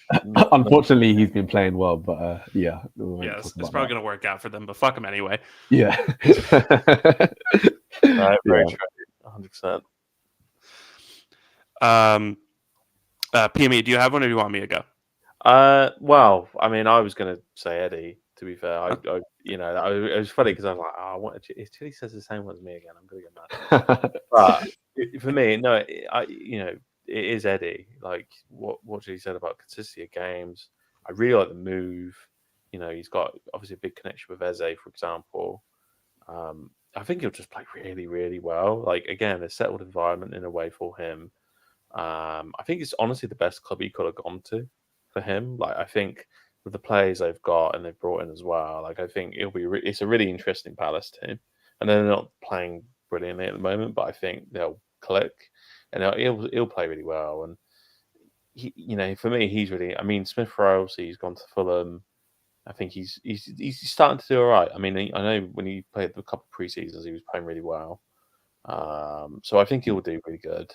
S3: unfortunately, he's been playing well, but yeah.
S1: It's probably going to work out for them, but fuck him anyway.
S3: Yeah.
S4: Very true. 100%.
S1: PME, do you have one or do you want me to go?
S4: Well, I mean, I was going to say Eddie, to be fair. It was funny because I'm like, if Chile says the same one as me again, I'm going to get mad. But for me, no, it is Eddie. Like what he said about consistency of games. I really like the move. He's got obviously a big connection with Eze, for example. I think he'll just play really, really well. Like again, a settled environment in a way for him. I think it's honestly the best club he could have gone to for him. Like I think with the players they've got and they've brought in as well. Like I think it's a really interesting Palace team, and they're not playing brilliantly at the moment, but I think they'll click. And he'll play really well. And he, for me, he's really. I mean, Smith Rowe, obviously, he's gone to Fulham. I think he's starting to do all right. I mean, I know when he played a couple of pre-seasons, he was playing really well. So I think he'll do really good.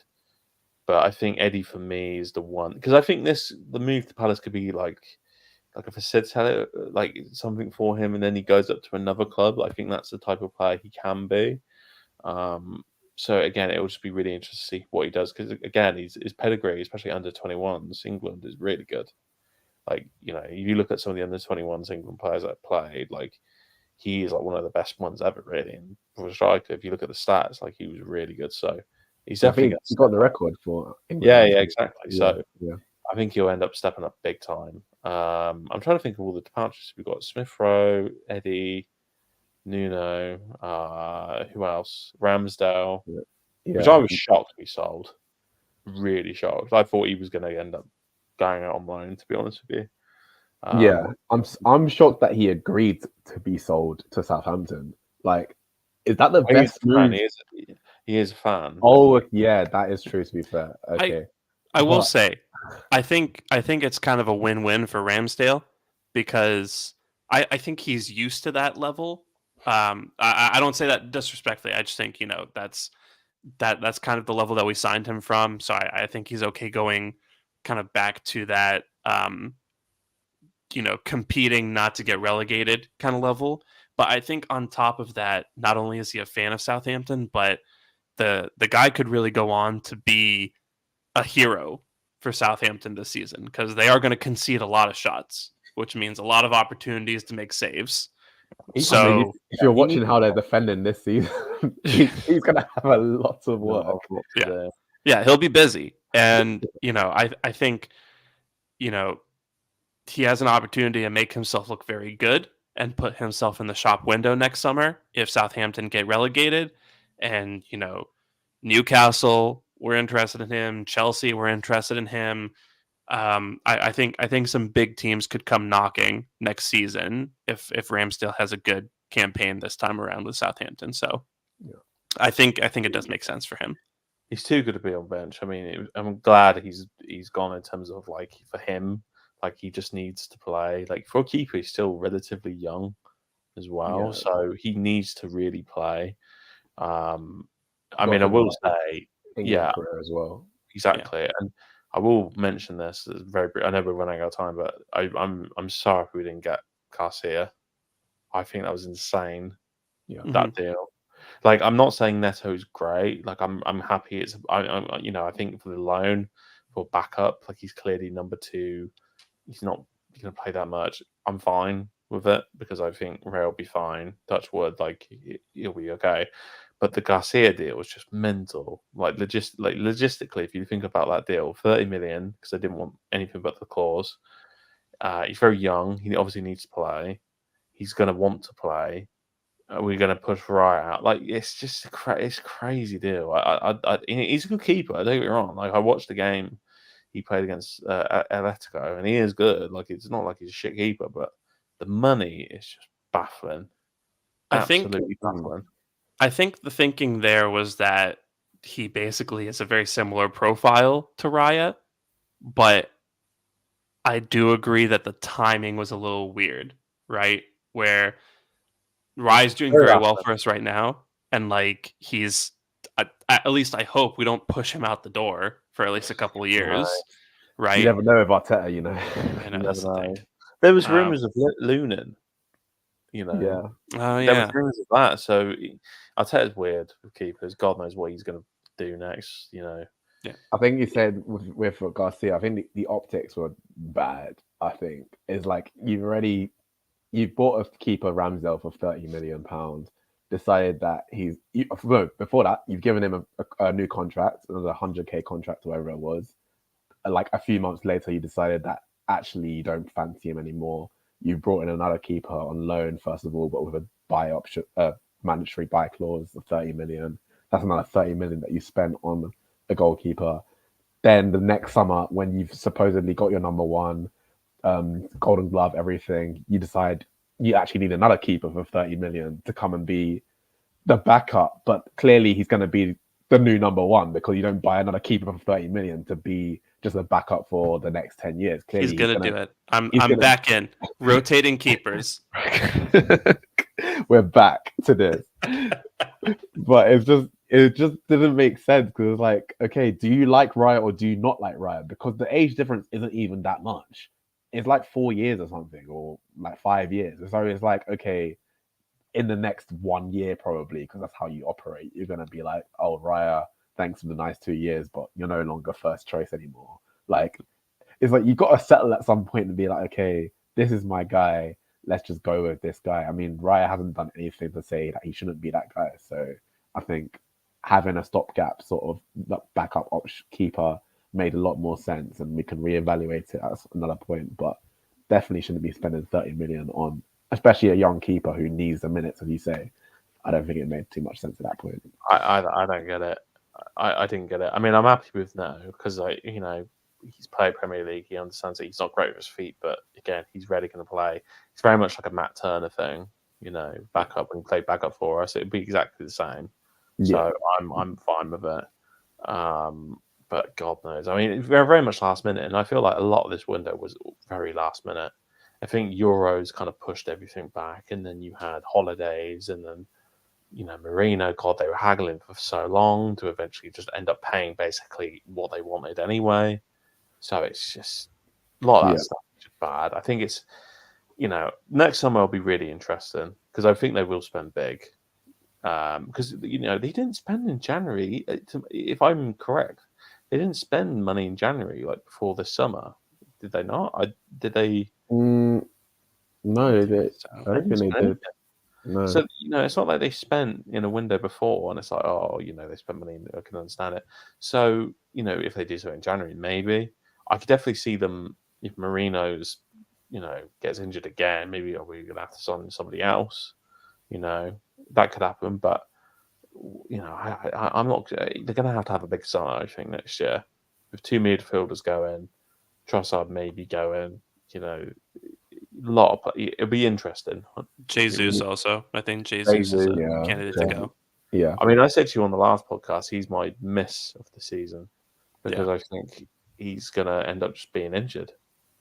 S4: But I think Eddie for me is the one because I think the move to Palace could be like if I said like something for him, and then he goes up to another club. I think that's the type of player he can be. So again, it will just be really interesting to see what he does because again, his pedigree, especially under 21s, England is really good. Like if you look at some of the under 21s England players that played, like he is like one of the best ones ever, really. And for a striker, if you look at the stats, like he was really good. So he's definitely
S3: got the record for England.
S4: Yeah, exactly. Yeah, so yeah. I think he'll end up stepping up big time. I'm trying to think of all the departures. We've got Smith Rowe, Eddie, Nuno, who else? Ramsdale, which I was shocked we sold. Really shocked. I thought he was going to end up going out on loan, to be honest with you.
S3: I'm shocked that he agreed to be sold to Southampton. Like, is that the best move?
S4: He is a fan.
S3: Oh, yeah, that is true. To be fair, okay.
S1: I will say, I think it's kind of a win-win for Ramsdale because I think he's used to that level. I don't say that disrespectfully. I just think that's kind of the level that we signed him from. So I think he's okay going kind of back to that, competing not to get relegated kind of level. But I think on top of that, not only is he a fan of Southampton, but the guy could really go on to be a hero for Southampton this season because they are going to concede a lot of shots, which means a lot of opportunities to make saves. So
S3: if you're watching how they're defending this season, he's going to have a lot of work.
S1: Yeah, he'll be busy. And, I think, he has an opportunity to make himself look very good and put himself in the shop window next summer if Southampton get relegated. And, Newcastle were interested in him, Chelsea were interested in him. I think some big teams could come knocking next season if Ramsdale has a good campaign this time around with Southampton. So
S3: Yeah.
S1: I think it does make sense for him.
S4: He's too good to be on bench. I mean, I'm glad he's gone in terms of like for him, like he just needs to play. Like for a keeper, he's still relatively young as well,
S3: Yeah.
S4: so he needs to really play. I
S3: Got
S4: mean, I
S3: him
S4: will
S3: like
S4: say,
S3: England
S4: yeah,
S3: career as well.
S4: exactly, and I will mention this as very brief. I know we're running out of time, but I'm sorry we didn't get Garcia. I think that was insane.
S3: Yeah.
S4: That deal. Like, I'm not saying Neto's great. Like, I'm happy. I think for the loan, for backup, like he's clearly number 2. He's not going to play that much. I'm fine with it because I think Ray will be fine. Touch wood, like he'll be okay. But the Garcia deal was just mental. Like logistically, if you think about that deal, 30 million because they didn't want anything but the clause. He's very young. He obviously needs to play. He's going to want to play. We're going to push Raya out. Like it's just it's a crazy deal. He's a good keeper. Don't get me wrong. Like I watched the game he played against Atletico, and he is good. Like it's not like he's a shit keeper, but the money is just baffling. Absolutely baffling.
S1: I think the thinking there was that he basically is a very similar profile to Raya, but I do agree that the timing was a little weird, right? Where Raya's doing very well for us right now, and like he's at least I hope we don't push him out the door for at least a couple of years, right?
S3: You never know with Arteta,
S1: I know that's the thing.
S4: There was rumors of Lunin,
S3: Yeah.
S1: Oh
S4: there
S1: yeah.
S4: was rumors of that. So Arteta's weird with keepers. God knows what he's going to do next.
S1: Yeah.
S3: I think you said with Garcia, I think the optics were bad. I think is like you've bought a keeper Ramsdale for £30 million, decided that before that you've given him a new contract, another 100k contract, whatever it was. Like a few months later, you decided that actually you don't fancy him anymore. You brought in another keeper on loan first of all, but with a buy option, mandatory buy clause of 30 million. That's another 30 million that you spent on a goalkeeper. Then the next summer, when you've supposedly got your number 1, Golden Glove, everything, you decide you actually need another keeper for 30 million to come and be the backup. But clearly he's going to be the new number 1 because you don't buy another keeper for 30 million to be just a backup for the next 10 years. Clearly
S1: He's gonna do it. I'm back in rotating keepers.
S3: We're back to this. But it just didn't make sense because it's like, okay, do you like Raya or do you not like Raya? Because the age difference isn't even that much. It's like 4 years or something, or like 5 years. So it's like, okay, in the next 1 year, probably, because that's how you operate, you're going to be like, oh, Raya, thanks for the nice 2 years, but you're no longer first choice anymore. Like, it's like you got to settle at some point and be like, okay, this is my guy. Let's just go with this guy. I mean, Raya hasn't done anything to say that he shouldn't be that guy. So I think having a stopgap sort of backup keeper made a lot more sense, and we can reevaluate it at another point. But definitely shouldn't be spending 30 million on, especially a young keeper who needs the minutes, as you say. I don't think it made too much sense at that point.
S4: I don't get it. I didn't get it. I mean, I'm happy with no because he's played Premier League. He understands that he's not great with his feet, but again, he's really going to play. It's very much like a Matt Turner thing, backup and play backup for us. It'd be exactly the same.
S3: Yeah.
S4: So I'm fine with it. But God knows. I mean, it's very, very much last minute, and I feel like a lot of this window was very last minute. I think Euros kind of pushed everything back, and then you had holidays, and then Marino. God, they were haggling for so long to eventually just end up paying basically what they wanted anyway. So it's just a lot of that stuff is just bad. I think it's next summer will be really interesting because I think they will spend big. Because they didn't spend in January. If I'm correct, they didn't spend money in January like before this summer. Did they not? Did they?
S3: No, they did. I don't think they did. No.
S4: So it's not like they spent in a window before, and it's like, they spent money. I can understand it. So if they do so in January, maybe I could definitely see them if Marino's gets injured again, maybe we're going to have to sign somebody else. That could happen. But I'm not. They're going to have a big summer, I think, next year with 2 midfielders going, Trossard maybe going. It'll be interesting.
S1: Jesus also. I think Jesus is a candidate to go.
S3: Yeah.
S4: I mean, I said to you on the last podcast, he's my miss of the season because I think he's going to end up just being injured.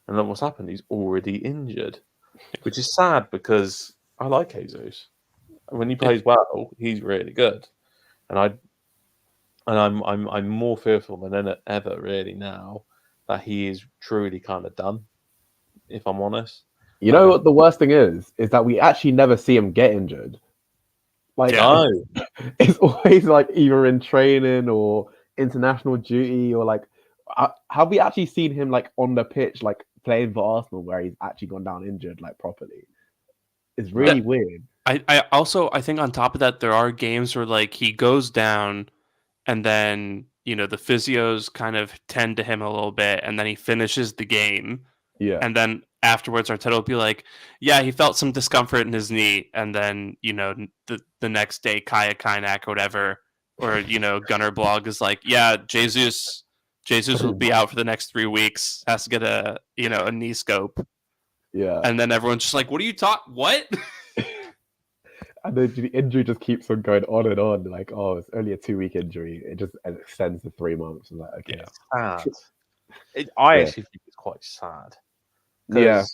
S4: And then what's happened? He's already injured, which is sad because I like Jesus. When he plays well, he's really good. And I'm more fearful than ever really now that he is truly kind of done, if I'm honest.
S3: You know what the worst thing is that we actually never see him get injured. Like, it's always like either in training or international duty or like, have we actually seen him like on the pitch, like playing for Arsenal where he's actually gone down injured like properly? It's really weird.
S1: I also think on top of that, there are games where like he goes down and then, the physios kind of tend to him a little bit and then he finishes the game.
S3: Yeah.
S1: And then afterwards, Arteta will be like, yeah, he felt some discomfort in his knee. And then, the next day, Kaya Kainak or whatever, or, Gunnar Blog is like, yeah, Jesus will be out for the next 3 weeks, has to get a knee scope.
S3: Yeah.
S1: And then everyone's just like, what are you talking? What?
S3: And the injury just keeps on going on and on. Like, oh, it's only a 2-week injury. It just extends to 3 months. I'm like, okay.
S4: Sad. I actually think it's quite sad.
S3: Yeah.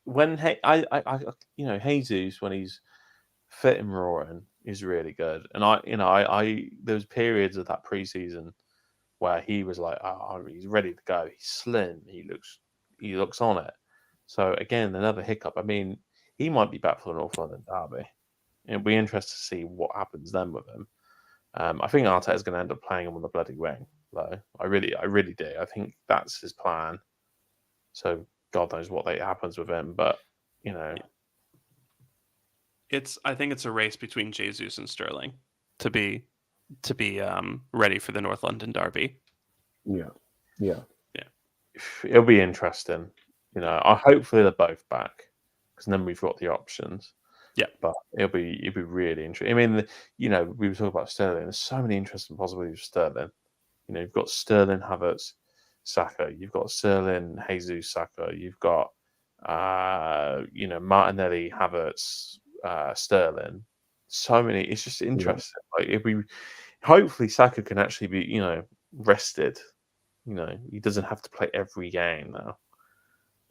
S4: When Jesus, when he's fit and roaring, is really good. And I there's periods of that preseason where he was like, oh, he's ready to go. He's slim. He looks on it. So again, another hiccup. I mean, he might be back for the North London derby. It'll be interesting to see what happens then with him. I think Arteta is going to end up playing him on the bloody wing, though. I really do. I think that's his plan. So God knows what happens with him, but
S1: I think it's a race between Jesus and Sterling to be ready for the North London derby.
S3: Yeah.
S4: It'll be interesting. Hopefully they're both back because then we've got the options.
S1: Yeah,
S4: but it'll be really interesting. I mean, we were talking about Sterling. There's so many interesting possibilities with Sterling. You've got Sterling, Havertz, Saka. You've got Sterling, Jesus, Saka. You've got Martinelli, Havertz, Sterling. So many. It's just interesting. Yeah. Like hopefully Saka can actually be rested. He doesn't have to play every game now.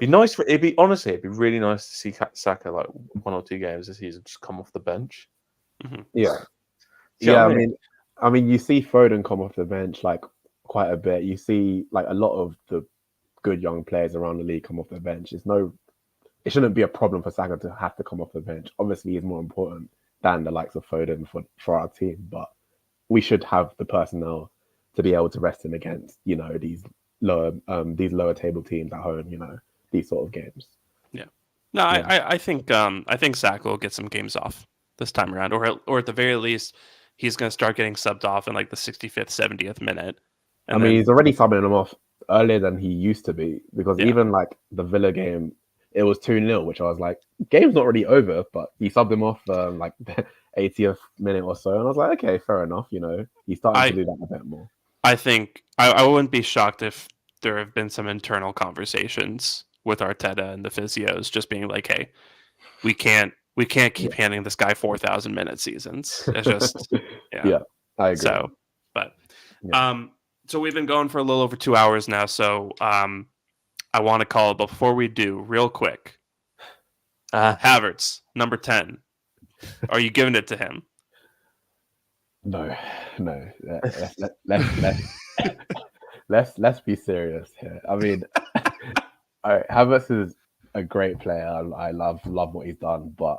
S4: It'd be really nice to see Saka like 1 or 2 games this season just come off the bench.
S1: Mm-hmm.
S3: Yeah. Yeah, I mean, you see Foden come off the bench like quite a bit. You see like a lot of the good young players around the league come off the bench. It shouldn't be a problem for Saka to have to come off the bench. Obviously, he's more important than the likes of Foden for our team, but we should have the personnel to be able to rest him against these lower table teams at home. These sort of games.
S1: Yeah. No, yeah. I think Saka will get some games off this time around, or at the very least, he's going to start getting subbed off in like the 65th, 70th minute.
S3: And he's already subbing him off earlier than he used to be because even like the Villa game, it was 2-0, which I was like, game's not really over, but he subbed him off like the 80th minute or so, and I was like, okay, fair enough. He's starting to do that a bit more.
S1: I think I wouldn't be shocked if there have been some internal conversations with Arteta and the physios just being like, hey, we can't keep handing this guy 4,000 minute seasons. It's just
S3: yeah, I agree.
S1: So, but so we've been going for a little over 2 hours now. So I want to call it, but before we do, real quick, Havertz, number 10. Are you giving it to him?
S3: No. Let's be serious here. I mean, all right, Havertz is a great player. I love what he's done, but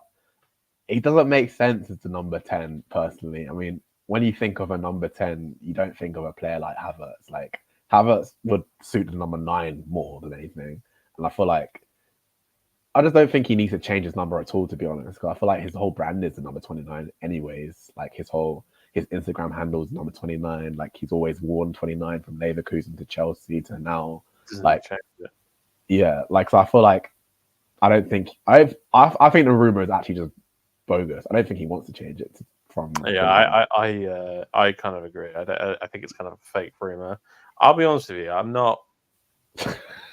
S3: he doesn't make sense as the number 10 personally. I mean, when you think of a number 10, you don't think of a player like Havertz. Like Havertz would suit the number 9 more than anything, and I feel like I just don't think he needs to change his number at all, to be honest. Because I feel like his whole brand is the number 29, anyways. Like his Instagram handle is number 29. Like he's always worn 29 from Leverkusen to Chelsea to now. Like, yeah, like so I feel like I don't think I think the rumor is actually just bogus. I don't think he wants to change it from.
S4: I kind of agree. I think it's kind of a fake rumor. I'll be honest with you, I'm not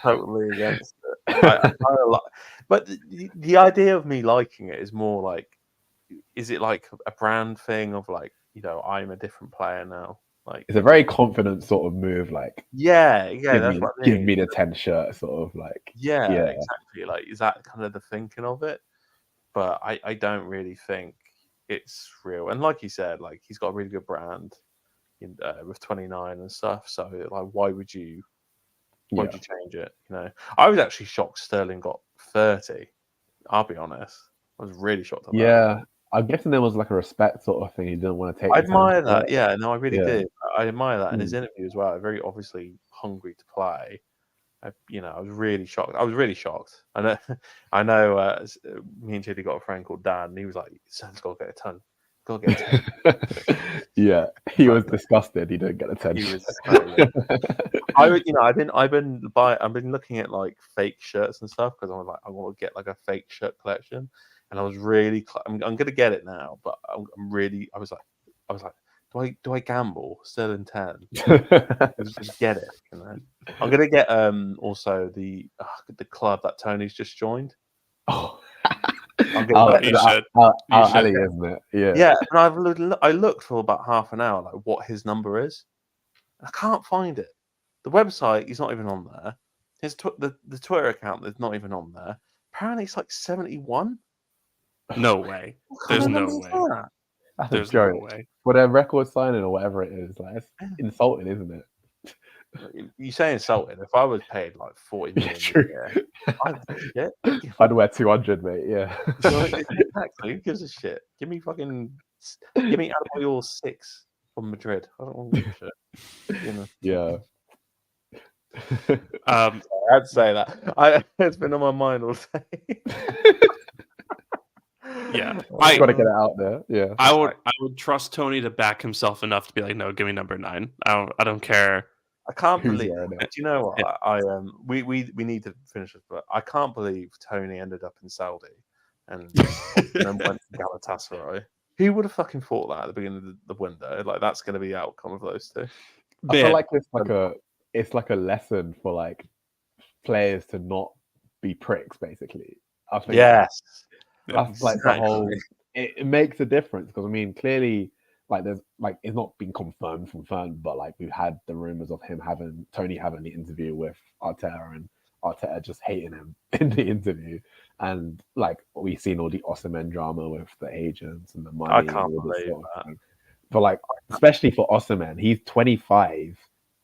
S4: totally against it. I kind of like, but the idea of me liking it is more like, is it like a brand thing of like, I'm a different player now? Like,
S3: it's a very confident sort of move. Like,
S4: yeah,
S3: give me the 10 shirt, sort of like.
S4: Yeah, exactly. Like, is that kind of the thinking of it? But I don't really think it's real. And like you said, like he's got a really good brand with 29 and stuff. So like, why would you change it? I was actually shocked Sterling got 30. I'll be honest. I was really shocked at that.
S3: Yeah, I'm guessing there was like a respect sort of thing. He didn't want to take.
S4: I admire that. Yeah, no, I really
S3: Yeah.
S4: did. I admire that in his interview as well. Very obviously hungry to play. I was really shocked. I know. Me and Chidi got a friend called Dan, and he was like, "Son's got to get a ton. Got to get a ton."
S3: Yeah, he was disgusted. He didn't get a 10.
S4: He was. I've been looking at like fake shirts and stuff because I was like, I want to get like a fake shirt collection, and I was really. I'm gonna get it now, but I was like. Do I gamble? Sterling 10. Just get it. I'm gonna get also the club that Tony's just joined.
S3: Oh,
S1: you should.
S3: Ali, isn't it? Yeah.
S4: Yeah, and I looked for about half an hour, like what his number is. I can't find it. The website, he's not even on there. His the Twitter account is not even on there. Apparently, it's like 71.
S1: No way. There's no way.
S3: There's no way. For their record signing or whatever it is, like it's insulting, isn't it?
S4: You say insulting. If I was paid like 40 million a year,
S3: I'd wear 200, mate. Yeah.
S4: Exactly. Who gives a shit? Give me Adebayor 6 from Madrid. I don't want to give a shit.
S3: Yeah.
S4: I had to say that. It's been on my mind all day.
S1: Yeah,
S3: I got to get it out there. Yeah,
S1: I would trust Tony to back himself enough to be like, no, give me number 9. I don't care.
S4: I can't believe. Do you know what? Yeah. We need to finish this, but I can't believe Tony ended up in Saudi and then went to Galatasaray. Who would have fucking thought that at the beginning of the window? Like that's going to be the outcome of those two.
S3: I feel like it's like a lesson for like players to not be pricks, basically. I think.
S4: Yes.
S3: That's like the whole. It makes a difference because I mean, clearly, like there's like it's not been confirmed, but like we've had the rumors of Tony having the interview with Arteta and Arteta just hating him in the interview, and like we've seen all the Osimhen drama with the agents and the money.
S4: I can't believe that.
S3: But like, especially for Osimhen, he's 25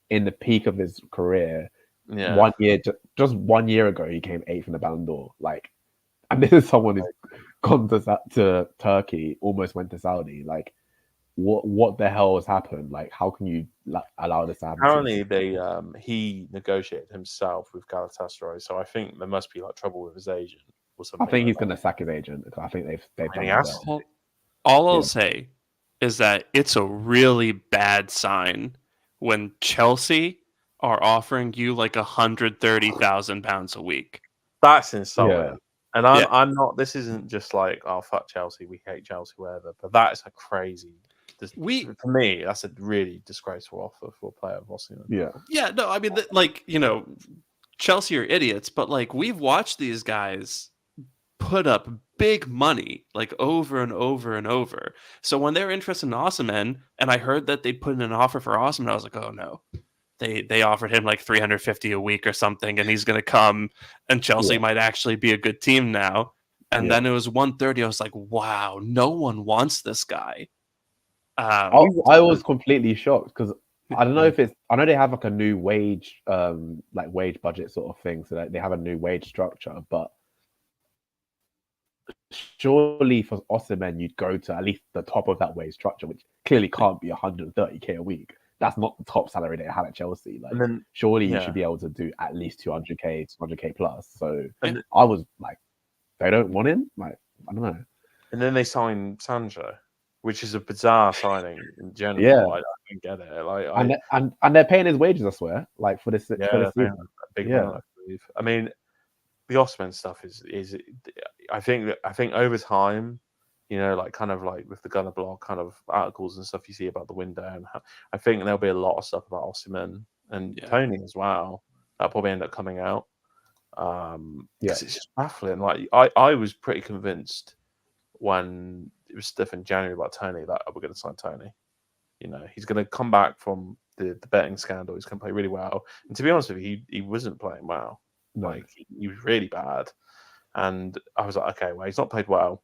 S3: in the peak of his career.
S4: Yeah.
S3: 1 year, just 1 year ago, he came 8th in the Ballon d'Or. Like. And this is someone who's gone to Turkey, almost went to Saudi. Like, what the hell has happened? Like, how can you allow this to happen?
S4: Apparently, he negotiated himself with Galatasaray, so I think there must be like trouble with his agent or something.
S3: I think he's going to sack his agent. I think they've done that.
S1: All I'll say is that it's a really bad sign when Chelsea are offering you like £130,000 a week.
S4: That's insulting.
S3: Yeah.
S4: And I'm not. This isn't just like, oh fuck Chelsea, we hate Chelsea, whatever. But that is a crazy. For me, that's a really disgraceful offer for a player of Osimhen.
S3: Yeah.
S1: No, I mean, Chelsea are idiots, but like we've watched these guys put up big money like over and over and over. So when they're interested in Osimhen, and I heard that they put in an offer for Osimhen, I was like, oh no. They offered him like $350 a week or something, and he's going to come, and Chelsea might actually be a good team now. And then it was 130. I was like, wow, no one wants this guy.
S3: I was completely shocked because I don't know if it's. I know they have like a new wage budget sort of thing, so that they have a new wage structure. But surely for Osimhen, you'd go to at least the top of that wage structure, which clearly can't be 130k a week. That's not the top salary they had at Chelsea. Like, surely you should be able to do at least 200k plus. So I was like, they don't want him. Like, I don't know.
S4: And then they signed Sancho, which is a bizarre signing in general.
S3: Yeah,
S4: I don't get it. Like,
S3: and they're paying his wages, I swear. Like for this,
S4: a big amount, I believe. I mean, the Osman stuff is I think over time, like kind of like with the Gunner blog kind of articles and stuff you see about the window, and I think there'll be a lot of stuff about Osimhen and Tony as well that'll probably end up coming out. It's just baffling. Like I was pretty convinced when it was stuff in January about Tony that we're going to sign Tony. He's going to come back from the betting scandal. He's going to play really well. And to be honest with you, he wasn't playing well.
S3: No.
S4: Like he was really bad. And I was like, okay, well, he's not played well.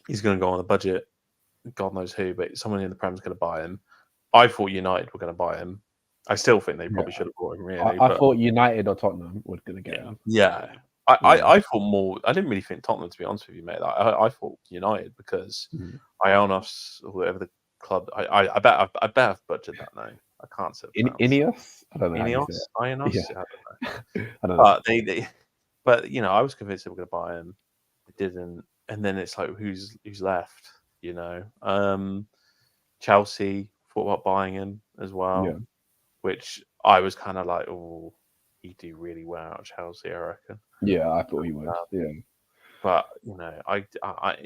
S4: He's going to go on a budget. God knows who, but someone in the Prem is going to buy him. I thought United were going to buy him. I still think they probably should have bought him. Really,
S3: I thought United or Tottenham were going to get him.
S4: Yeah. I thought more. I didn't really think Tottenham, to be honest with you, mate. I thought United because Ionos or whatever the club. I bet I've butchered that name. I can't say
S3: Ineos. I don't know.
S4: Ionos.
S3: Yeah.
S4: I don't know. But I was convinced they were going to buy him. They didn't, and then it's like who's left? Chelsea thought about buying him as well, which I was kind of like, oh, he'd do really well at Chelsea, I reckon.
S3: Yeah, I thought he would. Yeah.
S4: But I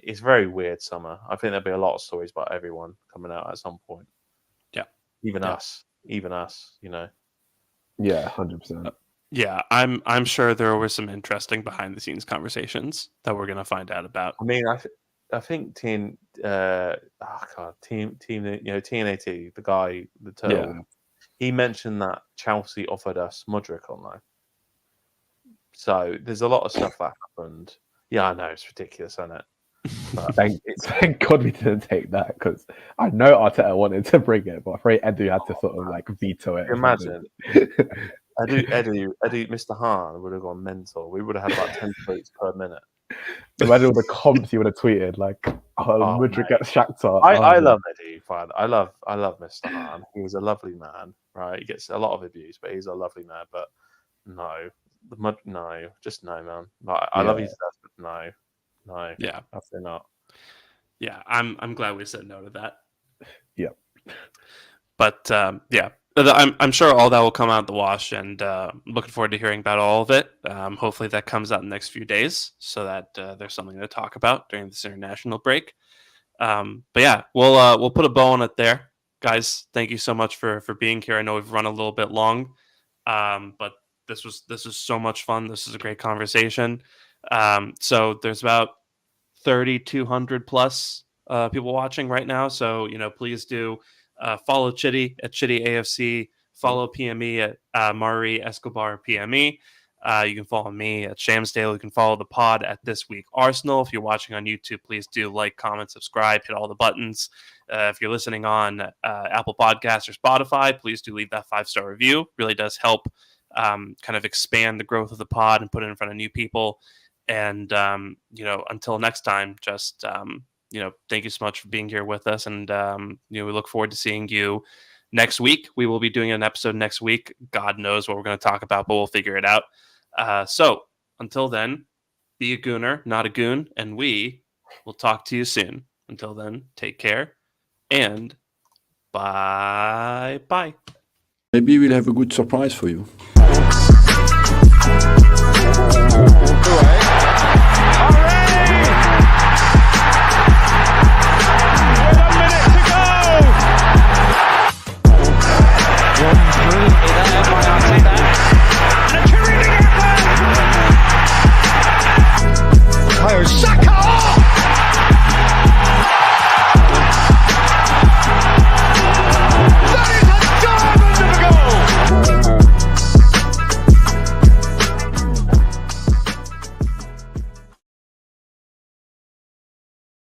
S4: it's very weird summer. I think there'll be a lot of stories about everyone coming out at some point.
S1: Yeah,
S4: even us. Yeah,
S3: 100%.
S1: Yeah, I'm sure there were some interesting behind the scenes conversations that we're gonna find out about.
S4: I mean, I think TNAT, the guy, the turtle, he mentioned that Chelsea offered us Mudryk on loan. So there's a lot of stuff that happened. Yeah, I know it's ridiculous, isn't it? But
S3: thank God we didn't take that because I know Arteta wanted to bring it, but I'm afraid Edu had to sort of like veto it.
S4: Imagine Edu, Mr. Hahn would have gone mental. We would have had about 10 tweets per minute.
S3: Imagine all the comps he would have tweeted like, Mudryk at Shakhtar.
S4: I love Edu, fine. I love Mr. Hahn. He was a lovely man, right? He gets a lot of abuse, but he's a lovely man. But no, just no, man. Like, I love his stuff, but no, absolutely not.
S1: Yeah, I'm glad we said no to that.
S3: Yeah,
S1: but I'm sure all that will come out the wash, and looking forward to hearing about all of it. Hopefully that comes out in the next few days, so that there's something to talk about during this international break. But yeah, we'll put a bow on it there, guys. Thank you so much for being here. I know we've run a little bit long, but this was so much fun. This is a great conversation. So there's about 3,200 plus people watching right now. So please do. Follow Chitty at Chitty AFC. Follow PME at Mari Escobar PME. You can follow me at Shamsdale. You can follow the pod at This Week Arsenal. If you're watching on YouTube, please do like, comment, subscribe, hit all the buttons. If you're listening on Apple Podcasts or Spotify, please do leave that 5-star review. Really does help kind of expand the growth of the pod and put it in front of new people. And until next time, just thank you so much for being here with us, and we look forward to seeing you next week. We will be doing an episode next week. God knows what we're going to talk about, but we'll figure it out. So until then, be a gooner, not a goon, and we will talk to you soon. Until then, take care and bye.
S2: Maybe we'll have a good surprise for you.